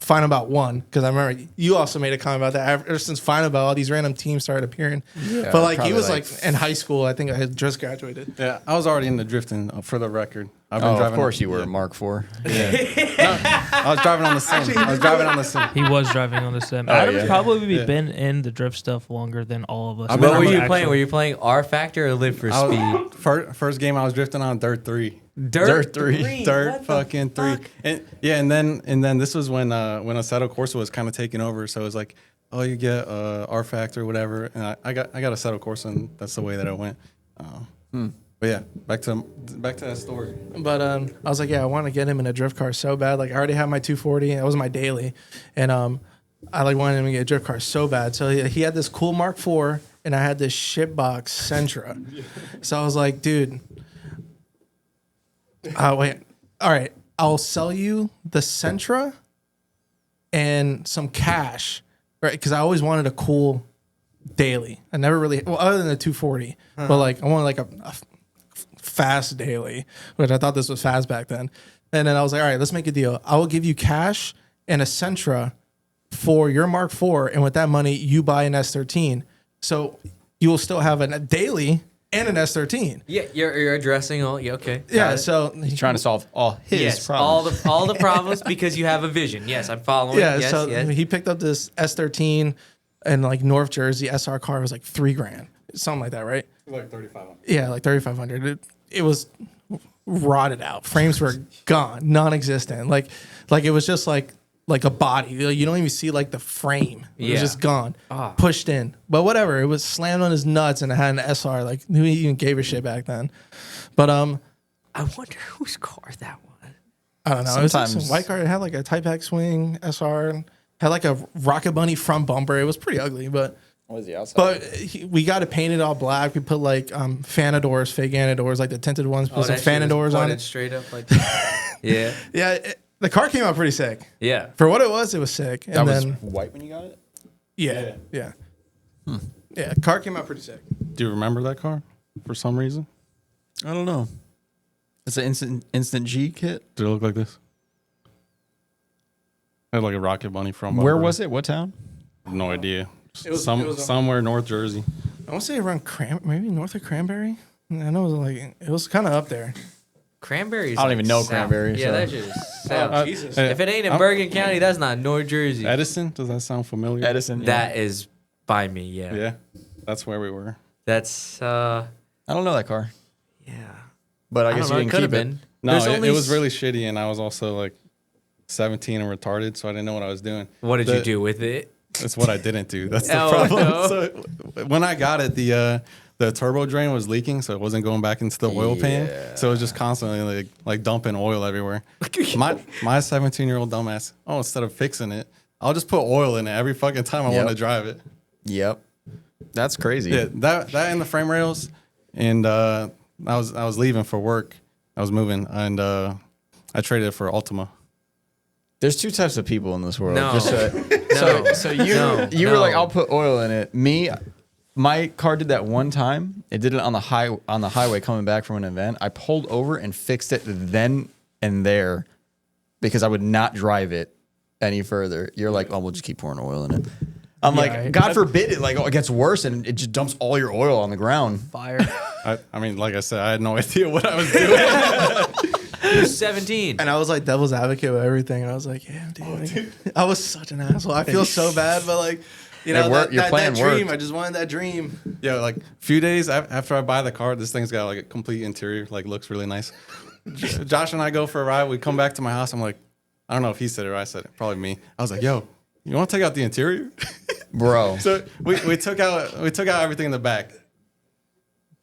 Final Bout 1, because I remember you also made a comment about that. Ever since Final Bout, all these random teams started appearing. Yeah, but like, he probably was like in high school. I think I had just graduated. Yeah, I was already into drifting, for the record. I've been Oh, driving. of course you were, Mark IV. I was driving on the sim. I was driving on the sim. He was driving on the sim. Oh, Adam's yeah. probably been in the drift stuff longer than all of us. I mean, What I'm were you actually- playing? Were you playing R Factor or Live for Speed? First game I was drifting on Dirt 3. Dirt 3. Dirt fucking 3. And then this was when Assetto Corsa was kind of taking over. So it was like, oh, you get R Factor, whatever. And I got Assetto Corsa, and that's the way that it went. But yeah, back to that story. But I was like, yeah, I want to get him in a drift car so bad. Like, I already had my 240. That was my daily, and I like wanted him to get a drift car so bad. So he had this cool Mark IV, and I had this shitbox Sentra. So I was like, dude, wait, all right, I'll sell you the Sentra and some cash, right? Because I always wanted a cool daily. I never really, well, other than the 240, but like I wanted like a fast daily, which I thought this was fast back then. And then I was like, all right, let's make a deal. I will give you cash and a Sentra for your Mark IV, and with that money, you buy an S13. So you will still have a daily and an S13. Yeah, you're addressing all. Yeah, okay. Yeah, Got it. so He's trying to solve all his yes, problems. all the problems because you have a vision. Yes, I'm following. yeah, yes, so yes. he picked up this S13 and like North Jersey SR car. It was like $3,000, something like that, right? Like 3,500. Yeah, like 3,500. It was rotted out. Frames were gone, non-existent. Like it was just like a body. You don't even see like the frame. It was Yeah. just gone, Ah. pushed in. But whatever. It was slammed on his nuts, and it had an SR. Like, who even gave a shit back then? But I wonder whose car that was. I don't know. It was like Sometimes- some white car. It had like a Type X wing SR. And had like a Rocket Bunny front bumper. It was pretty ugly, but. What was the outside? But we got it painted all black. We put like fanadors, fake anadors, like the tinted ones. Put some fanadors on it. Straight up like that. Yeah. Yeah, the car came out pretty sick. Yeah. For what it was sick. And that was then white when you got it? yeah. Yeah, car came out pretty sick. Do you remember that car for some reason? I don't know. It's an instant G kit. Did it look like this? I had like a Rocket Bunny from. Where was it? What town? No idea. It was Somewhere North Jersey. I want to say around maybe north of Cranberry. I know it was kind of up there. Cranberry. I don't even know Cranberry, Yeah, so- that shit is south. Jesus. If it ain't in Bergen County, that's not North Jersey. Edison? Does that sound familiar? Edison. Yeah. That is by me. Yeah. Yeah, that's where we were. That's I don't know that car, yeah. but I I guess don't know. you It didn't could have keep it. been. No, There's it only was really shitty, and I was also like 17 and retarded, so I didn't know what I was doing. What did you do with it? That's what I didn't do. That's the Oh, problem. no. So when I got it, the turbo drain was leaking, so it wasn't going back into the oil pan. So it was just constantly like dumping oil everywhere. My 17-year-old dumbass. Oh, instead of fixing it, I'll just put oil in it every fucking time I Yep. want to drive it. Yep. That's crazy. Yeah, that and the frame rails, and I was leaving for work. I was moving, and I traded it for Ultima. There's two types of people in this world. No. Just so you were like, I'll put oil in it. Me, my car did that one time. It did it on the highway coming back from an event. I pulled over and fixed it then and there. because I would not drive it any further. You're like, oh, we'll just keep pouring oil in it. I'm like, right. God forbid it gets worse and it just dumps all your oil on the ground. Fire. I mean, like I said, I had no idea what I was doing. You're 17. And I was like devil's advocate with everything. And I was like, yeah, dude. I was such an asshole. I feel so bad, but like, you know, Your plan that dream. worked. I just wanted that dream. Yeah, like a few days after I buy the car, this thing's got like a complete interior, like looks really nice. Josh and I go for a ride. We come back to my house. I'm like, I don't know if he said it or I said it. Probably me. I was like, yo, you want to take out the interior? Bro. So we took out everything in the back.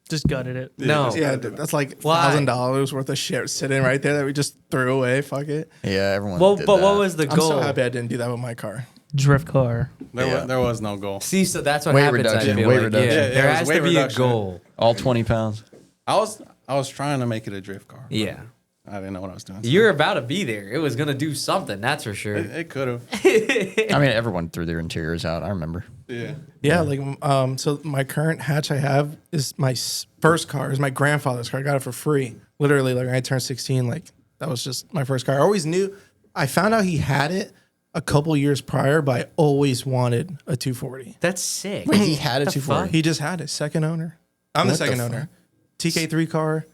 Just gutted it. No. Yeah, dude, that's like Why? $1,000 worth of shit sitting right there that we just threw away. Fuck it. Yeah, everyone Well, did but that. what was the I'm goal? so happy I didn't do that with my car. Drift car. There was no goal. See, so that's what Weight happens. reduction, I feel weight like. reduction. Yeah, Yeah, there it was has weight to be reduction. a goal. all 20 pounds? I was trying to make it a drift car. Yeah. I didn't know what I was doing. You're about to be there. It was going to do something, that's for sure. It could have. I mean, everyone threw their interiors out. I remember. Yeah. Yeah, like so my current hatch I have is my first car. Is my grandfather's car. I got it for free. Literally, like when I turned 16, like that was just my first car. I always knew. I found out he had it a couple years prior, but I always wanted a 240. That's sick. Wait, he had a The 240? fuck? He just had it. Second owner. I'm the What the second fuck? owner. TK3 car.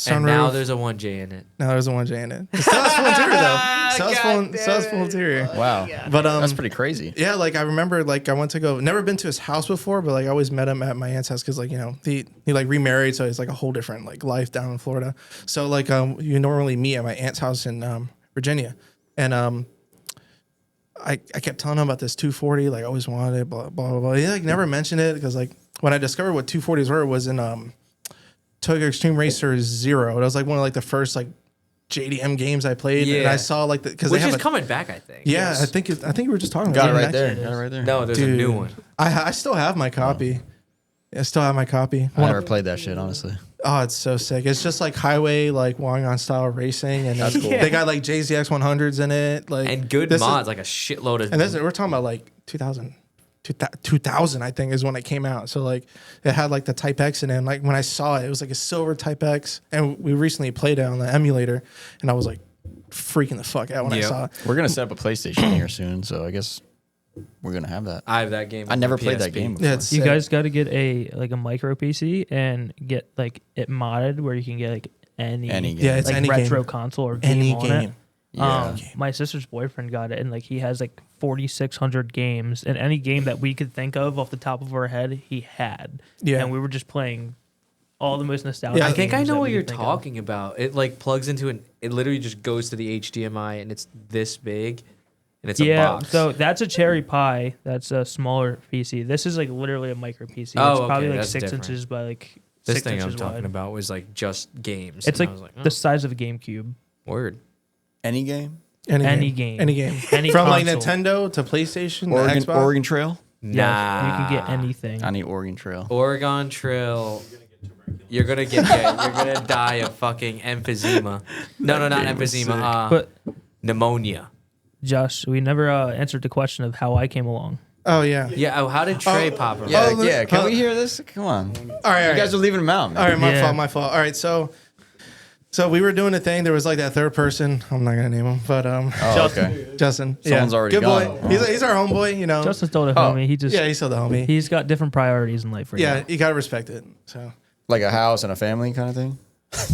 And now Sunroof. there's a 1J in it. Now there's a 1J in it. It still has full interior though. Still has full interior. Wow. But That's pretty crazy. yeah, like I remember, like I went to go. Never been to his house before, but like I always met him at my aunt's house because, like, you know, he like remarried, so it's like a whole different like life down in Florida. So like you normally meet at my aunt's house in Virginia, and I kept telling him about this 240, like I always wanted it, blah blah blah. He like never mentioned it because like when I discovered what 240s were was in Tokyo Extreme Racer Zero. It was like one of like the first like JDM games I played, and Yeah. I saw like because Which they have is coming back, I think. yeah, I think we were just talking Got about it right there. actually. Got it right there. No, there's a Dude, new one. I still have my copy. I still have my copy. I never played that shit, honestly. Oh, it's so sick. It's just like highway, like Wong-on style racing, and That's cool. they got like JZX 100s in it, like And good this is- mods, like a shitload of. and this we're talking about like 2000, I think is when it came out. So like it had like the Type X in it. And like when I saw it, it was like a silver Type X, and we recently played it on the emulator, and I was like freaking the fuck out when I Yep. saw it. We're going to set up a PlayStation here soon, so I guess we're going to have that. I have that game. I on never my played that PSP. game before. Yeah, it's You sick. guys got to get a micro PC and get like it modded where you can get like any Any game. Yeah, it's like any retro game. console or game Any on game. it. Yeah. My sister's boyfriend got it, and like he has like 4,600 games, and any game that we could think of off the top of our head, he had. Yeah. and we were just playing all the most nostalgic. Yeah, I think I games know that what we you're could think of. talking about. It like plugs into it literally just goes to the HDMI and it's this big and it's a Yeah, box. so that's a Cherry Pie. That's a smaller PC. This is like literally a micro PC. Oh, it's probably okay, like that's 6 different. inches by like this 6 thing I'm inches talking wide. about was like just games. It's and like, I was the size of a GameCube. word. Any game? Any game. Any game. Any From like console. Nintendo to PlayStation to Oregon, Xbox. Oregon Trail? Yeah, you can get anything. I need Oregon Trail. Oregon Trail. You're gonna get you're gonna die of fucking emphysema. No, not game was emphysema. But Pneumonia. Josh, we never answered the question of how I came along. Oh yeah. Yeah. Oh, how did Trey pop around? Yeah, Oh, yeah. Can huh? we hear this? Come on. All right. You guys are leaving him out, man. All right, Yeah. my fault. All right, so we were doing a thing. There was like that third person. I'm not gonna name him, but Oh, Justin. okay. Justin. Someone's already good gone. boy. He's our homeboy. You know. Justin's still the homie. He just yeah, he's still the homie. he's got different priorities in life right Yeah, now. you gotta respect it. So Like a house and a family kind of thing?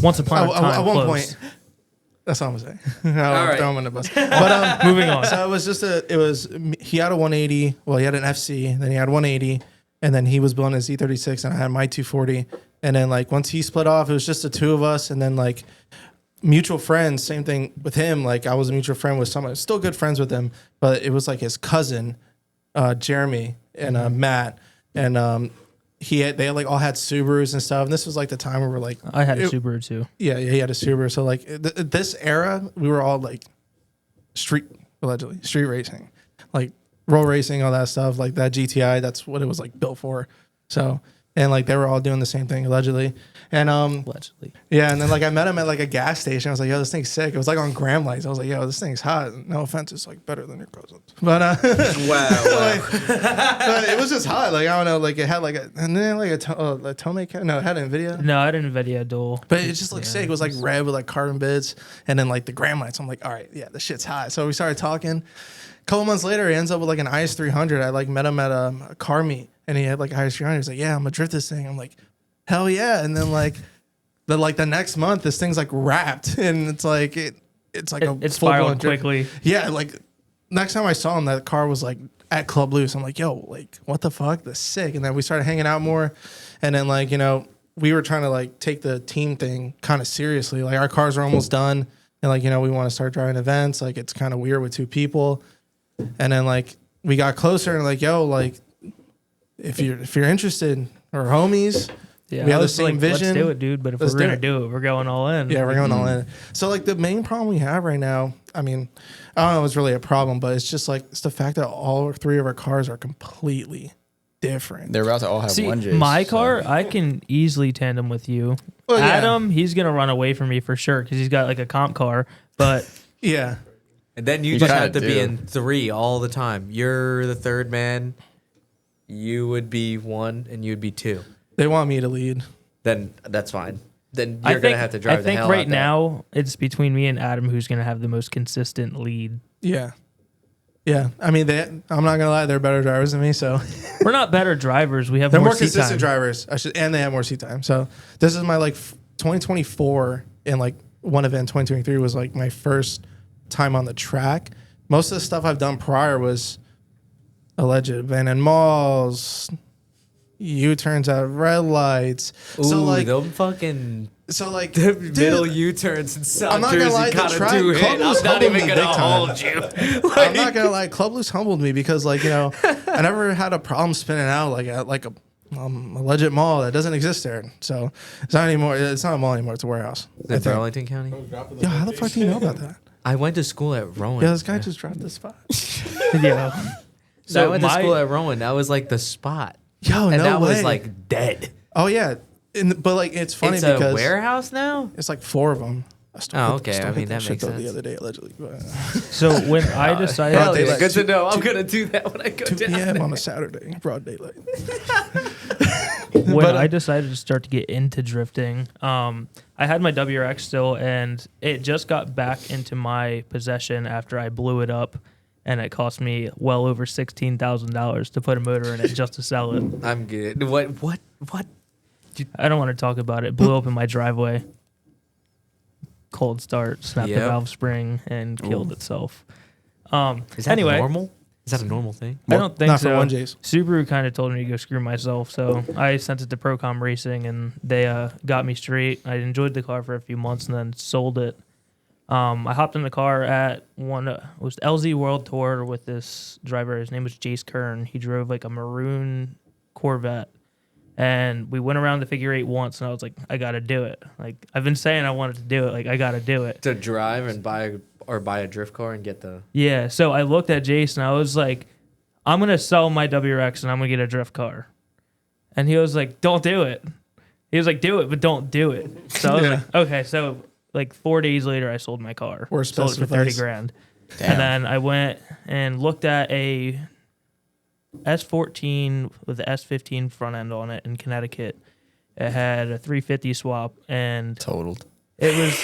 Once upon a time, at one close. point, that's all I'm gonna say. I don't right. throw him in the bus. But Moving on. so it was just he had a 180. Well, he had an FC, then he had 180, and then he was building his E36, and I had my 240. And then like once he split off, it was just the two of us, and then like mutual friends. Same thing with him. Like I was a mutual friend with someone, still good friends with him, but it was like his cousin, Jeremy and Matt, and they like all had Subarus and stuff. And this was like the time where we're like, I had a Subaru too. yeah, he had a Subaru. So like this era, we were all like allegedly street racing, like roll racing, all that stuff, like that GTI. That's what it was like built for. So and like they were all doing the same thing allegedly. And Allegedly. yeah, and then like I met him at like a gas station. I was like, yo, this thing's sick. It was like on Graham Lights. I was like, yo, this thing's hot. No offense, it's like better than your cousins. But Wow. but it was just hot. Like I don't know, like it had like a Tome camera. No, it had NVIDIA. No, I didn't NVIDIA dual. But it just looked sick. It was like red with like carbon bits, and then like the Graham Lights. I'm like, all right, yeah, this shit's hot. So we started talking. A couple months later, he ends up with like an IS300. I like met him at a car meet, and he had like an IS300. He's like, yeah, I'm gonna drift this thing. I'm like, hell yeah. And then like the next month, this thing's like wrapped, and it's like it's like It spiraled quickly. Yeah, like next time I saw him, that car was like at Club Loose. I'm like, yo, like what the fuck? That's sick. And then we started hanging out more, and then like we were trying to like take the team thing kind of seriously. Like our cars are almost done, and like we want to start driving events. Like it's kind of weird with two people, and then like we got closer and like, yo, like if you're interested or homies. Yeah, we have I the was same like, vision. Let's do it, dude. But if Let's we're do gonna it. do it, we're going all in. Yeah, we're going all in. So like the main problem we have right now, I mean, I don't know if it's really a problem, but it's just like it's the fact that all three of our cars are completely different. They're about to all have See, one J's. my so- car, I can easily tandem with you. Well, yeah. Adam, he's gonna run away from me for sure because he's got like a comp car. But Yeah. And then you You just kinda have to be do. in 3 all the time. You're the third man. You would be 1, and you'd be 2. They want me to lead. Then that's fine. Then I you're think gonna have to drive I think the hell right out there. now it's between me and Adam who's gonna have the most consistent lead. Yeah. Yeah. I mean, I'm not gonna lie, they're better drivers than me, so We're not better drivers. We have they're more, more seat consistent time. drivers. And they have more seat time. So this is my like 2024 and like one event 2023 was like my first time on the track. Most of the stuff I've done prior was alleged abandoned malls, U-turns at red lights. Ooh, so like, them fucking dude, middle U-turns in I'm South not gonna Jersey lie, the kind of track- do Club hit. Loose I'm not humbled even me gonna big time. hold you. I'm not gonna lie, Club Loose humbled me because like I never had a problem spinning out like at like a alleged mall that doesn't exist there. So it's not anymore. It's not a mall anymore. It's a warehouse. Is it Burlington County? Yo, how the fuck do you know about that? I went to school at Rowan. Yeah, this guy just dropped the spot. Yeah. So I went to my- school at Rowan. That was like the spot. Yo, And no that way. was like dead. Oh yeah, but like it's funny It's because a warehouse now? it's like 4 of them. I still Oh, hit- okay. still I hit mean, that shit makes though sense. The other day allegedly. But, So when I decided, Hell yeah, daylight. good to Two- know. I'm two- going to do that when I go 2 down p.m. there. on a Saturday, broad daylight. when But, I decided to start to get into drifting, I had my WRX still, and it just got back into my possession after I blew it up, and it cost me well over $16,000 to put a motor in it just to sell it. I'm good. What? I don't want to talk about it. It blew up in my driveway. Cold start, snapped the Yep. valve spring, and killed itself. Is that Anyway, normal? Is that a normal thing? I don't think Not so. for 1Js. Subaru kind of told me to go screw myself, so I sent it to Procom Racing, and they got me straight. I enjoyed the car for a few months, and then sold it. I hopped in the car at it was LZ World Tour with this driver. His name was Jace Kern. He drove like a maroon Corvette, and we went around the figure 8 once, and I was like, I got to do it. Like I've been saying I wanted to do it. Like I got to do it. To drive and buy a drift car and get the. Yeah, so I looked at Jason. I was like, I'm going to sell my WRX and I'm going to get a drift car. And he was like, don't do it. He was like, do it, but don't do it. So I was like, okay. So like 4 days later, I sold my car. Worst sold it for 30 advice. grand. Damn. And then I went and looked at a S14 with the S15 front end on it in Connecticut. It had a 350 swap and Totaled. it was,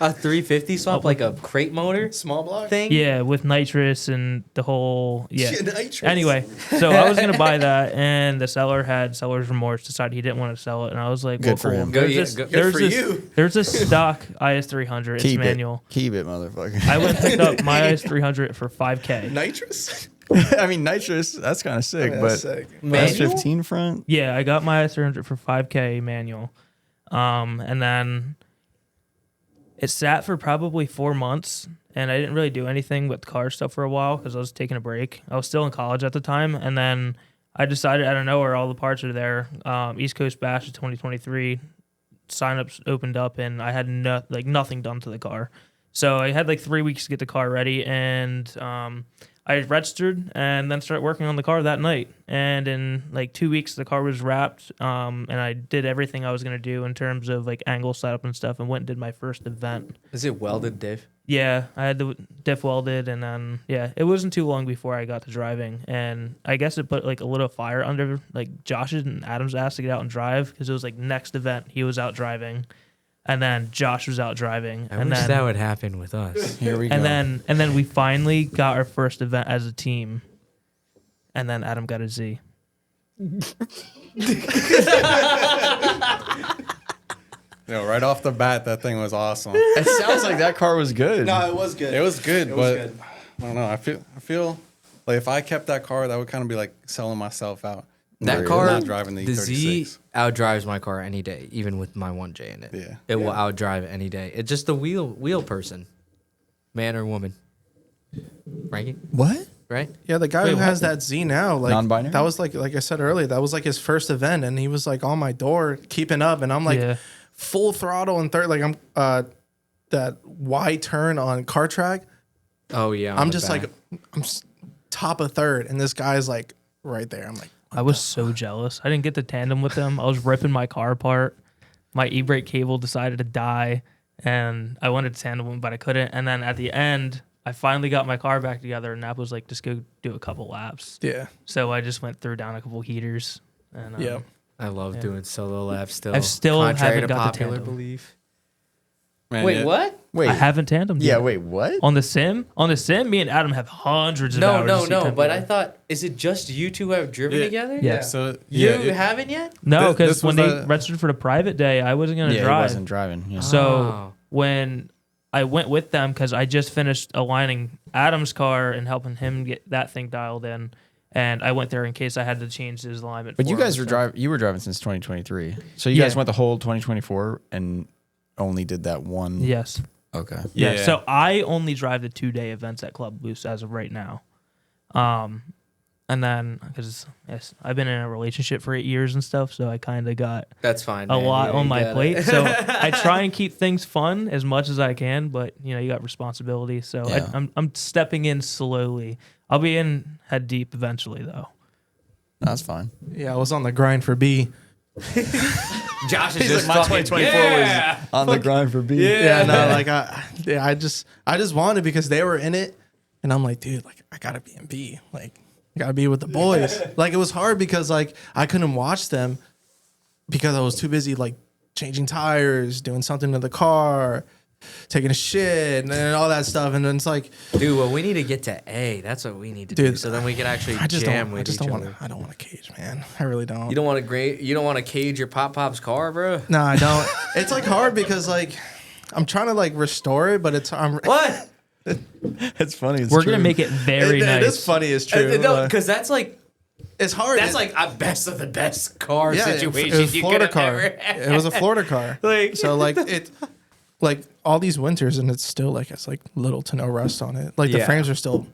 A 350 swap, like a crate motor Small block thing? yeah, with nitrous and the whole, yeah. Nitrous. Anyway, so I was gonna buy that, and the seller had seller's remorse. Decided he didn't want to sell it, and I was like, Good well, for cool. him. Good for you. There's a stock IS300. It's Keep manual. it. Keep it, motherfucker. I went and picked up my IS300 for $5K. Nitrous. I mean, nitrous, that's kind of sick, I mean, but that's sick. Manual? S15 front? Yeah, I got my IS300 for $5K manual, and then it sat for probably 4 months, and I didn't really do anything with car stuff for a while because I was taking a break. I was still in college at the time, and then I decided out of nowhere all the parts are there. East Coast Bash of 2023 signups opened up, and I had nothing done to the car. So I had like 3 weeks to get the car ready, and I registered and then started working on the car that night. And in like 2 weeks, the car was wrapped. And I did everything I was going to do in terms of like angle setup and stuff and went and did my first event. Is it welded, Dave? Yeah, I had the diff welded, and then it wasn't too long before I got to driving, and I guess it put like a little fire under like Josh's and Adam's ass to get out and drive because it was like next event he was out driving, and then Josh was out driving. I wish that would happen with us. Here we go. And then we finally got our first event as a team, and then Adam got a Z. Right off the bat, that thing was awesome. It sounds like that car was good. No, it was good. It was good, It was but good. I don't know. I feel like if I kept that car, that would kind of be like selling myself out. That Not car, driving the the Z E36. outdrives my car any day, even with my 1J in it. Yeah. It will outdrive any day. It's just the wheel person, man or woman. Frankie, What? right? Yeah, the guy who has that Z now, like Non-binary? that was like I said earlier, that was like his first event, and he was like on my door keeping up, and I'm like full throttle and third, like I'm that Y turn on car track. Oh yeah. I'm just like top of third, and this guy's like right there. I'm like, I was so jealous. I didn't get the tandem with them. I was ripping my car apart. My e-brake cable decided to die, and I wanted to tandem them, but I couldn't. And then at the end, I finally got my car back together, and Nap was like, just go do a couple laps. yeah, So I just went through down a couple heaters. And yeah. I love doing solo laps still. I still contrary haven't to got the popular tandem. belief. Man, Wait, yeah. what? Wait. I haven't tandemed Yeah, yet. wait, what? On the sim, me and Adam have hundreds of hours. of No. C10 But time. I thought, is it just you two have driven Yeah. together? Yeah. So You yeah, haven't yet? No, This because when was they a- registered for the private day, I wasn't going to Yeah, he drive. wasn't driving. Yeah. So Oh. when I went with them, because I just finished aligning Adam's car and helping him get that thing dialed in, and I went there in case I had to change his alignment. But for you him, guys were so- driving. You were driving since 2023. So you Yeah. guys went the whole 2024 and only did that one. Yes. Okay. Yeah. Yeah. So I only drive the 2-day events at Club Loose as of right now. And then because I've been in a relationship for 8 years and stuff, so I kind of got That's fine. a man. lot You on my got plate. it. So I try and keep things fun as much as I can, but you got responsibility. So Yeah. I'm stepping in slowly. I'll be in head deep eventually, though. That's fine. Yeah, I was on the grind for B. Josh is just my fucking, 2024 yeah. was on the grind for B. Yeah, no, like I just wanted because they were in it, and I'm like, dude, like I gotta be in B, like I gotta be with the boys. Like it was hard because like I couldn't watch them because I was too busy like changing tires, doing something to the car, taking a shit, and all that stuff. And then it's like, Dude, well, we need to get to A. That's what we need to do. Dude, So then we can actually I just jam don't, I with just each don't other. want to. I don't want to cage, man. I really don't. You don't want to You don't want to cage your pop's car, bro. No, I don't. It's like hard because like I'm trying to like restore it, but I'm What? It's funny. It's We're true. gonna make it very nice. It is funny. It's true. No, because that's like it's hard. that's like a best of the best car Yeah, situation it was you Florida could have car. ever had. It was a Florida car. Like- so like it, like all these winters, and it's still like it's like little to no rust on it. Like the Yeah. frames are still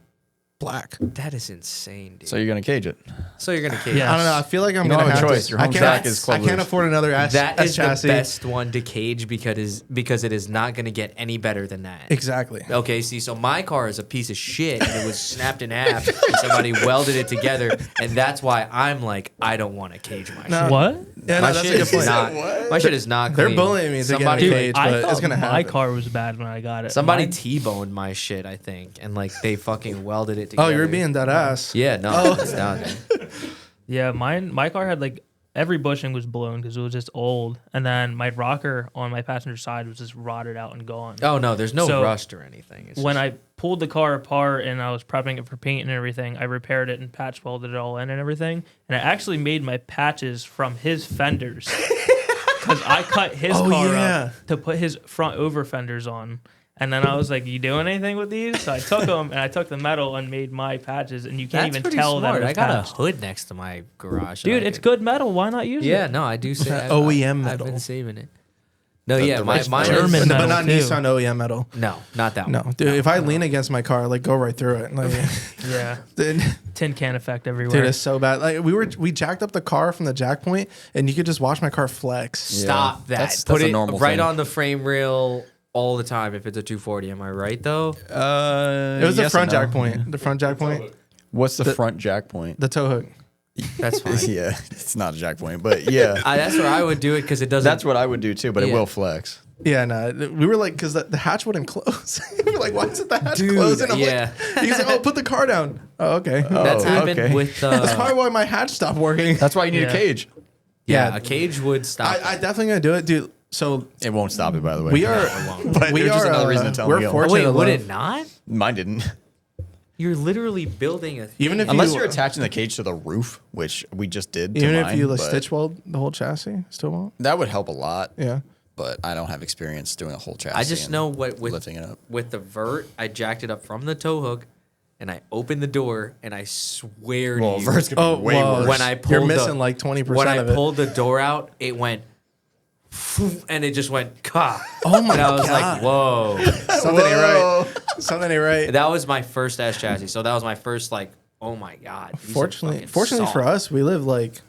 black. That is insane, dude. So you're gonna cage it. So you're gonna cage. Yeah. I don't know. I feel like I'm You don't gonna have a have choice. To, Your I home can't. track is Club I can't Loose. afford another S. That is chassis. the best one to cage because it is not going to get any better than that. Exactly. Okay, see, so my car is a piece of shit and it was snapped in half and somebody welded it together, and that's why I'm like, I don't want to cage my No. shit. What? Yeah, My no, that's shit a good is point. not. My shit is not. They're clean. bullying me to get Somebody, a cage, I but thought it's gonna my happen. car was bad when I got it. Somebody Mine- T-boned my shit, I think, and like they fucking welded it together. Oh, you're being that ass. Yeah, no, it's down there. Yeah, my car had like every bushing was blown because it was just old, and then my rocker on my passenger side was just rotted out and gone. Oh no, there's no So, rust or anything. It's When just- I pulled the car apart and I was prepping it for paint and everything, I repaired it and patch welded it all in and everything, and I actually made my patches from his fenders because I cut his Oh, car yeah. up to put his front over fenders on. And then I was like, "You doing anything with these?" So I took them and I took the metal and made my patches, and you can't that's even pretty tell smart. that I it's got patched. a hood next to my garage. Dude, that I it's could- good metal. Why not use it? Yeah, no, I do say OEM I've metal. been saving it. No, yeah, mine German is, metal. But not too. Nissan OEM metal. no, not that No, one. dude. If I lean against my car, like go right through it. Like, Yeah, dude, tin can effect everywhere. it's so bad. Like we jacked up the car from the jack point, and you could just watch my car flex. Stop that. That's Put a it normal right thing. on the frame rail all the time if it's a 240. Am I right though? It was the front jack point. The front jack point. What's the front jack point? The tow hook. That's fine. Yeah, it's not a jack point, but yeah. That's where I would do it because it doesn't. That's what I would do too, but it Yeah. will flex. Yeah, no, we were like, because the hatch wouldn't close. We were like, why isn't the hatch Dude, closing? I'm yeah. like, he's like, oh, put the car down. Oh, okay. That's happened okay. with. That's probably why my hatch stopped working. That's why you need a Yeah. cage. yeah, a cage would stop. I definitely gonna do it, dude. So It won't stop it, by the way. we are, But we there's just are. another reason to tell we're me. fortunate. Wait, to would live- it not? Mine didn't. You're literally building a. Even if Unless you, you're attaching the cage to the roof, which we just did. even to if mine, you like, but stitch weld the whole chassis, still won't. that would help a lot. Yeah. But I don't have experience doing a whole chassis. I just and know what with lifting it up. with the vert, I jacked it up from the tow hook, and I opened the door, and I swear Well, to you, vert's gonna be way well, worse. when I you're pulled missing like 20% when I of it. pulled the door out, it went, and it just went, ka. Oh my And I was God. like, whoa. Something ain't right. Something ain't right. That was my first ass chassis, so that was my first like, oh my god. these are Fortunately fucking for soft. us, we live like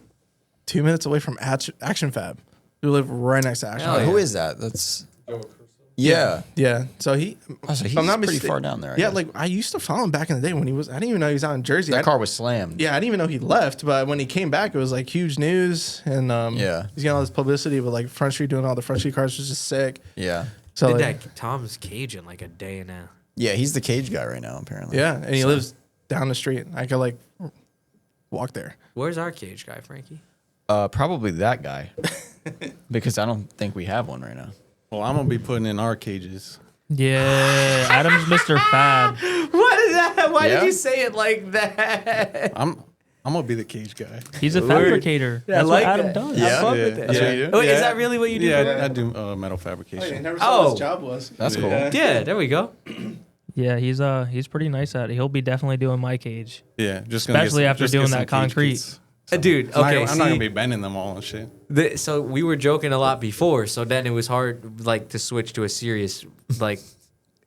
2 minutes away from Action Fab. We live right next to Action Hell Fab. Who is that? That's yeah. Yeah. So he. Oh, so if he's I'm not pretty mistake- far down there. I Yeah, guess. like I used to follow him back in the day when he was. I didn't even know he was out in Jersey. that car was slammed. Yeah, I didn't even know he left. But when he came back, it was like huge news, and Yeah. he's getting all this publicity with like Front Street doing all the Front Street cars, which is just sick. Yeah. So Did like, that Tom's cage in like a day and a half. Yeah, he's the cage guy right now, apparently. yeah, and he lives down the street. I could like walk there. Where's our cage guy, Frankie? Probably that guy. Because I don't think we have one right now. Well, I'm gonna be putting in our cages. Yeah, Adam's Mr. Fab. What is that? Why Yeah? did you say it like that? I'm gonna be the cage guy. He's a fabricator. That's like what Adam that. does. Yeah. fun Yeah, with it. That's what you do? Wait, is that really what you do? for Yeah, work? I do metal fabrication. never saw what his job was. That's cool. Yeah, there we go. Yeah, he's pretty nice at it. He'll be definitely doing my cage. Yeah, just gonna Especially after just doing some that cage concrete. kits. Dude, I'm, okay, not, I'm not gonna see, be bending them all and shit. so we were joking a lot before, so then it was hard, like, to switch to a serious, like,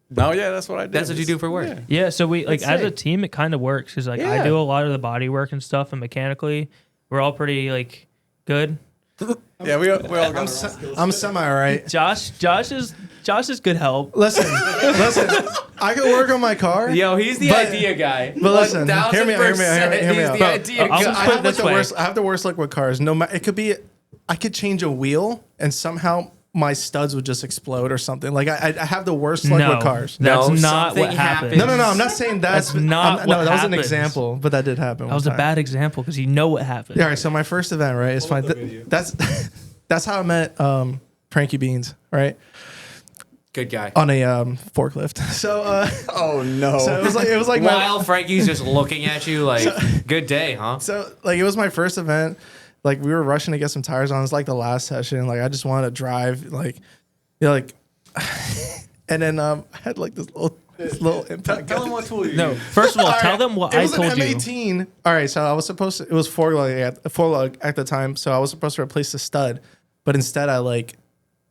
No, yeah, that's what I do. that's what you do for work. Yeah, so we like That's as a sick. team, it kind of works because like Yeah. I do a lot of the body work and stuff, and mechanically, we're all pretty like good. Yeah, we all got I'm semi alright. Josh is good help. Listen, I could work on my car. Yo, he's the But- idea guy. but listen, hear me out, hear me out, hear me out, hear me He's out. the Bro, idea I'll guy. just I put it have, like, this the way. worst, I have the worst luck with cars. No matter, it could be, I could change a wheel and somehow my studs would just explode or something. Like I have the worst luck No, with cars. that's No, not something what happened. happens. No, I'm not saying That's not no, what that was an happens. example, but that did happen. That was a bad example because you know what happened. Yeah, all right. So my first event, right? It's fine. That's how I met Pranky Beans, right? Good guy. On a forklift. So Oh no. so it was like my, While Frankie's just looking at you like, good day, huh? so like it was my first event. Like we were rushing to get some tires on. It's like the last session. Like I just wanted to drive. Like you know, like, and then I had like this little impact. Tell them what tool you No, use. first of all, All tell right, them what it I was told an you. M18. All right, so I was supposed to. It was four lug at the time, so I was supposed to replace the stud, but instead I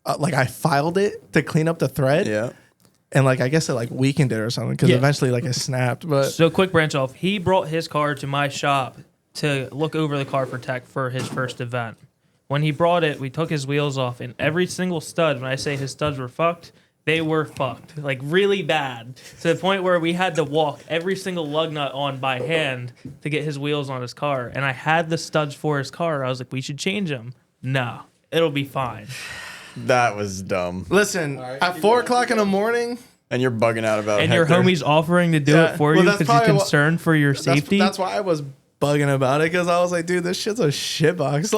I filed it to clean up the thread, yeah. and like I guess it like weakened it or something because Yeah. eventually like it snapped. But So quick branch off. He brought his car to my shop to look over the car for tech for his first event. When he brought it, we took his wheels off, and every single stud, when I say his studs were fucked, they were fucked. Like really bad. To the point where we had to walk every single lug nut on by hand to get his wheels on his car. And I had the studs for his car. I was like, we should change them. No, it'll be fine. That was dumb. listen, at 4:00 in the morning, And you're bugging out about And your Hector. homie's offering to do Yeah, it for well, you that's because he's probably concerned for your safety. that's why I was bugging about it because I was like, dude, this shit's a shitbox.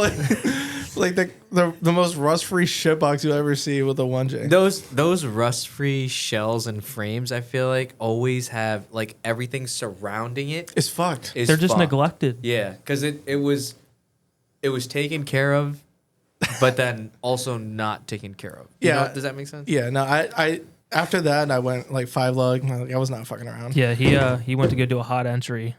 Like, like the most rust free shitbox you'll ever see with a 1J. Those rust-free shells and frames, I feel like, always have like everything surrounding it. It's fucked. Is They're just fucked. neglected. Yeah, because it was taken care of, but then also not taken care of. You Yeah. know, does that make sense? Yeah, no, I after that I went like 5 lug. Like, I was not fucking around. Yeah, he went to go do a hot entry.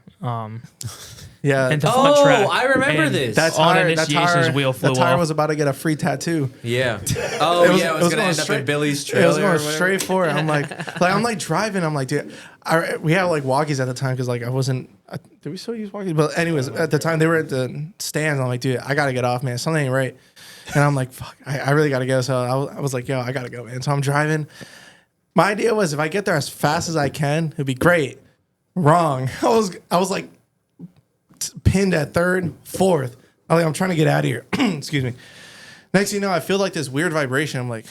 Yeah, Into front track. I remember And this. that on tire, initiation's wheel flew the tire off. was about to get a free tattoo. Yeah. Oh, It was- yeah. It it was, was gonna going end up straight- in Billy's It trailer. was or going whatever. straight for it. I'm like I'm like driving. I'm like, dude, we had like walkies at the time because like I wasn't. Did we still use walkies? But anyways, at the time they were at the stands. I'm like, dude, I gotta get off, man. Something ain't right. And I'm like, fuck, I really gotta go. So I was like, yo, I gotta go, man. So I'm driving, My idea was if I get there as fast as I can, it'd be great. Wrong. I was like pinned at third, fourth. I'm trying to get out of here. Excuse me. Next thing you know, I feel like this weird vibration. I'm like,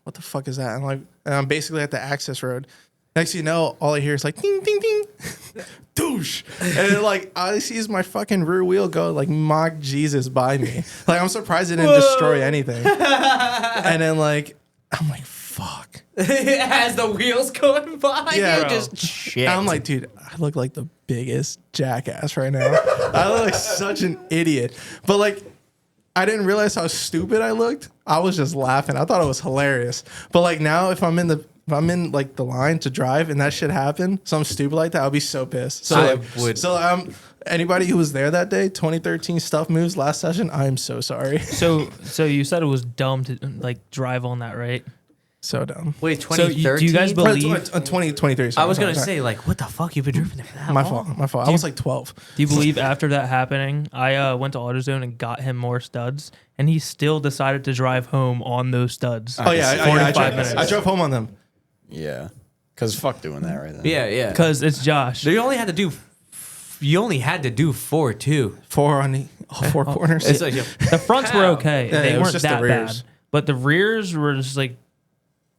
what the fuck is that? And I'm basically at the access road. Next thing you know, all I hear is like ding, ding, ding, douche. And then like all I see is my fucking rear wheel go like mock Jesus by me. Like I'm surprised it didn't destroy anything. And then like I'm like, fuck. As the wheels going by, Yeah, just shit. I'm like, dude, I look like the biggest jackass right now. I look like such an idiot. But like, I didn't realize how stupid I looked. I was just laughing. I thought it was hilarious. But like now, if I'm in like the line to drive and that shit happened, something stupid like that, I'll be so pissed. So I like, would. So anybody who was there that day, 2013 stuff moves last session, I'm so sorry. So you said it was dumb to like drive on that, right? So dumb. Wait, So 2013? do you guys believe? 2023. I was going to say, like, what the fuck? You've been driving there for that My long? fault. My fault. I was like 12. Do you believe after that happening, I went to AutoZone and got him more studs, and he still decided to drive home on those studs? Oh yeah, I 45 minutes. drove home on them. Yeah. Because fuck doing that right then. Yeah, yeah. Because it's Josh. So you only had to do 4 too. 4 on all 4 corners. It's like, The fronts were okay. Yeah, They it was weren't just the that bad. rears. But the rears were just like,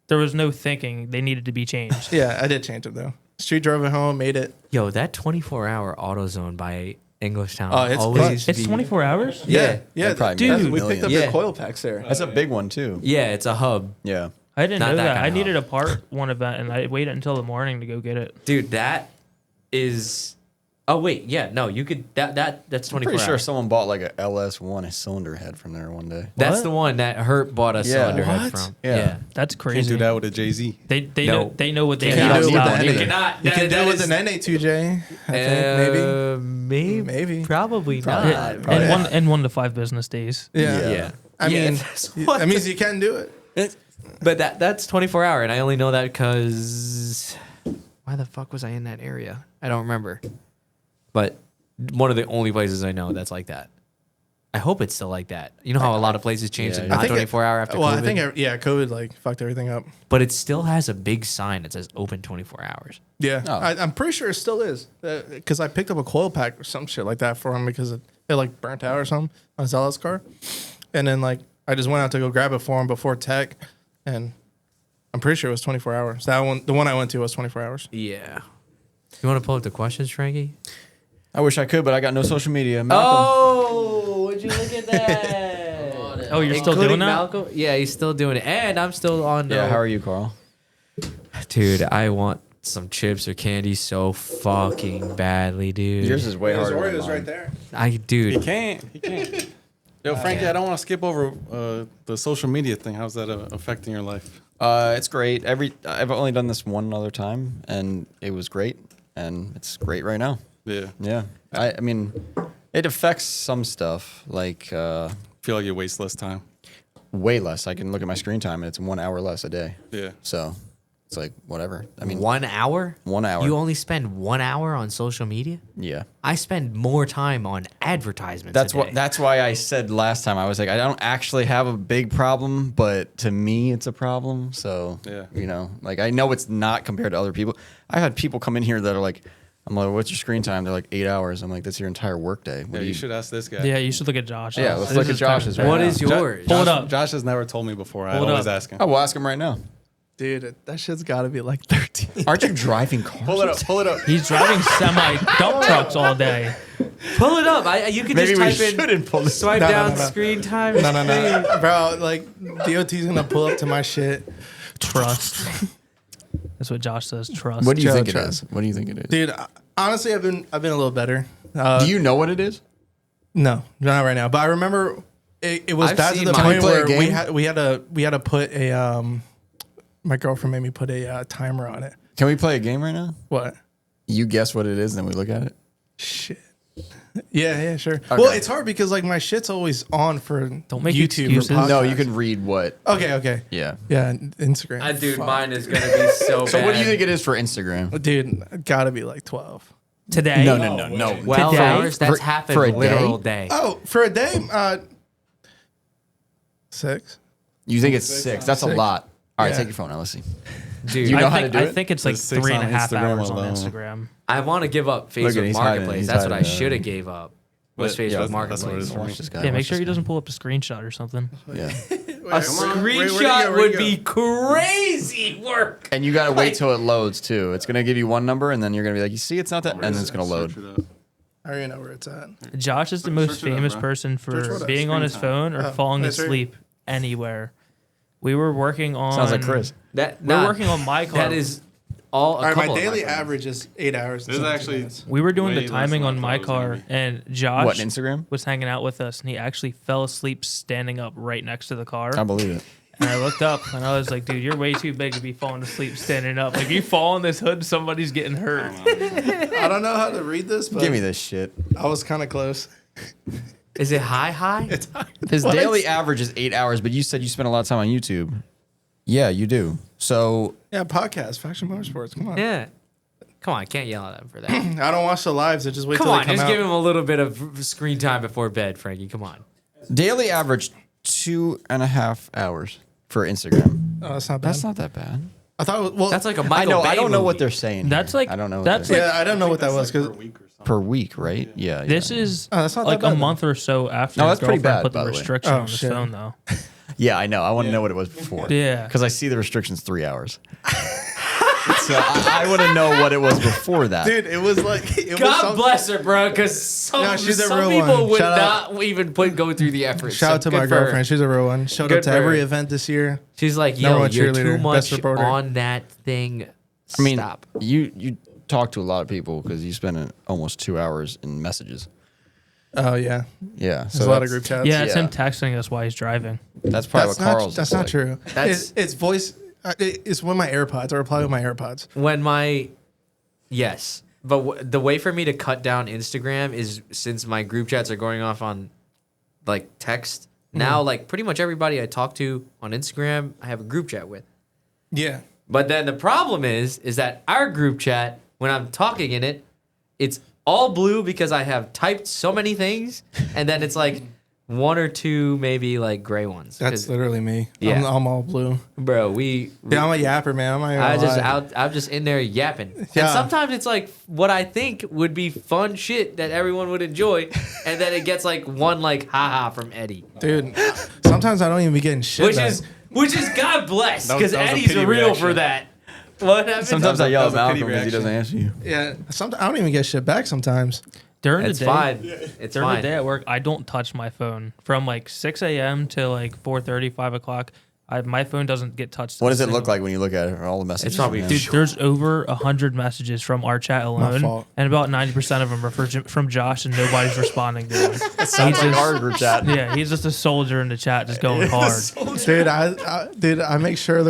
there was no thinking. They needed to be changed. Yeah, I did change it though. Street drove it home, made it. yo, that 24-hour AutoZone by Englishtown. Oh, it's always It's 24 hours? Yeah, They probably Dude, made we picked up Yeah. the coil packs there. That's a big one too. Yeah, it's a hub. Yeah. I didn't Not know that that. kind I of needed a part one event, and I waited until the morning to go get it. Dude, that is... Oh, wait. Yeah, no, you could... That's 24 Pretty sure hours. someone bought like a LS1 cylinder head from there one day. That's What? the one that Hurt bought a cylinder head What? from. Yeah. That's crazy. Can't do that with a Jay-Z. They No. know what they You need. can do it with style the either. NA. cannot. You can do that it with is- an NA2J. I think maybe. Maybe. Maybe. Probably Probably not. not. In 1 to 5 business days. Yeah. Yeah. I Yeah, mean, that's what that means you can do it. But that's 24 hour, and I only know that because why the fuck was I in that area? I don't remember. But one of the only places I know that's like that. I hope it's still like that. You know how a lot of places changed Yeah, to yeah. I not think 24 hour after Well, COVID? I think COVID like fucked everything up. But it still has a big sign that says open 24 hours. Yeah, Oh. I'm pretty sure it still is because I picked up a coil pack or some shit like that for him because it like burnt out or something on Zealot's car, and then like I just went out to go grab it for him before tech, and I'm pretty sure it was 24 hours. That one, the one I went to was 24 hours. Yeah. You want to pull up the questions, Frankie? I wish I could, but I got no social media. Malcolm. Oh, would you look at that? Oh, you're still Including doing that? Malcolm? Yeah, he's still doing it. And I'm still on. Yeah, how are you, Carl? Dude, I want some chips or candy so fucking badly, dude. Yours is way harder. than mine. there. He Dude, can't. Yo, Frankie, I don't want to skip over the social media thing. How's that affecting your life? It's great. I've only done this one other time, and it was great, and it's great right now. Yeah. Yeah. I mean, it affects some stuff, like Feel like you waste less time. way less. I can look at my screen time, and it's 1 hour less a day. Yeah. So it's like whatever. I mean, 1 hour? 1 hour. You only spend 1 hour on social media? Yeah. I spend more time on advertisements. That's a what. day. That's why I said last time. I was like, I don't actually have a big problem, but to me, it's a problem. So Yeah. you know, like I know it's not compared to other people. I've had people come in here that are like, I'm like, what's your screen time? They're like 8 hours. I'm like, that's your entire workday. What Yeah, do you should ask this guy. Yeah, you should look at Josh. Yeah, let's This look at is Josh's kind of right What now. is yours? Pull it up. Josh has never told me before. I Pull it always up. ask him. Oh, we'll ask him right now. Dude, that shit's got to be like 13. Aren't you driving cars? Pull it up. Pull it up. He's driving semi dump trucks all day. Pull it up. You can Maybe just we type in shouldn't pull this. swipe No, no, down no, no. screen time. No. Bro, like DOT's gonna pull up to my shit. Trust. That's what Josh says. Trust. What do you Joe think it Trust. is? What do you think it is? Dude, honestly, I've been a little better. Do you know what it is? No, not right now. But I remember it was I've bad to seen the mine. point Play a where game? we had to put a my girlfriend made me put a timer on it. Can we play a game right now? What? You guess what it is, and then we look at it. Shit. Yeah, sure. Well, it's hard because like my shit's always on for Don't make YouTube excuses. or No, podcasts. you can read what. Okay. Yeah. Yeah, Instagram. Dude, Fuck. mine is gonna be so. So what do you bad. think it is for Instagram? Dude, gotta be like 12. Today? No. 12 Today? hours? That's For- half for a a day? literal day. Oh, for a day, 6. You think it's 6? That's a 6. lot. All right, Yeah. take your phone out. Let's see. Dude, You know I how think, to do I it? think it's like There's 6 3.5 on Instagram hours on alone. Instagram. I want to give up Look at Facebook he's hiding it. Marketplace. He's That's what I hiding it. should have gave up. Was But, yeah, Facebook that's what it Marketplace. is. Watch this guy. Yeah, make watch sure this he guy. doesn't pull up a screenshot or something. Yeah. A screenshot would be crazy work. And you gotta wait till it loads too. It's gonna give you one number, and then you're gonna be like, you see, it's not that, and then it's gonna load. I already know where it's at. Josh is the most search it up, famous bro. person Search for what? being on his Screen time. phone or Oh, falling that's right. asleep anywhere. We were working on. Sounds like Chris. We're working on my car. That is all. All right, my couple of daily friends. average is 8 hours. and There's 17 actually minutes. We were doing way the less timing than I on thought my it was gonna car, be. and Josh What, Instagram? was hanging out with us, and he actually fell asleep standing up right next to the car. I believe it. And I looked up, and I was like, "Dude, you're way too big to be falling asleep standing up. Like, you fall on this hood, somebody's getting hurt." I don't know how to read this, but Give me this shit. I was kind of close. Is it high? It's His daily average is 8 hours, but you said you spend a lot of time on YouTube. Yeah, you do. So yeah, podcast, Faction Motorsports. Come on. Yeah. Come on, can't yell at him for that. I don't watch the lives. I just wait Come till on, they come just out. give him a little bit of screen time before bed, Frankie. Come on. daily average 2.5 hours for Instagram. Oh, that's not bad. That's not that bad. I thought. It was, well, That's like a I Michael know. Bay I don't know what movie. they're saying. That's here. like- I don't know. What that's they're like- yeah, I don't know what that was because saying. Per week, right? Yeah. This yeah. is Oh, that's not like that a bad, month or so after No, his that's pretty girlfriend bad, put by the the way. restriction Oh, on his shit. phone, though. Yeah, I know. I want to know what it was before. Yeah. Because I see the restrictions 3 hours. So I want to know what it was before that. dude, it was like it was God some- bless her, bro, because some, No, she's a some real people one. would Shout out. not even go through the effort. Shout out to my girlfriend. She's a real one. Showed Good up to for every her. event this year. She's like, Number yo, one you're cheerleader, too much best reporter. on that thing. I mean, Stop. you talk to a lot of people because you spend almost 2 hours in messages. Oh yeah, Yeah. there's a lot of group chats. Yeah, it's Yeah. him texting us while he's driving. That's probably That's what not. Carl's. That's is not like. true. That's- It's voice. It's when my AirPods. I reply with my AirPods. When my yes, but the way for me to cut down Instagram is since my group chats are going off on like text now, like pretty much everybody I talk to on Instagram, I have a group chat with. Yeah. But then the problem is that our group chat, when I'm talking in it, it's all blue because I have typed so many things, and then it's like one or two maybe like gray ones. That's 'Cause, literally me. Yeah. I'm all blue. bro, we Yeah, I'm a yapper, man. I'm just in there yapping. Yeah. And sometimes it's like what I think would be fun shit that everyone would enjoy, and then it gets like one like haha from Eddie. dude. Sometimes I don't even be getting shit. Which back. is God bless, That because was- that was a Eddie's pity real reaction. for that. What happened? Sometimes I yell at that was a Malcolm pity because he doesn't answer you. yeah. Sometimes I don't even get shit back. Sometimes. During It's the day, fine. It's during fine. the day at work, I don't touch my phone from like 6 a.m. to like 4:30, 5 o'clock. My phone doesn't get touched. What a does it single- look like when you look at it? All the messages. It's probably- man. Dude, there's over 100 messages from our chat alone, fault. and about 90% of them are from Josh, and nobody's responding to him. sounds like our group chat. Yeah, he's just a soldier in the chat, just going hard. Dude, I make sure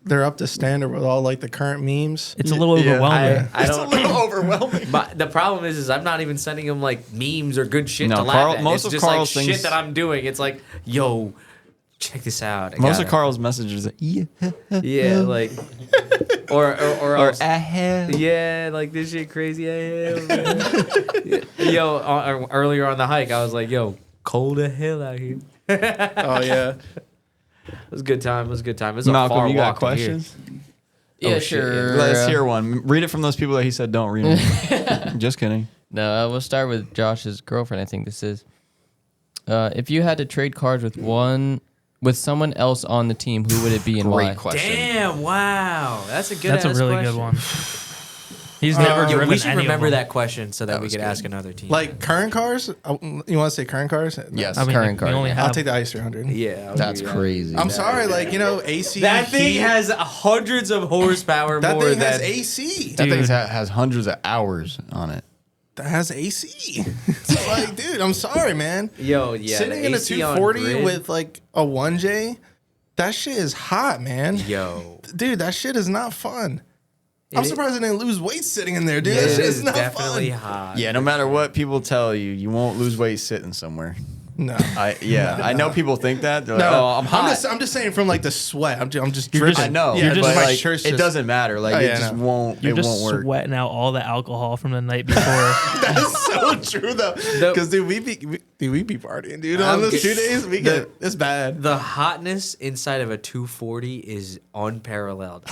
they're up to standard with all like the current memes. It's a little Yeah. overwhelming. I don't. little overwhelming. But the problem is I'm not even sending him like memes or good shit No, to laugh Carl- at. most It's of just Carl's like things- shit that I'm doing. It's like, yo, check this out. I Most got of Carl's messages are yeah, it. Yeah, like, or or else, ahead. yeah, like this shit crazy. Yo, earlier on the hike, I was like, yo, cold as hell out here. Oh yeah. It was a good time. It was a good time. It was a Malcolm, far you got walk to here. questions? Yeah, Oh, shit, sure. Let's hear one. Read it from those people that he said don't read it. Just kidding. No, we'll start with Josh's girlfriend. I think this is. If you had to trade cars with someone else on the team, who would it be and why? Great question. Damn! Wow, that's a good. That's a ass really question. good one. He's never Yo, driven we should any remember of them. that question so that we was could good. ask another team. Like current cars? You want to say current cars? Yes. I mean, current we car, only yeah. I'll have take the Ice 300. yeah, That's crazy. I'm sorry, like AC. That thing heat, has hundreds of horsepower that more thing than has AC. That thing Dude. has hundreds of hours on it. That has AC. It's like, dude, I'm sorry, man. Yo, yeah. Sitting the in a AC on 240 grid. with like a 1J, that shit is hot, man. Yo, Dude, that shit is not fun. I'm It- surprised I didn't lose weight sitting in there, dude. it that shit is is not definitely fun. hot. Yeah, no matter what people tell you, you won't lose weight sitting somewhere. No. I know people think that. They're No, like, oh, I'm hot. I'm just saying from like the sweat. I'm just You're dripping. just- I know. Yeah, you're but just- my like, shirt's it just- doesn't matter. Like Oh, it yeah, just no. won't. You're It just won't work. sweating out all the alcohol from the night before. That's so true though. Because dude, we be partying, dude. On those 2 days, it's bad. The hotness inside of a 240 is unparalleled.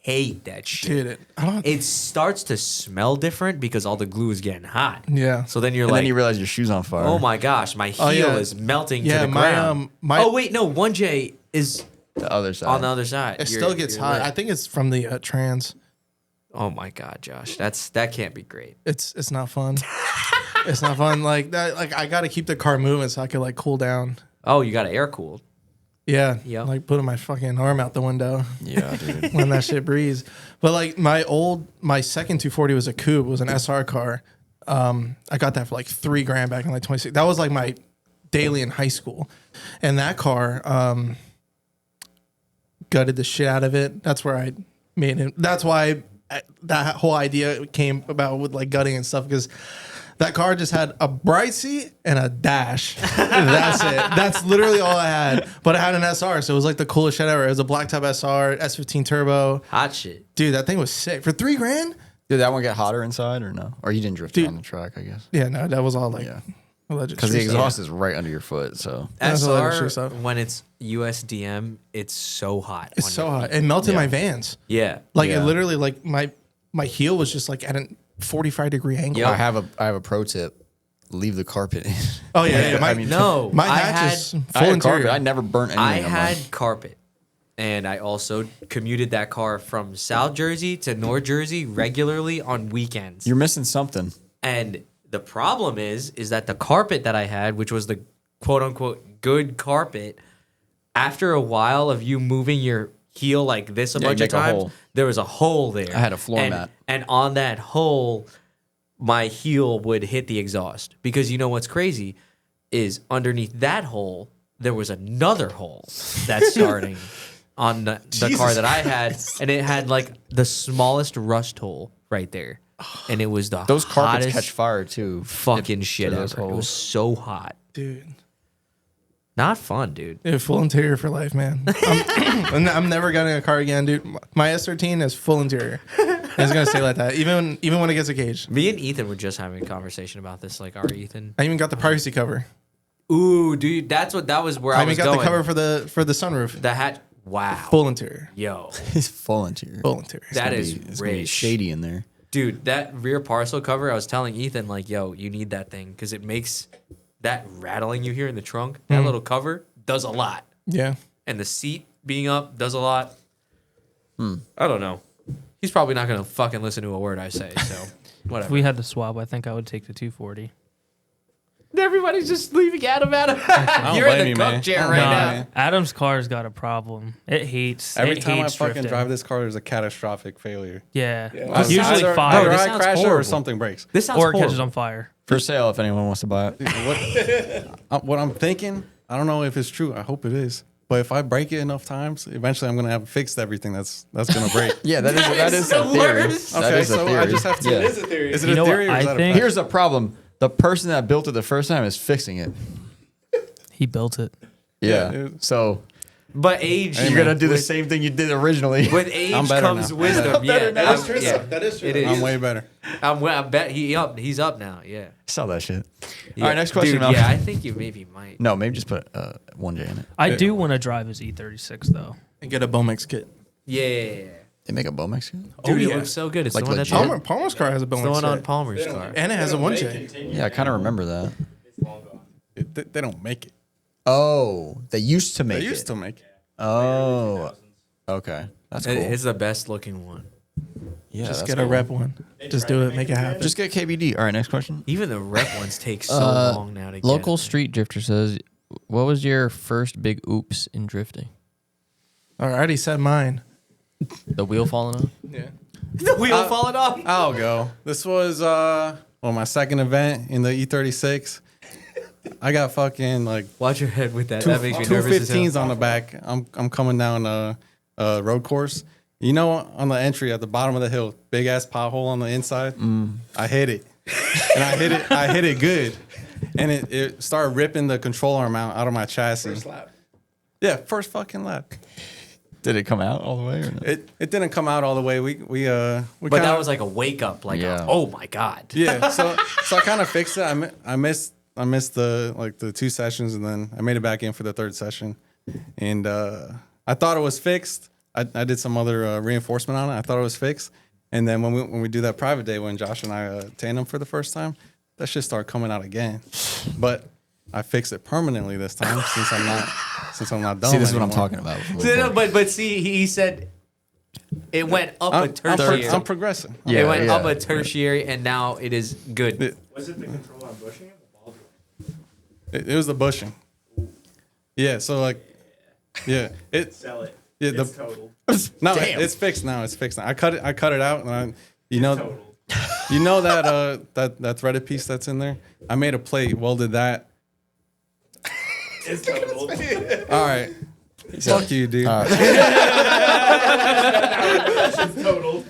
hate that shit. Dude, I don't. It starts to smell different because all the glue is getting hot. Yeah. So then you're And like, then you realize your shoe's on fire. oh my gosh, my heel yeah. is melting Yeah, to the my, ground. my- oh wait, no, 1J is The other side. on the other side. It You're- still gets you're hot. right. I think it's from the trans. Oh my god, Josh, that can't be great. It's not fun. It's not fun. Like that. Like I got to keep the car moving so I can like cool down. Oh, you got air cooled. Yeah. Yep. Like putting my fucking arm out the window Yeah, dude. when that shit breathes. But like my second 240 was a coupe. It was an SR car. I got that for like $3,000 back in like 26. That was like my daily in high school, and that car gutted the shit out of it. That's where I made it. That's why that whole idea came about with like gutting and stuff, because that car just had a bright seat and a dash. That's it. That's literally all I had. But it had an SR, so it was like the coolest shit ever. It was a blacktop SR, S15 turbo. Hot shit. Dude, that thing was sick. For $3,000? Did that one get hotter inside or no? Or you didn't drift Dude. on the track, I guess. Yeah, no, that was all like Yeah. alleged Because the street stuff. exhaust is right under your foot, so. That's a lot of SR, true stuff. when it's USDM, it's so hot. It's on so your hot. feet. It melted Yeah. my Vans. Yeah. Like Yeah. it literally, like my heel was just like at a 45-degree angle. Yep. I have a pro tip. Leave the carpet in. Oh yeah, yeah. I mean, No, my I hatch had is I full had interior. carpet. I never burnt anything. I on had mine. carpet, and I also commuted that car from South Jersey to North Jersey regularly on weekends. You're missing something. And the problem is that the carpet that I had, which was the quote unquote good carpet, after a while of you moving your heel like this a Yeah, you bunch of make a times, hole. there was a hole there. I had a floor and, mat. And on that hole, my heel would hit the exhaust. Because you know what's crazy is underneath that hole, there was another hole that's starting on the car that I had. And it had like the smallest rust hole right there. And it was the Those carpets hottest catch fire too. fucking if- shit through ever. those It was holes. so hot. Dude. Not fun, dude. Yeah, full interior for life, man. I'm never getting a car again, dude. My S13 is full interior. It's gonna stay like that, even when it gets a cage. Me and Ethan were just having a conversation about this. Like, our Ethan. I even got the privacy cover. Ooh, dude, that was where I I even was got going. the cover for the sunroof. The hat. Wow. Full interior. Yo, It's full interior. Full interior. that It's is gonna be rich. shady in there. Dude, that rear parcel cover, I was telling Ethan, like, yo, you need that thing because it makes that rattling you hear in the trunk, that little cover does a lot. Yeah. And the seat being up does a lot. I don't know. He's probably not going to fucking listen to a word I say, so If whatever. we had to swap, I think I would take the 240. Everybody's just leaving Adam. don't You're in blame the you, cook man. chair I right don't now. blame you. Adam's car's got a problem. It hates Every it time I hates fucking drifting. drive this car, there's a catastrophic failure. Yeah. Either- Usually either fire. this I sounds crash it or horrible. something breaks. This sounds Or it horrible. catches on fire. For sale if anyone wants to buy it. What I'm thinking, I don't know if it's true. I hope it is. But if I break it enough times, eventually I'm gonna have fixed everything that's gonna break. Yeah, that is the a theory. worst. That Okay, is a so theory. I just have to. Yeah. Is it You a know theory what or is I that think? a fact? Here's the problem. The person that built it the first time is fixing it. He built it. Yeah. dude. So But age, you're gonna do the same thing you did originally. with age I'm better comes now. wisdom. Yeah, That's true. yeah. That is true. It is. I'm way better. I bet he's up now. Yeah. Sell that shit. Yeah. All right, next question. Dude, Malcolm. yeah, I think you maybe might. No, maybe just put 1J in it. I do want to drive his E36 though. And get a Bomex kit. Yeah. They make a Bomex kit? Dude, yeah. it looks so good. It's Like the one that's legit? Palmer's car has a it's Bomex the one on kit. Palmer's car. And it has a 1J. Yeah, I kind of remember that. They don't make it. Oh, they used to make They it. used to make it. Oh, okay. That's cool. It's the best looking one. Yeah, Just that's get a cool. rep one. Just do it. Make it happen. Just get KBD. All right, next question. Even the rep ones take so long now to get. Local street drifter says, "What was your first big oops in drifting? I already said mine. The wheel falling off? Yeah. the wheel falling off. I'll go. This was my second event in the E36. I got fucking like Watch your head with that. two That makes me nervous as hell. 15s on the back. I'm coming down a road course. You know, on the entry at the bottom of the hill, big ass pothole on the inside. I hit it, and I hit it good, and it started ripping the control arm out of my chassis. First lap. Yeah, first fucking lap. Did it come out all the way or not? It didn't come out all the way. We But kinda, that was like a wake up. Like, Yeah. oh my god. yeah. So I kind of fixed it. I missed the 2 sessions, and then I made it back in for the 3rd session, and I thought it was fixed. I did some other reinforcement on it. I thought it was fixed. And then when we do that private day, when Josh and I tandem for the first time, that shit started coming out again. But I fixed it permanently this time since I'm not done. See, this is what anymore. I'm talking about. No, but see, he said it went up a tertiary. I'm progressing. Yeah, it went yeah. up a tertiary, and now it is good. Was it the control on bushing or the ball joint? It was the bushing. Yeah, so like, yeah, Sell it. Yeah, It's totaled. no, Damn. it's fixed now. It's fixed now. I cut it out, and you know Totaled. that threaded piece that's in there. I made a plate, welded that. It's totaled. All right, fuck you, dude. It's totaled.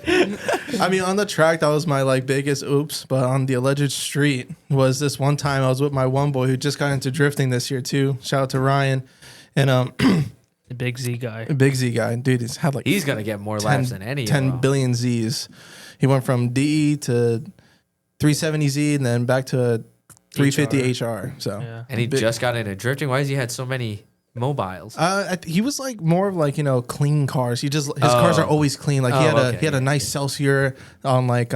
I mean, on the track, that was my like biggest oops. But on the alleged street was this one time I was with my one boy who just got into drifting this year too. Shout out to Ryan, and The big Z guy. Big Z guy, dude. He's had like He's gonna get more laps than any. 10 of them. billion Z's. He went from DE to 370Z and then back to 350 HR. So Yeah. And he Big- just got into drifting. Why has he had so many mobiles? he was like more of like, you know, clean cars. His cars are always clean. Like he Oh, had a nice Celsior on like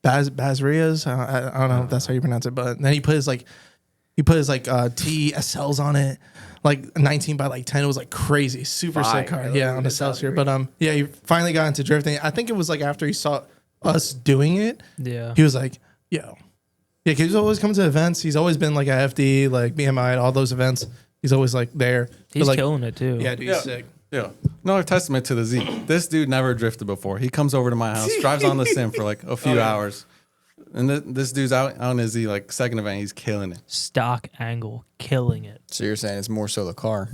Bazrias. I don't know if that's how you pronounce it, but then he put his TSLs on it, like 19 by like 10. It was like crazy, super sick car. Fire. Yeah, on the Celsior. But yeah, he finally got into drifting. I think it was like after he saw us doing it, Yeah. he was like, yo. Yeah, 'cause he's always coming to events. He's always been like a FD, like BMI, all those events. He's always like there. He's But, like, killing it too. Yeah, dude, he's sick. Yeah. Another testament to the Z. This dude never drifted before. He comes over to my house, drives on the sim for like a few hours. And this dude's out on his Z, like second event, he's killing it. Stock angle, killing it. So you're saying it's more so the car.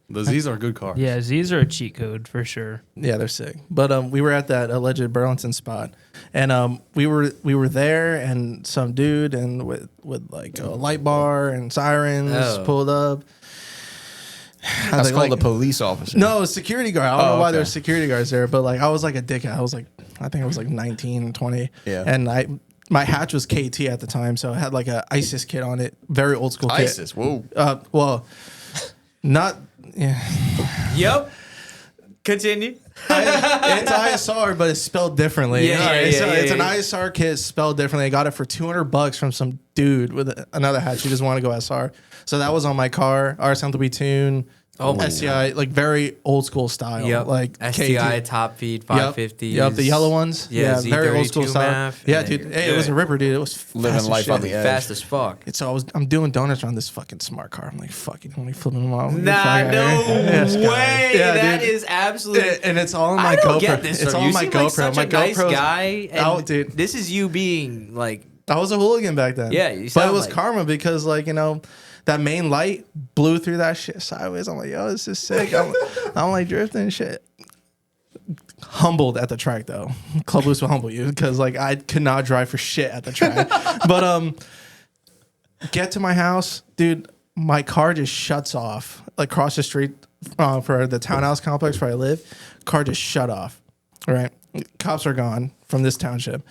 The Z's are good cars. Yeah, Z's are a cheat code for sure. Yeah, they're sick. But we were at that alleged Burlington spot, and we were there, and some dude and with like a light bar and sirens pulled up. That's called a police officer. No, security guard. I don't know why okay. there's security guards there, but like I was like a dickhead. I was like, I think I was like 19, 20. Yeah. And my hatch was KT at the time, so it had like a ISIS kit on it, very old school kit. ISIS. Whoa. Well, not. Yeah. Yep. Continue. It's ISR, but it's spelled differently. Yeah, It's an yeah. ISR kit spelled differently. I got it for $200 from some dude with another hatch. He just wanted to go SR. So that was on my car. RSMW tune. Oh my SCI, like very old school style. Yep. Like STI KT. top feed Yep. 550s. Yep, the yellow ones. Yeah, very old school Z32 style. math. Yeah, And dude. then Hey, you're it was a good. ripper, dude. It was Living fast as life shit. on the edge. Fast as fuck. And so I'm doing donuts around this fucking smart car. I'm like, fucking, only flipping them off. Nah, no Yes, God. way. Yeah, That dude. is absolute. And it's all on my I don't GoPro. get this. It's from all you. on my You seem GoPro. like such My a nice GoPro's guy. And out, dude. This is you being like. I was a hooligan back then. Yeah, you but sound it was like- karma because, like, you know, that main light blew through that shit sideways. I'm like, yo, this is sick. I'm like drifting and shit. Humbled at the track though. Club Loose will humble you because like I could not drive for shit at the track. But get to my house, dude. My car just shuts off like across the street for the townhouse complex where I live. Car just shut off. All right, cops are gone from this township,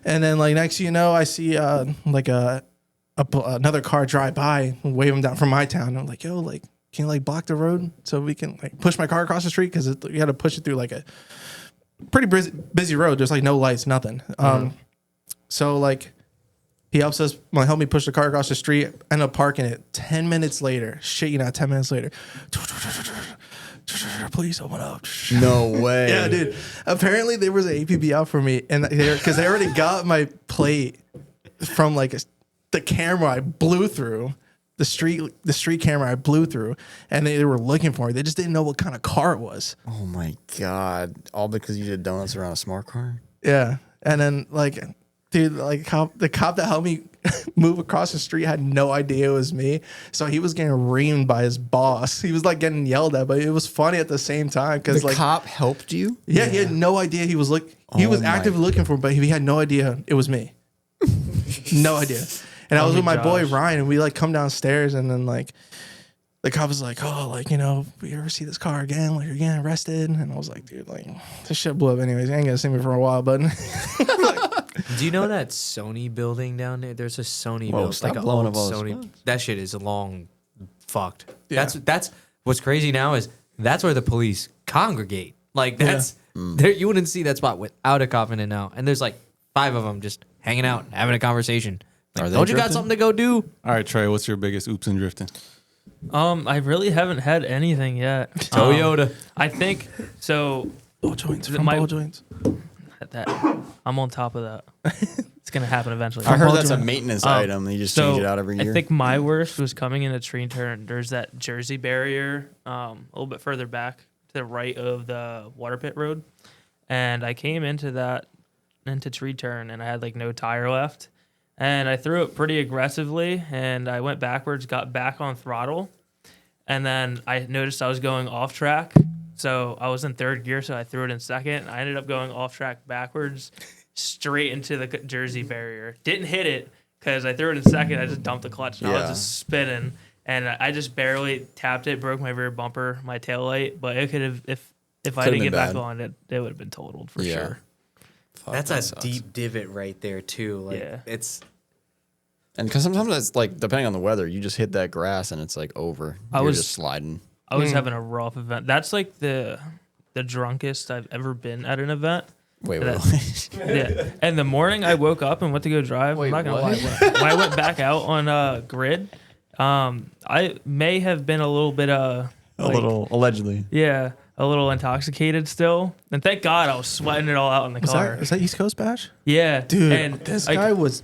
and then like next thing you know, I see like another car drive by and wave them down from my town. I'm like, yo, like, can you like block the road so we can like push my car across the street? Because you had to push it through like a pretty busy road. There's like no lights, nothing. So like he helps us, help me push the car across the street. End up parking it. 10 minutes later, 10 minutes later, please open up. No way. Yeah, dude. Apparently there was an APB out for me, and because they already got my plate from like the camera I blew through, the street camera I blew through, and they were looking for me. They just didn't know what kind of car it was. Oh my God. All because you did donuts around a smart car? Yeah, and then like, dude, like the cop that helped me move across the street had no idea it was me, so he was getting reamed by his boss. He was like getting yelled at, but it was funny at the same time because The like cop helped you? yeah, he had no idea he was He Oh was my- actively looking for him, but he had no idea it was me. No idea. And I was with my boy Josh. Ryan, and we like come downstairs, and then like the cop was like, "Oh, like, you know, if you ever see this car again, like you're getting arrested." And I was like, "Dude, like this shit blew up anyways. You ain't gonna see me for a while." But Do you know that Sony building down there? There's a Sony Whoa, building, stop like a blowing old up all those Sony. spots. That shit is long fucked. Yeah. That's what's crazy now is that's where the police congregate. Like that's there. You wouldn't see that spot without a cop in it now. And there's like 5 of them just hanging out, having a conversation. Like, Are they don't you got drifting? something to go do? All right, Trey, what's your biggest oops in drifting? I really haven't had anything yet. Toyota. I think so. Ball joints. Th- From my- ball joints. That I'm on top of that. It's gonna happen eventually. I heard ball that's a joint. maintenance Um, item. You just change it out every year. I think my worst was coming in a tree turn. There's that Jersey barrier a little bit further back to the right of the water pit road, and I came into tree turn and I had like no tire left, and I threw it pretty aggressively and I went backwards, got back on throttle, and then I noticed I was going off track. So I was in third gear, so I threw it in second. I ended up going off track backwards, straight into the Jersey barrier. Didn't hit it because I threw it in second. I just dumped the clutch, and I Yeah. was just spinning, and I just barely tapped it, broke my rear bumper, my tail light. But it could have, if I Could've didn't been get back bad. on it, it would have been totaled for Yeah. sure. Fuck, That's that a sucks. deep divot right there too. Like Yeah. it's And because sometimes it's like, depending on the weather, you just hit that grass and it's like over. I You're was- just sliding. I was having a rough event. That's like the drunkest I've ever been at an event. Wait, That- wait. Yeah. And the morning I woke up and went to go drive. Wait, I'm not gonna what? lie. When I went back out on grid, I may have been a little bit Allegedly. yeah, a little intoxicated still. And thank God I was sweating it all out in the car. Is that East Coast Bash? Yeah, Dude, And this like, guy was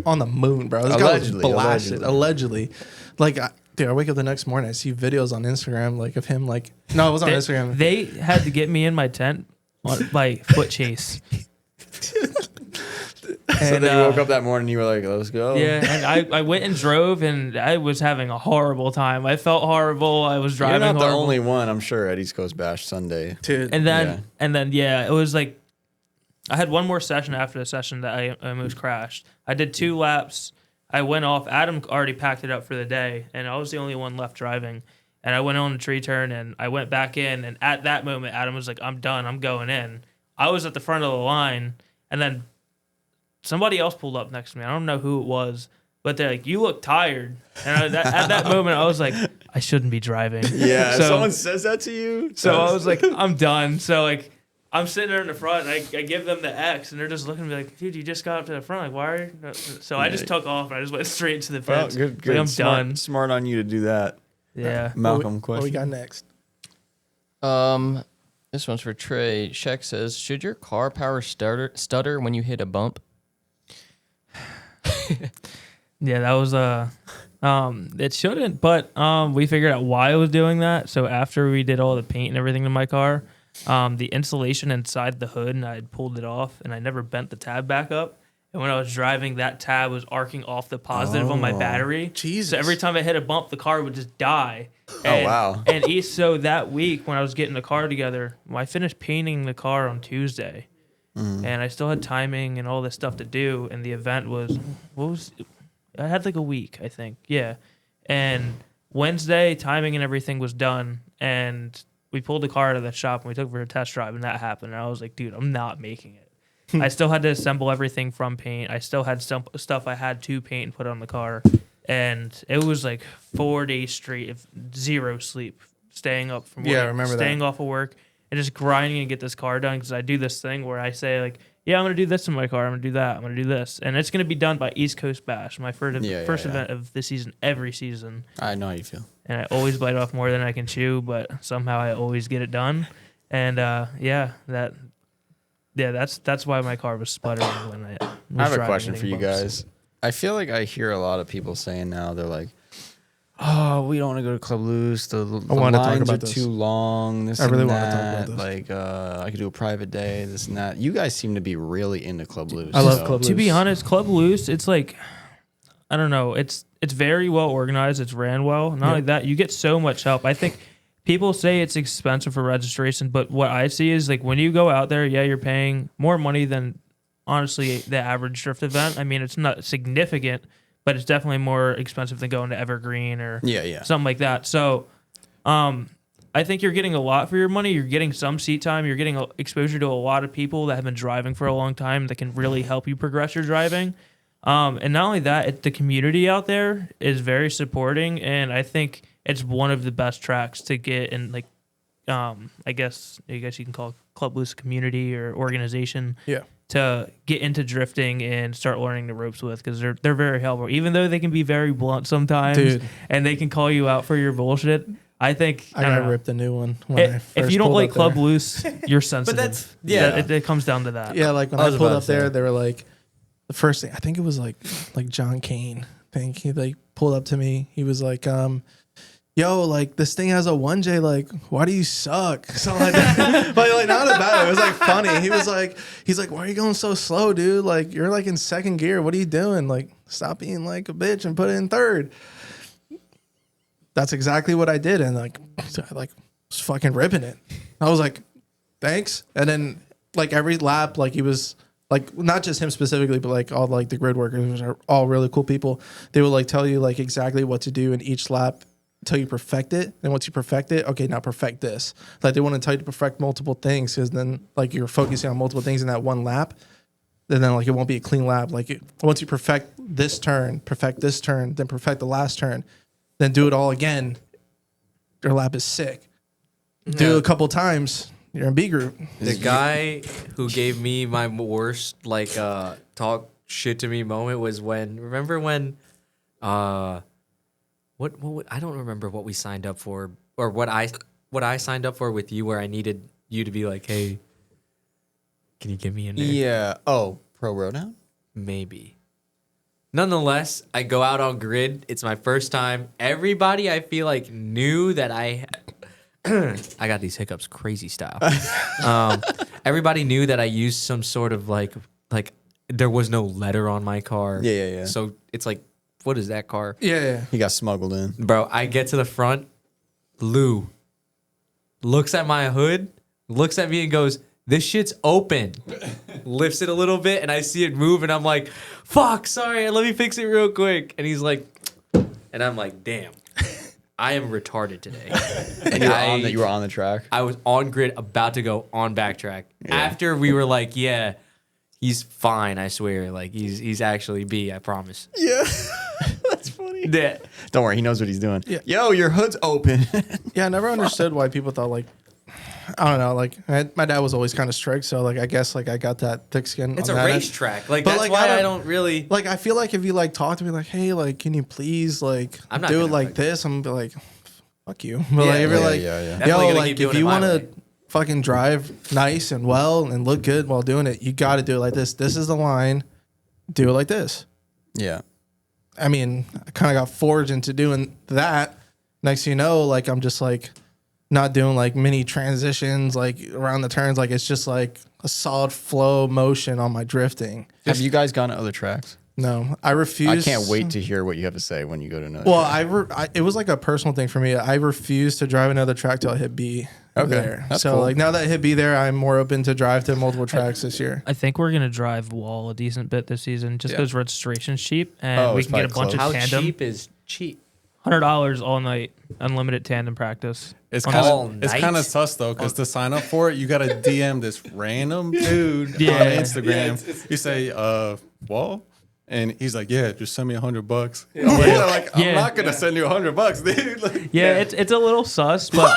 on the moon, bro. This Allegedly, guy was blasted. Allegedly. Like, dude, I wake up the next morning, I see videos on Instagram, like, of him, like... No, it wasn't on Instagram. They had to get me in my tent on, by foot chase. So then you woke up that morning and you were like, let's go. Yeah, and I went and drove, and I was having a horrible time. I felt horrible. I was You're driving not the horrible. only one, I'm sure, at East Coast Bash Sunday. Dude, And then it was like I had one more session after the session that I almost crashed. I did 2 laps. I went off. Adam already packed it up for the day, and I was the only one left driving. And I went on a tree turn, and I went back in. And at that moment, Adam was like, "I'm done. I'm going in." I was at the front of the line, and then somebody else pulled up next to me. I don't know who it was, but they're like, "You look tired." And at that moment, I was like, "I shouldn't be driving." Yeah, So- someone says that to you. So I was like, I'm done. So like, I'm sitting there in the front, and I give them the X, and they're just looking at me like, "Dude, you just got up to the front. Like, why are you?" So I just took off, and I just went straight to the well, fence. good, Like, good. I'm smart, done. Smart on you to do that. Yeah. Malcolm, what we question. got next? This one's for Trey. Shek says, should your car power stutter when you hit a bump? Yeah, that was it shouldn't, but we figured out why it was doing that. So after we did all the paint and everything to my car, the insulation inside the hood, and I had pulled it off, and I never bent the tab back up. And when I was driving, that tab was arcing off the positive on my battery. Jesus. So every time I hit a bump, the car would just die. Wow. And so that week when I was getting the car together, I finished painting the car on Tuesday. And I still had timing and all this stuff to do. And the event I had like a week, I think. Yeah. And Wednesday, timing and everything was done. And we pulled the car out of the shop and we took it for a test drive, and that happened. And I was like, dude, I'm not making it. I still had to assemble everything from paint. I still had some stuff I had to paint and put on the car. And it was like 4 days straight of zero sleep, staying up from work, Yeah, I remember that. staying off of work, and just grinding and get this car done. Because I do this thing where I say, like, yeah, I'm going to do this in my car. I'm going to do that. I'm going to do this. And it's going to be done by East Coast Bash, my first Yeah, event of the season, every season. I know how you feel. And I always bite off more than I can chew, but somehow I always get it done. And that's why my car was sputtering when I was I have a driving, question for hitting you bumps. guys. I feel like I hear a lot of people saying now, they're like, oh, we don't want to go to Club Loose. The wanna talk lines about are this. too long. This I really and wanna talk that. about this. Like, I could do a private day, this and that. You guys seem to be really into Club Loose. I love so- Club To be Loose. honest, Club Loose, it's like, I don't know, it's very well organized. It's ran well. Not only that, you get so much help. I think people say it's expensive for registration, but what I see is like when you go out there, yeah, you're paying more money than honestly the average drift event. I mean, it's not significant, but it's definitely more expensive than going to Evergreen or Yeah. something like that. So, I think you're getting a lot for your money. You're getting some seat time. You're getting exposure to a lot of people that have been driving for a long time that can really help you progress your driving. And not only that, the community out there is very supporting, and I think it's one of the best tracks to get and like I guess you can call it Club Loose community or organization. Yeah. To get into drifting and start learning the ropes with, because they're very helpful, even though they can be very blunt sometimes, Dude. and they can call you out for your bullshit. I think I don't got know. ripped a new one. When I If first you don't pulled like up Club there. Loose, you're sensitive. that's- yeah. It comes down to that. Yeah, like when I I, was pulled about up to say. there, they were like, the first thing, I think it was like John Kane. I think he like pulled up to me. He was like, yo, like this thing has a 1J, like, why do you suck? Something like that. But like not about it. It was like funny. He's like, why are you going so slow, dude? Like you're like in second gear. What are you doing? Like, stop being like a bitch and put it in third. That's exactly what I did. And like I like was fucking ripping it. I was like, thanks. And then like every lap, like he was like, not just him specifically, but like all like the grid workers, which are all really cool people. They would like tell you like exactly what to do in each lap until you perfect it. And once you perfect it, okay, now perfect this. Like they want to tell you to perfect multiple things, because then like you're focusing on multiple things in that one lap. And then like it won't be a clean lap. Like once you perfect this turn, then perfect the last turn, then do it all again, your lap is sick. Do it a couple times, you're in B group. The guy who gave me my worst like talk shit to me moment was remember when what I don't remember what we signed up for, or what I signed up for with you, where I needed you to be like, hey, can you get me in there? Yeah. Oh, Pro Rodown? Maybe. Nonetheless, I go out on grid. It's my first time. Everybody I feel like knew that I got these hiccups crazy style. Everybody knew that I used some sort of like there was no letter on my car. Yeah. So it's like, what is that car? Yeah. He got smuggled in. Bro, I get to the front. Lou looks at my hood, looks at me and goes, this shit's open. Lifts it a little bit and I see it move and I'm like, fuck, sorry, let me fix it real quick. And he's like, and I'm like, damn, I am retarded today. And you were on the track. I was on grid about to go on backtrack. Yeah. After we were like, yeah, he's fine, I swear. Like he's actually B, I promise. Yeah. That's funny. Yeah. Don't worry, he knows what he's doing. Yeah. Yo, your hood's open. Yeah, I never understood why people thought like, I don't know, like my dad was always kind of strict, so like I guess like I got that thick skin. It's on a that end. racetrack. Like But, that's like, why I I don't- don't really Like I feel like if you like talk to me like, hey, like can you please like I'm not do it gonna, like like- this? I'm gonna be like, fuck you. But Yeah, like if you're yeah, like, yeah. Definitely yo, gonna like keep doing if it you my want to way. fucking drive nice and well and look good while doing it, you got to do it like this. This is the line. Do it like this. Yeah. I mean, I kind of got forged into doing that. Next thing you know, like I'm just like not doing like mini transitions like around the turns. Like it's just like a solid flow motion on my drifting. Have you guys gone to other tracks? No, I refuse. I can't wait to hear what you have to say when you go to another Well, track. it was like a personal thing for me. I refuse to drive another track till I hit B. Okay, There. that's so cool. like now that I hit B there, I'm more open to drive to multiple tracks this year. I think we're gonna drive wall a decent bit this season, just Yeah. because registration's cheap and Oh, we it's can get a probably bunch how of tandem. cheap is cheap? $100 all night, unlimited tandem practice. It's On kind all of it's night? kind of sus though, because to sign up for it, you got to DM this random dude Yeah. on Instagram. You say, "Wall," and he's like, "Yeah, just send me $100." I'm like, Yeah. I'm not gonna send you $100, dude. Like, Yeah, it's a little sus, but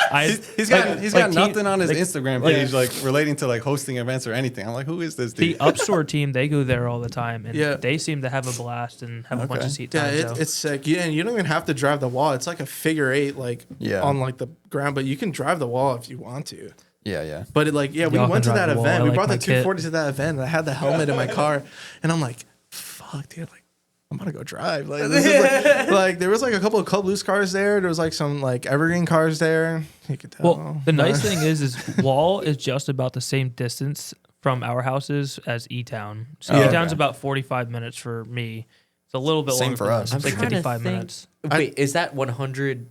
he's got like nothing on his like, Instagram page like relating to like hosting events or anything. I'm like, who is this the dude? Upstore team, they go there all the time, and Yeah. they seem to have a blast and have a bunch of seat Yeah, time. so. it's sick. Yeah, and you don't even have to drive the wall. It's like a figure eight, like Yeah. on like the ground, but you can drive the wall if you want to. Yeah. But it, like, yeah, we Y'all went to can that drive the wall. event. I We like brought my the kit. 240 to that event, and I had the helmet in my car, and I'm like, fuck, dude, like I'm gonna go drive. Like, this is like there was like a couple of Club Loose cars there. There was like some like Evergreen cars there. You could tell. Well, the nice thing is Wall is just about the same distance from our houses as E-Town. So Oh, E-Town's okay. about 45 minutes for me. It's a little bit Same longer for than us. us. I'm It's like trying to 55 think. minutes. Wait, is that 100?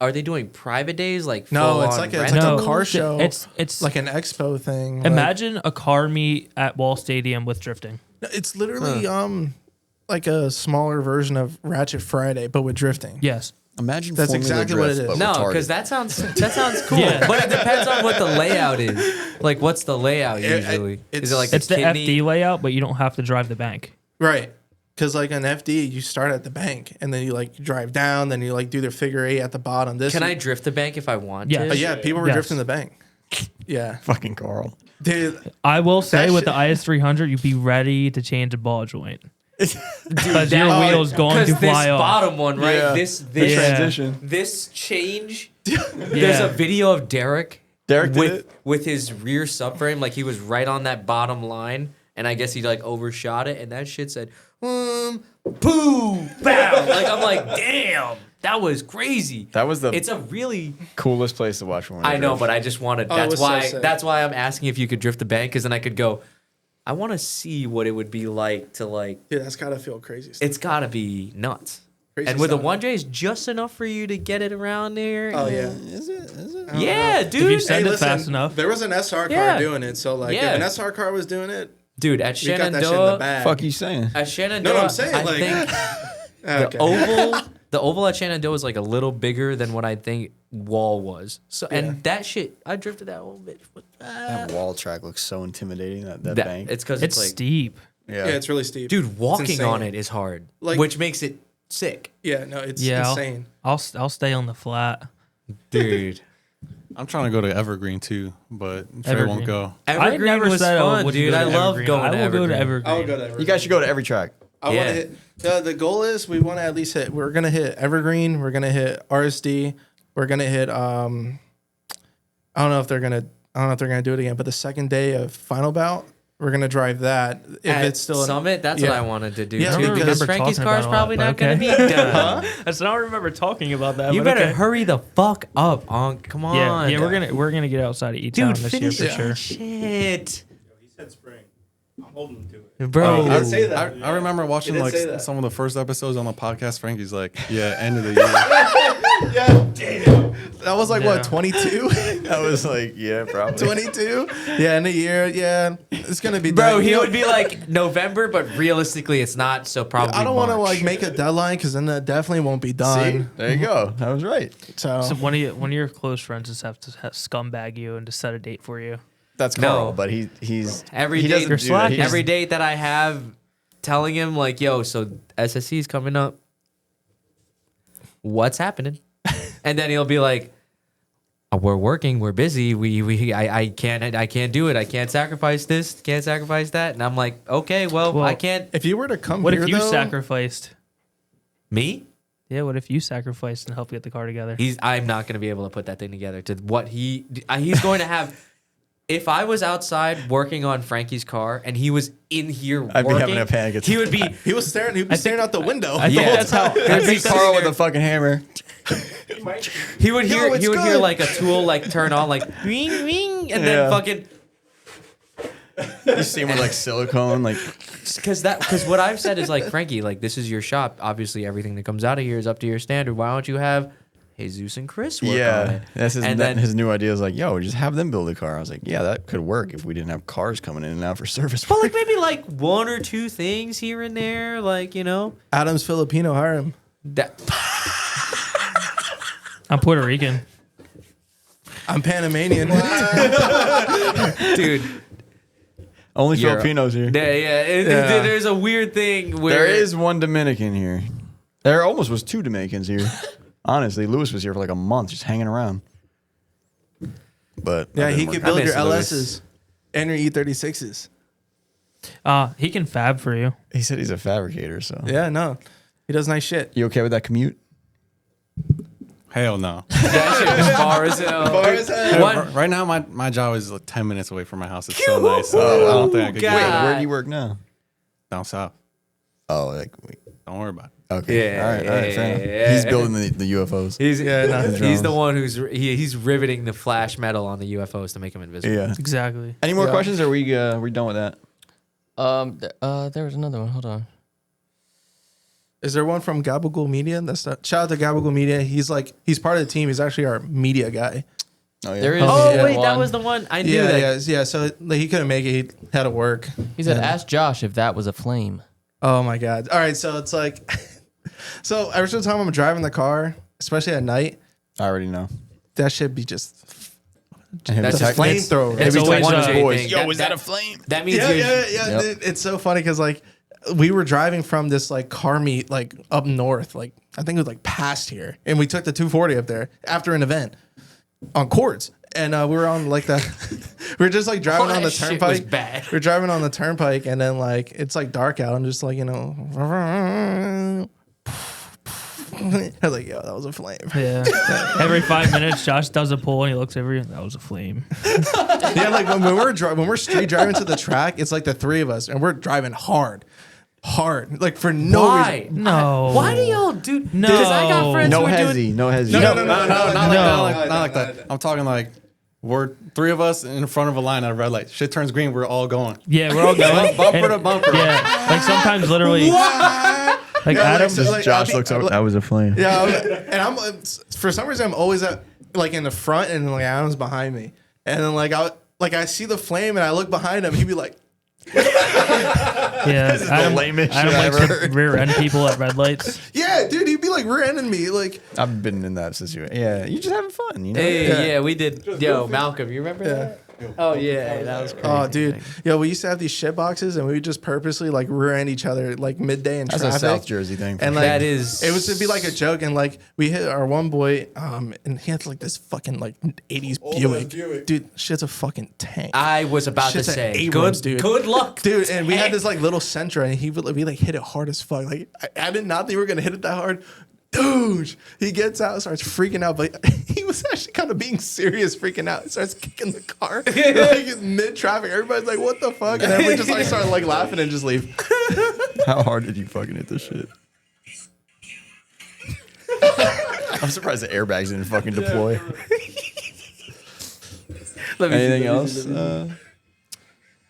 Are they doing private days like No, it's full-on like a rental? car show. It's like an expo thing. like- imagine a car meet at Wall Stadium with drifting. it's literally like a smaller version of Ratchet Friday, but with drifting. Yes. Imagine That's Formula exactly what Drift, it is. but No, retarded. because that sounds cool. Yeah. But it depends on what the layout is. Like, what's the layout usually? Is it like It's the kidney? FD layout, but you don't have to drive the bank. Right. Because like an FD, you start at the bank and then you like drive down, then you like do their figure 8 at the bottom. This Can I drift the bank if I want Yes. to? yeah, people were Yes. drifting the bank. Yeah, Fucking Carl. dude. I will say That with the shit- IS300, you'd be ready to change a ball joint. Because your that- wheel's going to Because this fly off. bottom one, right? Yeah. This Yeah. Transition. this change. Yeah. There's a video of Derek Derek did with his rear subframe, like he was right on that bottom line, and I guess he like overshot it, and that shit said, boo, bow. Like I'm like, damn, that was crazy. That was the It's a really. coolest place to watch Formula I know, Drift. but I just wanted. Oh, it That's was so why. sick. That's why I'm asking if you could drift the bank, because then I could go. I want to see what it would be like to like. Dude, that's gotta feel crazy. It's got to be nuts. Crazy And with the stuff. 1J, it's just enough for you to get it around there. Oh yeah. Is it? Is it? Yeah, If you dude. send it fast enough. There was an SR car Yeah. doing it, so like Yeah. if an SR car was doing it, Dude, at we got that shit in the Shenandoah, bag. Fuck you saying? at Shenandoah, No, I'm saying, I like- think Okay. the oval at Shenandoah is like a little bigger than what I think Wall was. So Yeah. and that shit, I drifted that whole bitch. That wall track looks so intimidating. That That- bank. It's because It's it's like, steep. Yeah, it's really steep. dude, walking insane. on it is hard, Like- which makes it sick, Yeah, no, it's Yeah, insane. I'll stay on the flat. dude. I'm trying to go to Evergreen too, but Trey Evergreen. won't go. Evergreen never was said I fun, wouldn't dude. go I to love Evergreen. going I to will go to Evergreen. Evergreen. I would go to Evergreen. You guys should go to every track. I want Yeah. to hit. The goal is we want to at least hit. We're gonna hit Evergreen. We're gonna hit RSD. We're gonna hit. I don't know if they're gonna. I don't know if they're gonna do it again. But the second day of final bout, we're gonna drive that. If At it's still in, Summit, that's what Yeah. I wanted to do Yeah, too. dude, Because remember Frankie's talking car's about probably all not that, going to but be done. That's not remember talking about that. You but better okay. hurry the fuck up, Onk. Come on. Yeah, we're gonna get outside of E-Town Dude, this year finish for that sure. shit. He said spring. I'm holding him to it. Bro. I'd say that. I remember watching did like say that. some of the first episodes on the podcast. Frankie's like, yeah, end of the year. That was like Yeah. what 22, That was like, yeah, probably. 22. Yeah, in a year. Yeah, it's gonna be. Bro, done. he You know, would be like November, but realistically, it's not. So probably. I don't want to March. like make a deadline because then that definitely won't be See, done. there you go. I was right. So, So one of your close friends just have to scumbag you and to set a date for you. That's No. Carl, but he's Every he date, doesn't do that. He every just- date that I have, telling him like, "Yo, so SSC is coming up. What's happening?" And then he'll be like, "Oh, we're working, we're busy. I can't do it. I can't sacrifice this, can't sacrifice that." And I'm like, "Okay, well, I can't." if you were to come What here, if you though, sacrificed? Me? Yeah, what if you sacrificed and helped get the car together? I'm not going to be able to put that thing together to what he's going to have. If I was outside working on Frankie's car and he was in here I'd be working, having a panic attack. he would be. he was staring. He'd be staring out the window. I think Yeah. that's how. There'd be Carl with a fucking hammer. He would hear. it's He would hear good. like a tool like turn on like ring ring and Yeah. then fucking You see him with like silicone, like because what I've said is like Frankie, like this is your shop. Obviously, everything that comes out of here is up to your standard. Why don't you have Jesus and Chris work on yeah. it? That's his. And then- his new idea is like, yo, just have them build a car. I was like, yeah, that could work if we didn't have cars coming in and out for service. But like maybe like one or two things here and there, like Adam's Filipino. Hire him. that. I'm Puerto Rican. I'm Panamanian. Dude, Only You're- Filipinos here. there's a weird thing where There is one Dominican here. There almost was two Dominicans here. Honestly, Lewis was here for like a month, just hanging around. But Yeah, that he didn't could work out. build your I miss LSs and your E36s. He can fab for you. He said he's a fabricator. So Yeah, no, he does nice shit. you okay with that commute? Hell no. that shit was far as hell. One- Right now, my job is like 10 minutes away from my house. It's so nice. So I don't think I could God. Wait, get where do you work now? down south. Oh, like wait. Don't worry about it. Okay. Yeah, all right. Fair enough. yeah. He's building the UFOs. He's drones. the one who's he's riveting the flash metal on the UFOs to make them invisible. Yeah. Exactly. Any more Yeah. questions? Or are we done with that? There was another one. Hold on. Is there one from Gabagool Media? That's not, shout out to Gabagool Media. He's part of the team. He's actually our media guy. Oh yeah. There is. Oh Yeah. wait, that one. was the one I knew. Yeah, that. yeah. So like, he couldn't make it. He had to work. He said, Yeah. "Ask Josh if that was a flame." Oh my god. All right. So it's like, so every single time I'm driving the car, especially at night, I already know. that should be just And That's his just flamethrower. It's Every always time one his J boys, thing. yo, That- is that that- a flame? That means Yeah, you're yeah, yeah. Yep. Dude, it's so funny because like we were driving from this like car meet like up north, like I think it was like past here, and we took the 240 up there after an event on cords, and we were on like the we were just like driving on the turnpike. Bad. We're driving on the turnpike, and then like it's like dark out, and just like I was like, yo, that was a flame. Yeah. Every 5 minutes, Josh does a pull and he looks over you. That was a flame. Yeah, like when we're street driving to the track, it's like the three of us, and we're driving hard, like for no reason. No. Why do y'all do? No. Because I got friends No who are hezzy, doing. no hezzy. Not like that. I'm talking like we're three of us in front of a line at a red light. Shit turns green, we're all going. Yeah, we're all going. Bumper to bumper. Yeah. Like sometimes literally. Like Yeah, Adam. like, Josh looks over. That was a flame. Yeah, and I'm for some reason I'm always at like in the front, and like Adam's behind me, and then I see the flame, and I look behind him, he'd be like, Yeah, Adam lamest shit likes I ever to heard. rear end people at red lights. yeah, dude, he'd be like rear-ending me, like, I've been in that situation. Yeah, you're just having fun, you know? Hey, yeah, we did. Yo, Malcolm, you remember that? Oh yeah, that was crazy. oh, dude, yo, we used to have these shit boxes, and we would just purposely like rear-end each other like midday in That's traffic. a South Jersey thing. And like That is- it was to be like a joke, and like we hit our one boy, and he had like this fucking like 80s Buick. Dude, shit's a fucking tank. I was about Shit's to an say, Abrams, good, dude. good luck, Dude, and we had this like little Sentra, and we like hit it hard as fuck. Like I did not think we were gonna hit it that hard. Dude, he gets out, starts freaking out, but he was actually kind of being serious, freaking out. He starts kicking the car like mid traffic. Everybody's like, "What the fuck?" And then we just like started like laughing and just leave. How hard did you fucking hit this shit? I'm surprised the airbags didn't fucking deploy. Anything else?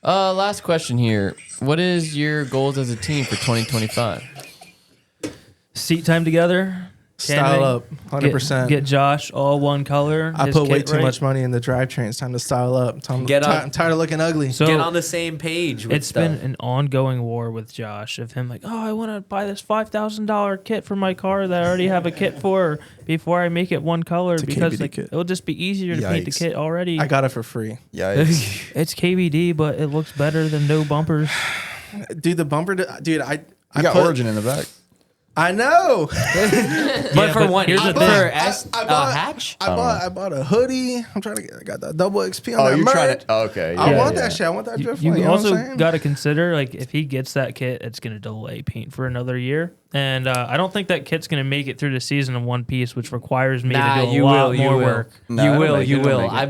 Last question here. What is your goals as a team for 2025? Seat time together. Style up, 100%. Get Josh all one color. I his put way kit too right. much money in the drivetrain. It's time to style up. I'm tired of looking ugly. So get on the same page. With it's been an ongoing war with Josh of him like, oh, I want to buy this $5,000 kit for my car that I already have a kit for before I make it one color a because KBD like, kit. it'll just be easier to paint the Yikes. kit already. I got it for free. Yikes. It's KBD, but it looks better than no bumpers. Dude, the bumper, dude, I got put, Origin in the back. I know. but for but one, here's the for thing. hatch. I bought a hoodie. I'm trying to get. I got the double XP on Oh, that you're merch. trying to. Okay. I yeah, want yeah. that shit. I want that drift You flame. You know what I'm also saying? got to consider like if he gets that kit, it's going to delay paint for another year, and I don't think that kit's going to make it through the season in one piece, which requires me Nah, to do a you lot will. more work. No, You it'll will. make it, You it'll will. make it. I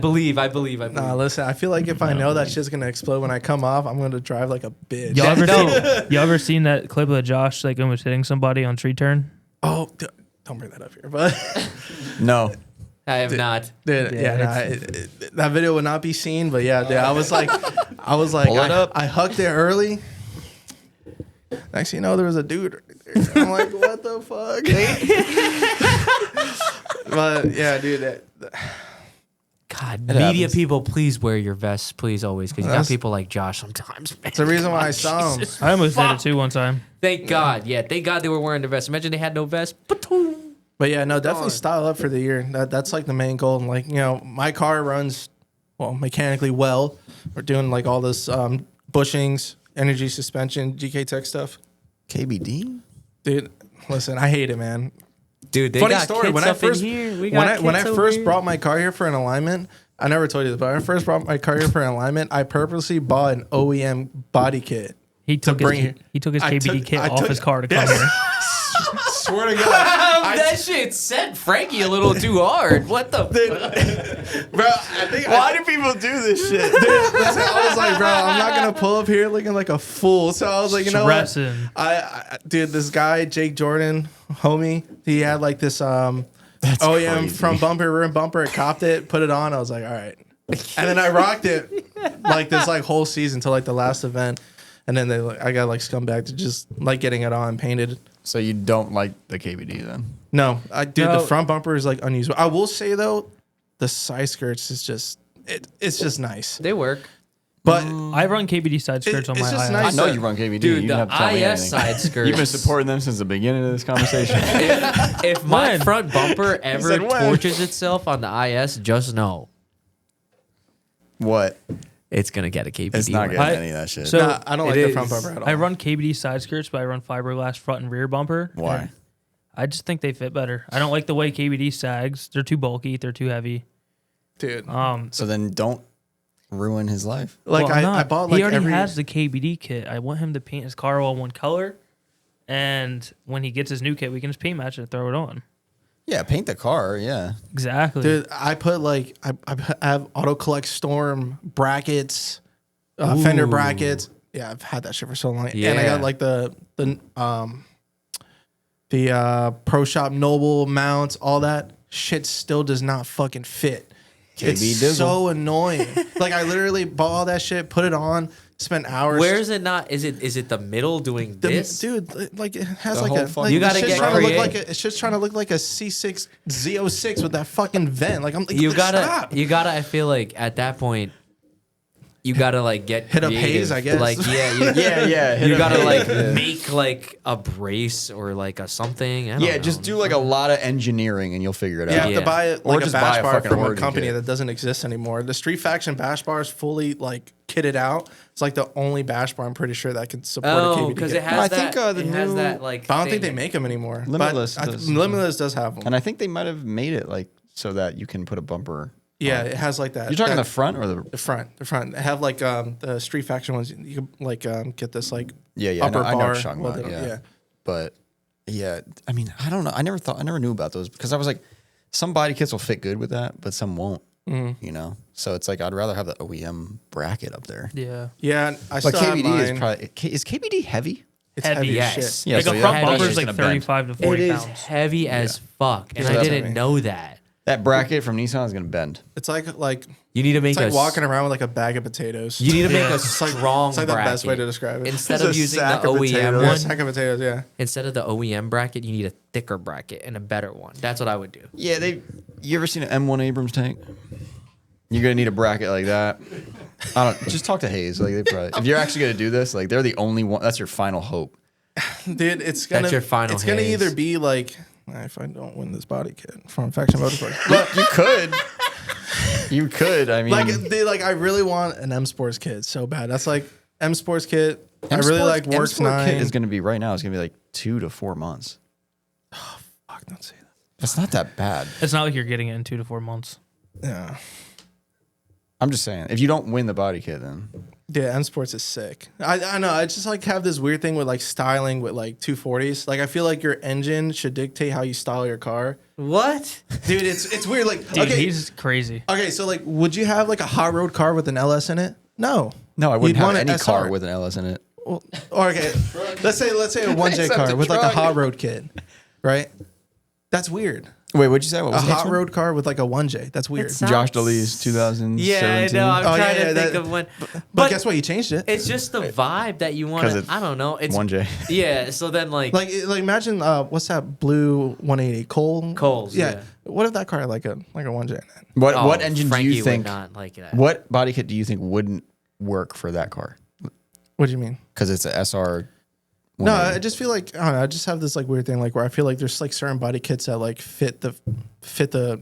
believe. Nah, listen. I feel like if I know that shit's gonna explode when I come off, I'm gonna drive like a bitch. You ever seen that clip of Josh like almost hitting somebody on tree turn? Oh, don't bring that up here, but No. I have not. dude, that video would not be seen. But yeah, dude, I was like, Pull it up. I hucked it early. Next thing you know, there was a dude right there. I'm like, what the fuck? But yeah, dude, God, It media happens. people, please wear your vests, please always, because you got That's- people like Josh sometimes. Man. it's the reason why I saw him. I almost did it too one time. Thank God. Yeah, thank God they were wearing their vests. Imagine they had no vest. But yeah, no, definitely style up for the year. That's like the main goal. And like, you know, my car runs mechanically well. We're doing like all this bushings, energy suspension, GK Tech stuff. KBD? Dude, listen, I hate it, man. Dude, they Funny got story. kits When I up in first here. We when got I kits over first here. brought my car here for an alignment, I never told you this, but when I first brought my car here for an alignment, I purposely bought an OEM body kit. He took his bring it. he took his I KBD took- kit I off took- his car to come Yes. here. Swear to God. That shit sent Frankie a little too hard. What the? Bro, I think Why do people do this shit? Dude, listen, I was like, bro, I'm not gonna pull up here looking like a fool. So I was like, you know what? Stressing. Dude, this guy, Jake Jordan, homie, he had like this OEM crazy. front bumper, rear bumper. I copped it, put it on. I was like, all right. And then I rocked it like this like whole season till like the last event. And then I got like scumbag to just like getting it on painted. So you don't like the KBD then? No, the No. front bumper is like unusable. I will say though, the side skirts is just it's just nice. They work. But I run KBD side skirts on it's my just IS. nice. I know you run KBD. Dude, you the don't have to tell me IS anything. side skirts. You've been supporting them since the beginning of this conversation. If my When? front bumper ever said when? torches itself on the IS, just know. What? it's gonna get a KBD. It's not one. getting any of that shit. So Nah, I don't like it the front is- bumper at all. I run KBD side skirts, but I run fiberglass front and rear bumper. Why? and I just think they fit better. I don't like the way KBD sags. They're too bulky. They're too heavy. Dude. So then don't ruin his life. Like Well, I'm I not. bought like he already every has the KBD kit. I want him to paint his car all one color, and when he gets his new kit, we can just paint match it and throw it on. Yeah, paint the car. Yeah. Exactly. dude. I put like I have Auto Collect Storm brackets, fender brackets. Yeah, I've had that shit for so long. And I Yeah. got like the Pro Shop Noble mounts, all that shit still does not fucking fit. It's Dizzle. so annoying. Like I literally bought all that shit, put it on, spent hours. Where is it not? Is it the middle doing this? Dude, like it has The like whole a. fucking- Like, You the gotta shit's get trying to look creative. like it's just trying to look like a C6 Z06 with that fucking vent. Like I'm like, You stop. gotta. I feel like at that point, you gotta like get Hit up creative. Hayes, I guess. Like Yeah. hit you him. gotta like Yeah. make like a brace or like a something. I don't Yeah, know. just do like a lot of engineering and you'll figure it You out. have Yeah. to buy Or like a just buy bash a bar fucking from a origin company kit. that doesn't exist anymore. The Street Faction bash bar is fully like kitted out. It's like the only bash bar I'm pretty sure that can support a Oh, KBD because kit. it has No, I that. think, the it has new- that like. But I don't think they thing. make them anymore. Limitless But does. Limitless does have them. And I think they might have made it like so that you can put a bumper. Yeah, it has like that. You're talking that, the front or the? the front. The front. They have like the Street Faction ones. You can like get this like Yeah, I upper know what bar. you're talking about. welded- Yeah. But yeah, I mean, I don't know. I never knew about those because I was like, some body kits will fit good with that, but some won't. Mm-hmm. You know, so it's like I'd rather have the OEM bracket up there. yeah. Yeah, I But still have KBD is mine. probably is KBD heavy? It's heavy, heavy as yes. shit. Yeah, Like so a yeah, front that's bumper just is like gonna bend. 35 to It 40 is pounds. heavy as fuck, and Yeah, I that's didn't heavy. know that. That bracket from Nissan is gonna bend. It's like You need to make it's like a walking around with like a bag of potatoes. You need to make Yeah. a It's like strong it's like the best way bracket. to describe it. Instead It's of a using the sack of OEM potatoes. Yeah, one, sack of potatoes. Yeah. instead of the OEM bracket, you need a thicker bracket and a better one. That's what I would do. Yeah, you ever seen an M1 Abrams tank? You're gonna need a bracket like that. I don't. Just talk to Hayes. Like they probably, if you're actually gonna do this, like they're the only one. That's your final hope. Dude, it's gonna your final It's gonna haze. either be like if I don't win this body kit from FactionMotorsports. But you could. You could. I mean, like I really want an M Sports kit so bad. That's like M Sports kit. I really like Works M-Sport 9. kit is gonna be right now. It's gonna be like 2 to 4 months. Fuck, don't say that. That's not that bad. It's not like you're getting it in 2 to 4 months. Yeah. I'm just saying. If you don't win the body kit, then Yeah, M Sports is sick. I know. I just like have this weird thing with like styling with like 240s. Like I feel like your engine should dictate how you style your car. What? Dude, it's weird. Like Dude, okay, he's crazy. okay, so like would you have like a hot road car with an LS in it? No. no, I wouldn't You'd have want an any car SR. with an LS in it. Well, or okay, let's say a 1J Except car a with like a truck. hot road kit, right? That's weird. Wait, what'd you say? What A was the next hot one? road car with like a 1J. That's weird. It's not- Josh DeLee's 2017. Yeah, I know. I'm Oh, trying yeah, to think that- of when. but guess what? You changed it. It's just the vibe that you want 'Cause to. it's I don't know. It's 1J. Yeah. So then, like Like imagine what's that blue 180 Coles, yeah. What if that car had like a 1J in it? What oh, engine Frankie do you think? would not like that? What body kit do you think wouldn't work for that car? What do you mean? Because it's a SR. No, I just feel like I don't know. I just have this like weird thing like where I feel like there's like certain body kits that like fit the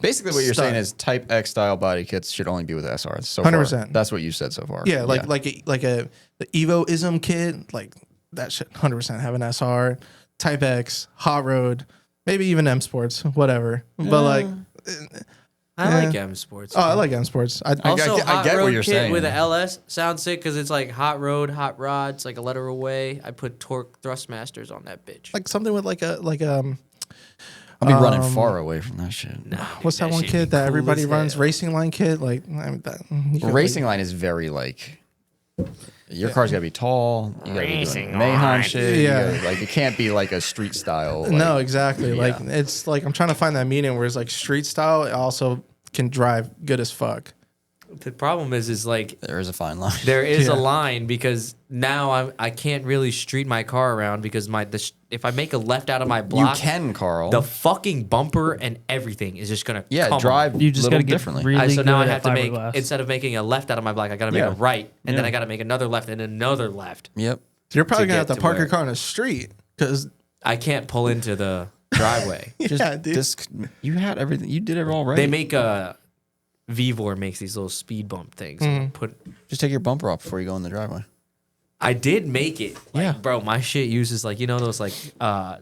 Basically, what you're style. saying is Type X style body kits should only be with SR. So far. 100%. That's what you said so far. yeah like the Evo-ism kit like that should 100% have an SR Type X hot road maybe even M Sports whatever but like I like M Sports. oh I like M Sports Also, I hot get what road you're kit saying. with an LS sounds sick because it's like hot road, hot rods, like a letter away. I put torque thrustmasters on that bitch. like something with like a I'll be running far away from that shit. what's that that one shit kit be that cool everybody as runs hell. racing line kit like I mean, that, you could, Racing line is very like. Your car's gotta be tall. You gotta be doing Mayhem shit. Yeah. You gotta, like it can't be like a street style. Like, no exactly like yeah. it's like I'm trying to find that medium where it's like street style it also can drive good as fuck. The problem is like there is a fine line. there is Yeah. a line because now I can't really street my car around because if I make a left out of my You block, can, Carl. the fucking bumper and everything is just gonna yeah, come drive. You just little gotta get differently. really so now I good have at to make fiberglass. instead of making a left out of my block, I gotta make Yeah. a right, and then Yeah. I gotta make another left and another left. Yep. So you're probably To gonna have get to to park your where- car on the street because I can't pull into the driveway. yeah, dude. You had everything. You did it all right. They make Vivor makes these little speed bump things. Just take your bumper off before you go in the driveway. I did make it. Like, Yeah. bro, my shit uses like, you know, those like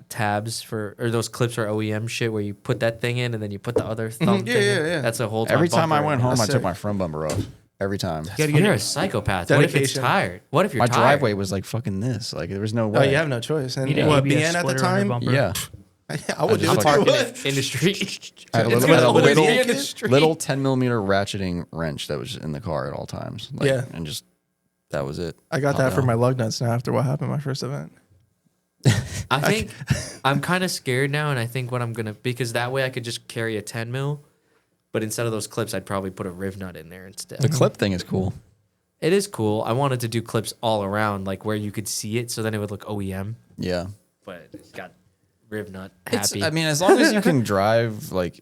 tabs or those clips for OEM shit where you put that thing in and then you put the other thumb thing in. Yeah. That's a whole Every time I bumper. went home, I That's took sick. my front bumper off. Every time. You're a psychopath. What if it's Dedication. tired? What if you're My tired? driveway was like fucking this. Like there was no Oh, way. you have no choice. And You need what, ABS BN at the splitter on your time? bumper. Yeah. I would do just it fucking too. in the street. I had a It's little, gonna had a always little, be in the street. little 10 millimeter ratcheting wrench that was in the car at all times. Like, Yeah. And just, that was it. I got Oh, that for no. my lug nuts now after what happened my first event. I think I'm kind of scared now, and I think what I'm gonna because that way I could just carry a 10 mil, but instead of those clips, I'd probably put a riv nut in there instead. The clip thing is cool. It is cool. I wanted to do clips all around, like where you could see it, so then it would look OEM. Yeah. But it's got riv nut It's, happy. I mean, as long as you can drive, like,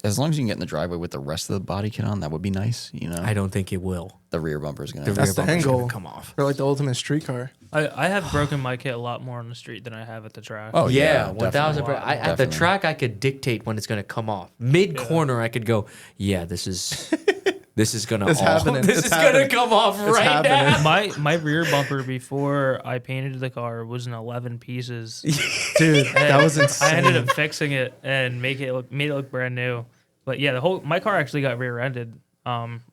as long as you can get in the driveway with the rest of the body kit on, that would be nice. You know, I don't think it will. the rear bumper is gonna. The That's rear the end bumper's gonna goal. come off. For like the ultimate street car. I have broken my kit a lot more on the street than I have at the track. Oh, Yeah, yeah, 1,000. definitely. At the Definitely. track, I could dictate when it's gonna come off. Mid corner, I could go. Yeah, this is gonna. It's happening. This It's is happening. gonna come off It's right happening. now. My rear bumper before I painted the car was in 11 pieces. Dude, that was I insane. ended up fixing it and made it look brand new. But yeah, my car actually got rear-ended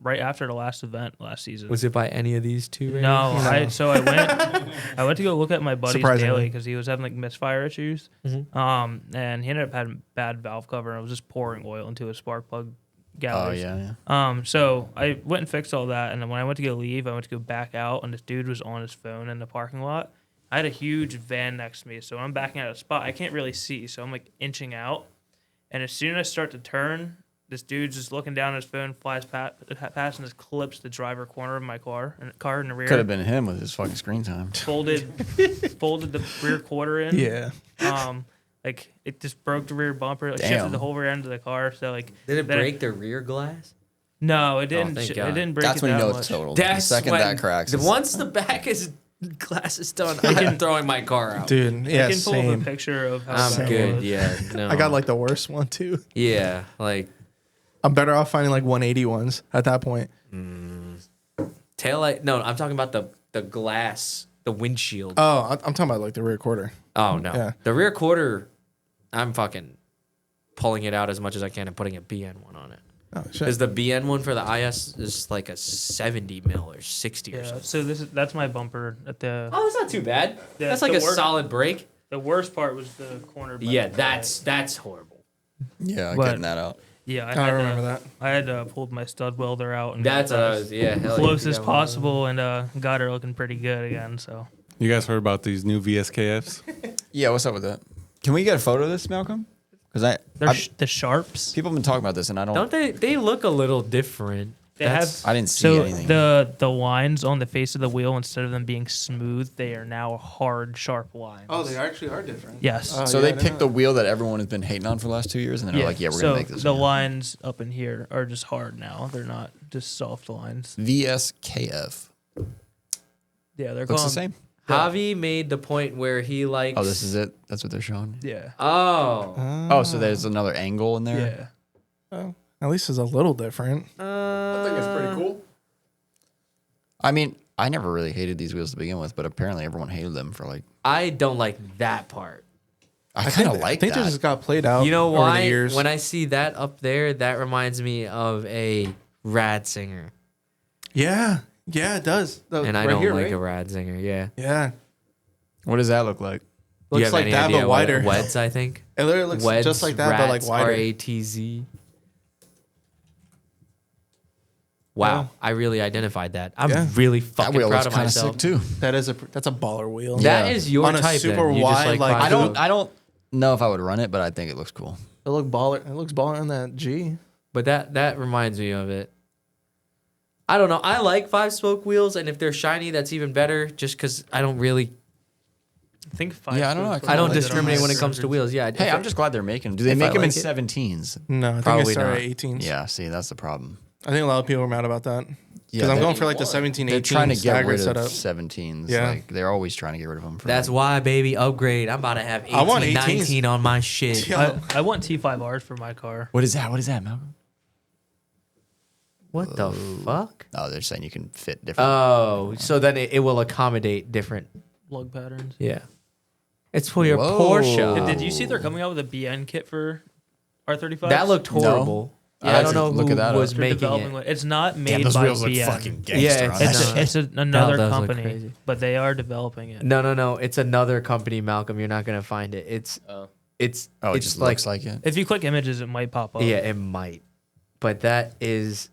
right after the last event last season. Was it by any of these two? Right? No, I went to go look at my buddy's Surprisingly. daily because he was having like misfire issues. And he ended up having bad valve cover and it was just pouring oil into his spark plug Oh galleries. yeah. So I went and fixed all that, and then when I went to go leave, I went to go back out, and this dude was on his phone in the parking lot. I had a huge van next to me, so I'm backing out of a spot. I can't really see, so I'm like inching out, and as soon as I start to turn, this dude's just looking down at his phone, flies past, and just clips the driver corner of my car in the rear. Could have been him with his fucking screen time. folded the rear quarter in. Yeah. Like it just broke the rear bumper, like Damn. shifted the whole rear end of the car. So like, Did it then break the rear glass? No, it didn't. thank It God. didn't break That's it when you that know much. it's total. That's the second when- that cracks. it's- Once the back glass is done, I'm throwing my car out. Dude, I yeah, can pull up a same. picture of how I'm bad it good. was. Yeah, no. I got like the worst one too. yeah, like I'm better off finding like 180 ones at that point. tail light. No, I'm talking about the glass, the windshield. Oh, I'm talking about like the rear quarter. Oh no, Yeah. the rear quarter. I'm fucking pulling it out as much as I can and putting a BN one on it. Oh shit. Because the BN one for the IS is like a 70 mil or 60 or Yeah. something. So that's my bumper at the. Oh, that's not too bad. Yeah, That's like the a work- solid break. The worst part was the corner. by Yeah, the that's horrible. yeah, But- getting that out. Yeah, I remember that. I had pulled my stud welder out and That's got it yeah, hell as yeah, close you as got one. possible, and got her looking pretty good again. So You guys heard about these new VSKFs? Yeah, what's up with that? Can we get a photo of this, Malcolm? Because they're the sharps. people have been talking about this, and I don't. Don't they? They look a little different. They That's- have I didn't see so anything. the lines on the face of the wheel, instead of them being smooth, they are now hard, sharp lines. Oh, they actually are different. Yes. Oh, so yeah, they I didn't picked know the that. wheel that everyone has been hating on for the last 2 years, and then they're like, "Yeah, we're so gonna make this." the one. lines up in here are just hard now. They're not just soft lines. VSKF Yeah, they're looks the called same. Javi made the point where he likes. Oh, this is it. That's what they're showing. Yeah. Oh. Oh, so there's another angle in there. Yeah. Oh, at least it's a little different. I think it's pretty cool. I mean, I never really hated these wheels to begin with, but apparently everyone hated them for like. I don't like that part. I kind of I like think that. they just got played out. You know over the why? years. When I see that up there, that reminds me of a rad singer, Yeah, it does. and I Right don't here, like right? a rad singer. Yeah. Yeah, What does that look like? Do you looks have like any that idea but what wider. Weds, I think. It literally looks Weds, just like that, but like Rats, wider. RATZ. Wow, I really identified that. I'm Yeah. really That fucking wheel proud looks of kind of myself. sick too. That's a baller wheel. That Yeah. is your On a type. super then. You just wide, like, five I don't stroke. know if I would run it, but I think it looks cool. It looks baller in that G. But that reminds me of it. I don't know. I like 5-spoke wheels, and if they're shiny, that's even better. Just because I don't really, I think five. Yeah, I don't know. spokes I I are don't like good on discriminate my when it comes to standards. wheels. Yeah. Hey, I'm just glad they're making them. Do they if make I them in like it. 17s? No, I think Probably they started not. at 18s. Yeah, see, that's the problem. I think a lot of people are mad about that. Because Yeah, I'm they- going for like the 17, 18 They're trying to get staggered rid of setup. 17s. Yeah. Like, they're always trying to get rid of them. For That's why, baby, upgrade. I'm about to have 18, I want 18s. 19 on my shit. Yeah. I want T5Rs for my car. What is that? What is that, Malcolm? What the fuck? Oh, they're saying you can fit different. Oh, so then it will accommodate different. Lug patterns. Yeah. It's for your Whoa. Porsche. Did you see they're coming out with a BN kit for R35? That looked horrible. I I had don't to know look who at that up. was They're making developing it. one. It's not made Damn, those by wheels look BN. fucking gangster Yeah, on it's that It's, shit. it's another does look company, crazy. but they are developing it. No. It's another company, Malcolm. You're not gonna find it. It's Oh, it's it just looks like it. If you click images, it might pop up. yeah, it might, but that is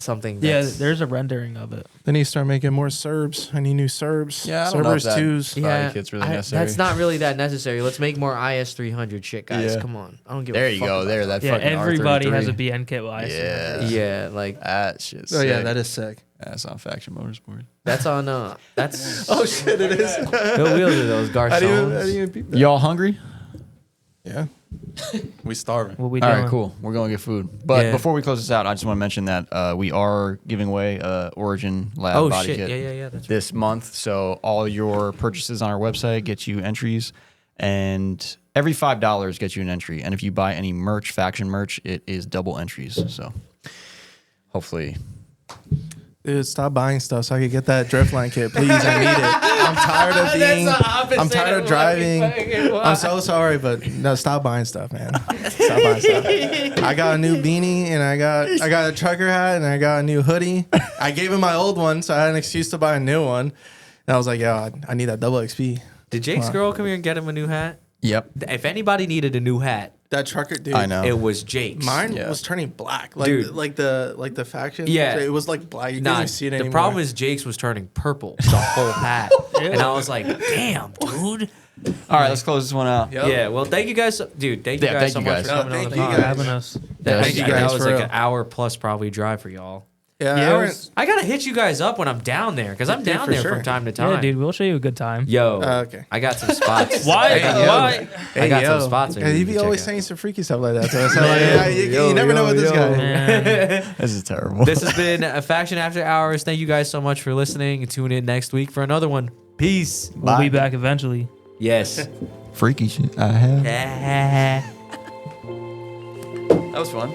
something. Yeah, That's, there's a rendering of it. Then you start making more Serbs. I need new Serbs. Yeah, I don't know if Cerberus that- 2s. yeah. kit's really necessary. That's not really that necessary. Let's make more IS300 shit, guys. Yeah. Come on, I don't give. There a you fuck go. about There, that. that Yeah, fucking everybody has a R33. BN kit. Well, Yeah. Yeah, like That shit's Oh yeah, sick. that is sick. That's on Faction Motorsports. that's on. That's Oh shit, it is. no wheels are those garçons. Y'all hungry? Yeah. We starving. What we All doing? right, cool. We're going to get food. But Yeah. before we close this out, I just want to mention that we are giving away Origin Lab Oh body shit! kit Yeah. That's this month. So all your purchases on our website get you entries, and every $5 gets you an entry. And if you buy any merch, Faction merch, it is double entries. So hopefully, Dude, stop buying stuff so I could get that driftline kit, please. I need it. I'm tired of being. I'm tired of driving. I'm so sorry, but no, stop buying stuff, man. Stop buying stuff. I got a new beanie and I got a trucker hat and I got a new hoodie. I gave him my old one, so I had an excuse to buy a new one. And I was like, yeah, I need that double XP. Did Jake's girl come here and get him a new hat? yep. If anybody needed a new hat, That trucker, dude. I know. it was Jake's. Mine Yeah. was turning black, like Dude. the faction. Yeah. it was like black. You couldn't Nah, even see it the anymore. problem is Jake's was turning purple, the whole hat, and I was like, "Damn, dude." All right, let's close this one out. Yep. Yeah, well, thank you guys, dude. Thank you Yeah, guys thank so you much guys. for coming No, on thank the you pod. For guys. having us. Yeah, Thank you That guys was for like real. an hour plus probably drive for y'all. Yeah, Yeah, I it went- was- I gotta hit you guys up when I'm down there because I'm Yeah, down for there sure. from time to time. Yeah, dude, we'll show you a good time. Yo, Okay. I got some spots. Why? I got, Why? I got some yo. spots. Yeah, he you be can always check saying out. some freaky stuff like that. So it's like, you never know with this guy. Man. This is terrible. This has been a Faction After Hours. Thank you guys so much for listening, and tune in next week for another one. Peace. We'll be back eventually. Yes. freaky shit I have. Yeah. That was fun.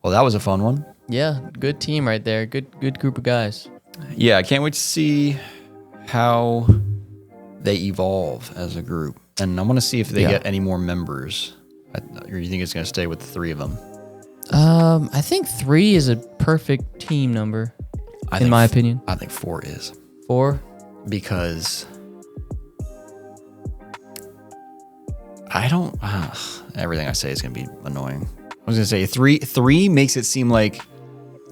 Well, that was a fun one. Yeah, good team right there. Good group of guys. Yeah, I can't wait to see how they evolve as a group. And I want to see if they Yeah. get any more members. Or you think it's going to stay with the three of them? I think 3 is a perfect team number, I in think my opinion. I think 4 is. 4. Because I don't. Everything I say is going to be annoying. I was going to say 3 makes it seem like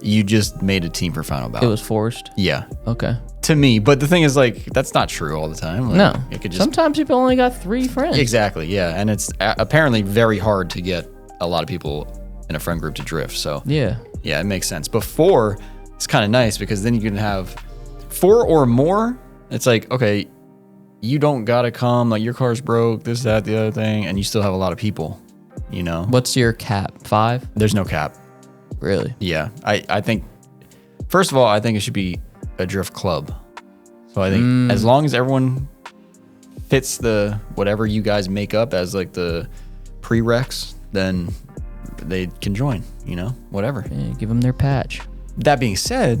you just made a team for Final Battle. It was forced. Yeah. Okay. To me. But the thing is, like, that's not true all the time. Like, No. It could just. Sometimes people only got 3 friends. Exactly. Yeah. And it's apparently very hard to get a lot of people in a friend group to drift. So, Yeah. yeah, it makes sense. But 4 is kind of nice because then you can have 4 or more. It's like, okay, you don't got to come. Like, your car's broke, this, that, the other thing. And you still have a lot of people, you know? What's your cap? 5? There's no cap. Really? Yeah. I think, first of all, I think it should be a drift club. So I think as long as everyone fits the whatever you guys make up as like the prereqs, then they can join, you know, whatever. Yeah, give them their patch. That being said,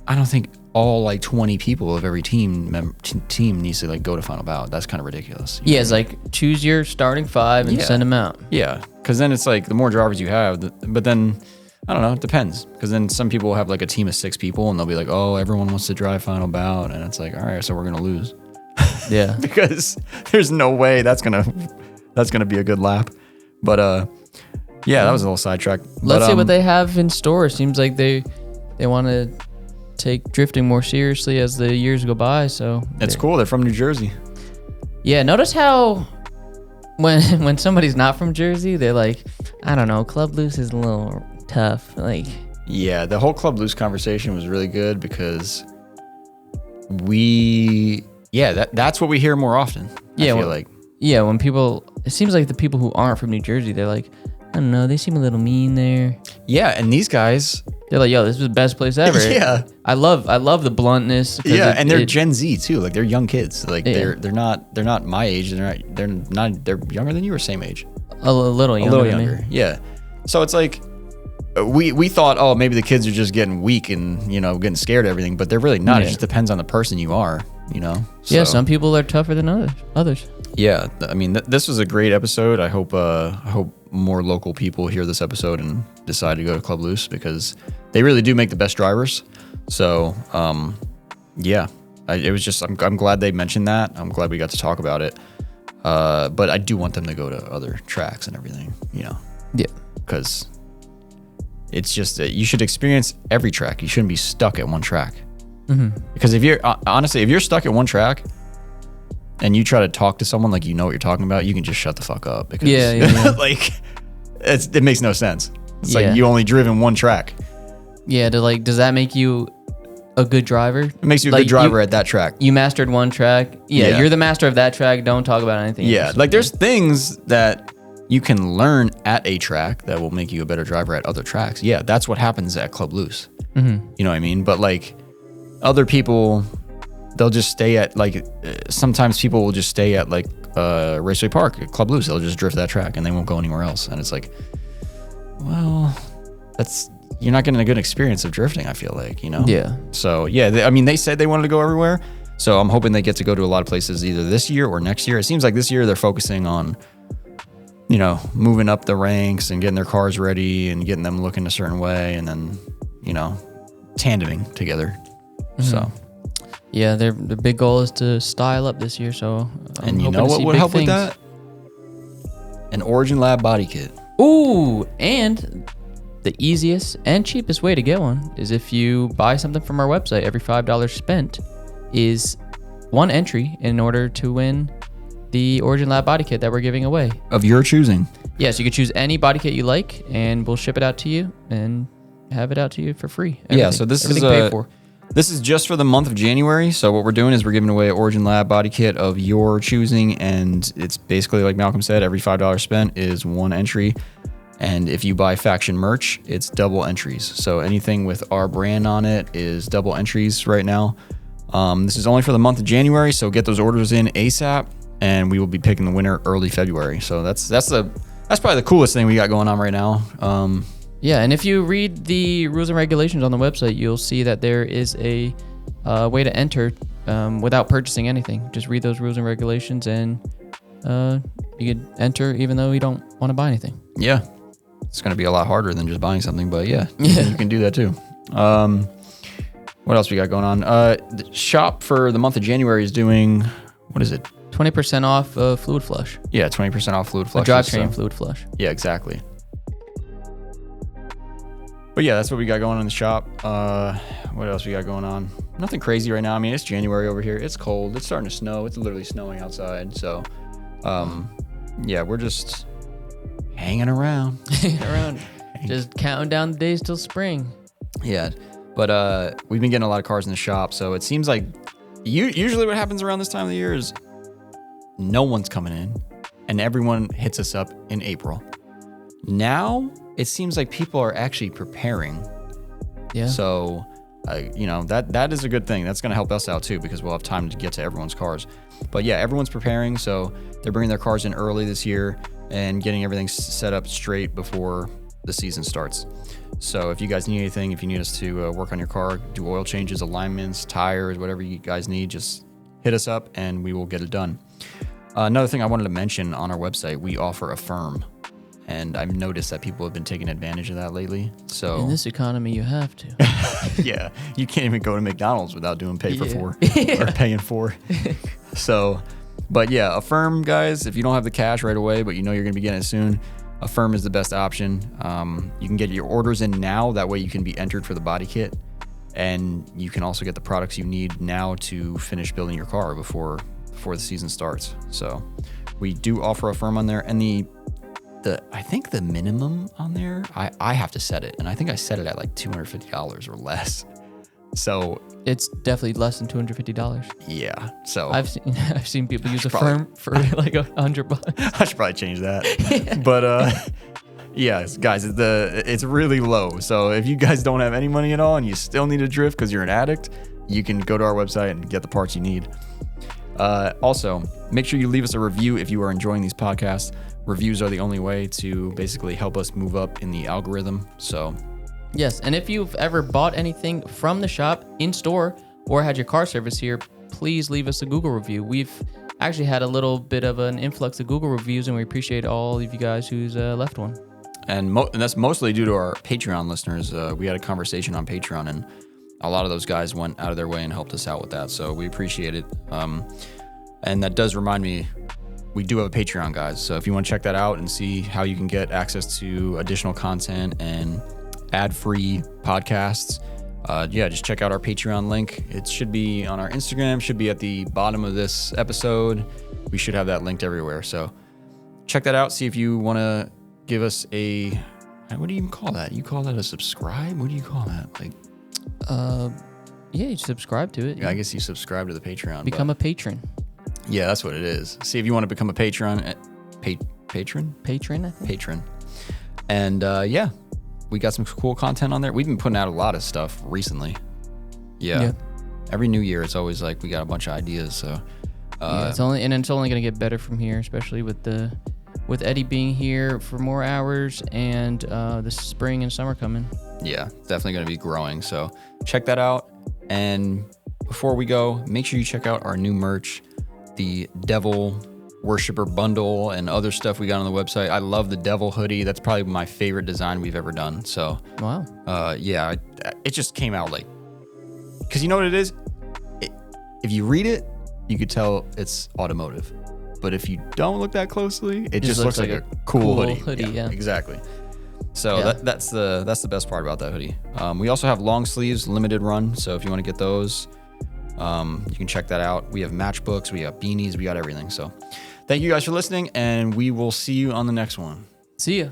I don't think all like 20 people of every team needs to like go to Final Bout. That's kind of ridiculous. Yeah, it's like choose your starting 5 and Yeah. send them out. Yeah, because then it's like the more drivers you have, but then I don't know, it depends. Because then some people have like a team of 6 people and they'll be like, oh, everyone wants to drive Final Bout, and it's like, all right, so we're gonna lose Yeah. because there's no way that's gonna be a good lap. But yeah, that was a little sidetrack. Let's But, see what they have in store. Seems like they want to take drifting more seriously as the years go by. So It's cool. They're from New Jersey. Yeah, notice how when somebody's not from Jersey, they're like, I don't know, Club Loose is a little tough. Like, Yeah, the whole Club Loose conversation was really good because that's what we hear more often. Yeah, I feel well- like. yeah, when people, it seems like the people who aren't from New Jersey, they're like, I don't know, they seem a little mean there. Yeah, and these guys, They're like, yo, this is the best place ever. Yeah. I love the bluntness. Yeah, and they're Gen Z too. Like they're young kids. Like Yeah. they're not my age. They're younger than you or same age. a little younger. A little than me. younger. Yeah. So it's like we thought, oh, maybe the kids are just getting weak and getting scared of everything, but they're really not. It Yeah. just depends on the person you are. Yeah, So, some people are tougher than others. Yeah, I mean, this was a great episode. I hope more local people hear this episode and decide to go to Club Loose because they really do make the best drivers. So, yeah, it was just I'm glad they mentioned that. I'm glad we got to talk about it. But I do want them to go to other tracks and everything. Yeah. Because it's just you should experience every track. You shouldn't be stuck at one track. Because if you're honestly, if you're stuck at one track and you try to talk to someone like you know what you're talking about, you can just shut the fuck up. Because like it makes no sense. It's like you only driven one track. Yeah, does that make you a good driver? It makes you a good driver at that track. You mastered one track. Yeah, you're the master of that track. Don't talk about anything else. Like there's things that you can learn at a track that will make you a better driver at other tracks. Yeah, that's what happens at Club Loose. You know what I mean? But like other people, they'll just stay at like sometimes people will just stay at like Raceway Park at Club Loose. They'll just drift that track and they won't go anywhere else. And it's like, well, you're not getting a good experience of drifting, I feel like, Yeah. So yeah, they said they wanted to go everywhere. So I'm hoping they get to go to a lot of places either this year or next year. It seems like this year they're focusing on, moving up the ranks and getting their cars ready and getting them looking a certain way and then, tandeming together. So Yeah, the big goal is to style up this year. So and you know what would help with that? An Origin Lab body kit. Ooh, and the easiest and cheapest way to get one is if you buy something from our website. Every $5 spent is one entry in order to win the Origin Lab body kit that we're giving away. Of your choosing. Yeah, so you can choose any body kit you like, and we'll ship it out to you and have it out to you for free. Yeah, so this is paid for. This is just for the month of January. So what we're doing is we're giving away an Origin Lab body kit of your choosing, and it's basically like Malcolm said, every $5 spent is one entry. And if you buy Faction merch, it's double entries. So anything with our brand on it is double entries right now. This is only for the month of January, so get those orders in ASAP, and we will be picking the winner early February. So that's probably the coolest thing we got going on right now. Yeah, and if you read the rules and regulations on the website, you'll see that there is a way to enter without purchasing anything. Just read those rules and regulations, and you can enter even though you don't want to buy anything. Yeah, it's going to be a lot harder than just buying something, but yeah, you can do that too. What else we got going on? The shop for the month of January is doing, what is it? 20% off fluid flush. Yeah, 20% off fluid A flush. drivetrain fluid flush. Yeah, exactly. But yeah, that's what we got going on in the shop. What else we got going on? Nothing crazy right now. I mean, it's January over here. It's cold. It's starting to snow. It's literally snowing outside. So, yeah, we're just hanging around. Just counting down the days till spring. Yeah, but we've been getting a lot of cars in the shop. So it seems like usually what happens around this time of the year is no one's coming in and everyone hits us up in April. Now it seems like people are actually preparing. Yeah. So, that is a good thing. That's going to help us out too because we'll have time to get to everyone's cars. But yeah, everyone's preparing. So they're bringing their cars in early this year and getting everything set up straight before the season starts. So if you guys need anything, if you need us to work on your car, do oil changes, alignments, tires, whatever you guys need, just hit us up and we will get it done. Another thing I wanted to mention on our website, we offer a firm. And I've noticed that people have been taking advantage of that lately. So in this economy, you have to. yeah, you can't even go to McDonald's without doing pay for four Yeah. or paying for. So, but yeah, a firm, guys, if you don't have the cash right away, but you know you're going to be getting it soon, a firm is the best option. You can get your orders in now. That way you can be entered for the body kit. And you can also get the products you need now to finish building your car before the season starts. So we do offer a firm on there. And I think the minimum on there, I have to set it. And I think I set it at like $250 or less. So it's definitely less than $250. Yeah. So I've seen people use a firm for like $100. I should probably change that. But Yes, guys, it's really low. So if you guys don't have any money at all and you still need a drift because you're an addict, you can go to our website and get the parts you need. Also, make sure you leave us a review if you are enjoying these podcasts. Reviews are the only way to basically help us move up in the algorithm. So, yes, and if you've ever bought anything from the shop in store or had your car service here, please leave us a Google review. We've actually had a little bit of an influx of Google reviews, and we appreciate all of you guys who's left one. And that's mostly due to our Patreon listeners. We had a conversation on Patreon, and a lot of those guys went out of their way and helped us out with that. So we appreciate it. And that does remind me, we do have a Patreon, guys. So if you want to check that out and see how you can get access to additional content and ad-free podcasts, just check out our Patreon link. It should be on our Instagram, should be at the bottom of this episode. We should have that linked everywhere. So check that out. See if you want to give us a, what do you even call that? You call that a subscribe? What do you call that? Like, yeah, you subscribe to it. yeah, I guess you subscribe to the Patreon. Become a patron. Yeah, that's what it is. See if you want to become a patron. Patron? Patron, I think. Patron. And we got some cool content on there. We've been putting out a lot of stuff recently. Yeah. Every new year, it's always like we got a bunch of ideas. So it's only gonna get better from here, especially with Eddie being here for more hours and the spring and summer coming. Yeah, definitely going to be growing. So check that out. And before we go, make sure you check out our new merch, the Devil Worshipper Bundle and other stuff we got on the website. I love the Devil hoodie. That's probably my favorite design we've ever done. So, wow. It just came out like, because you know what it is? If you read it, you could tell it's Automotive. But if you don't look that closely, it just looks like a cool hoodie. Yeah, exactly. So that's the best part about that hoodie. We also have long sleeves, limited run. So if you want to get those, you can check that out. We have matchbooks, we got beanies, we got everything. So thank you guys for listening, and we will see you on the next one. See ya.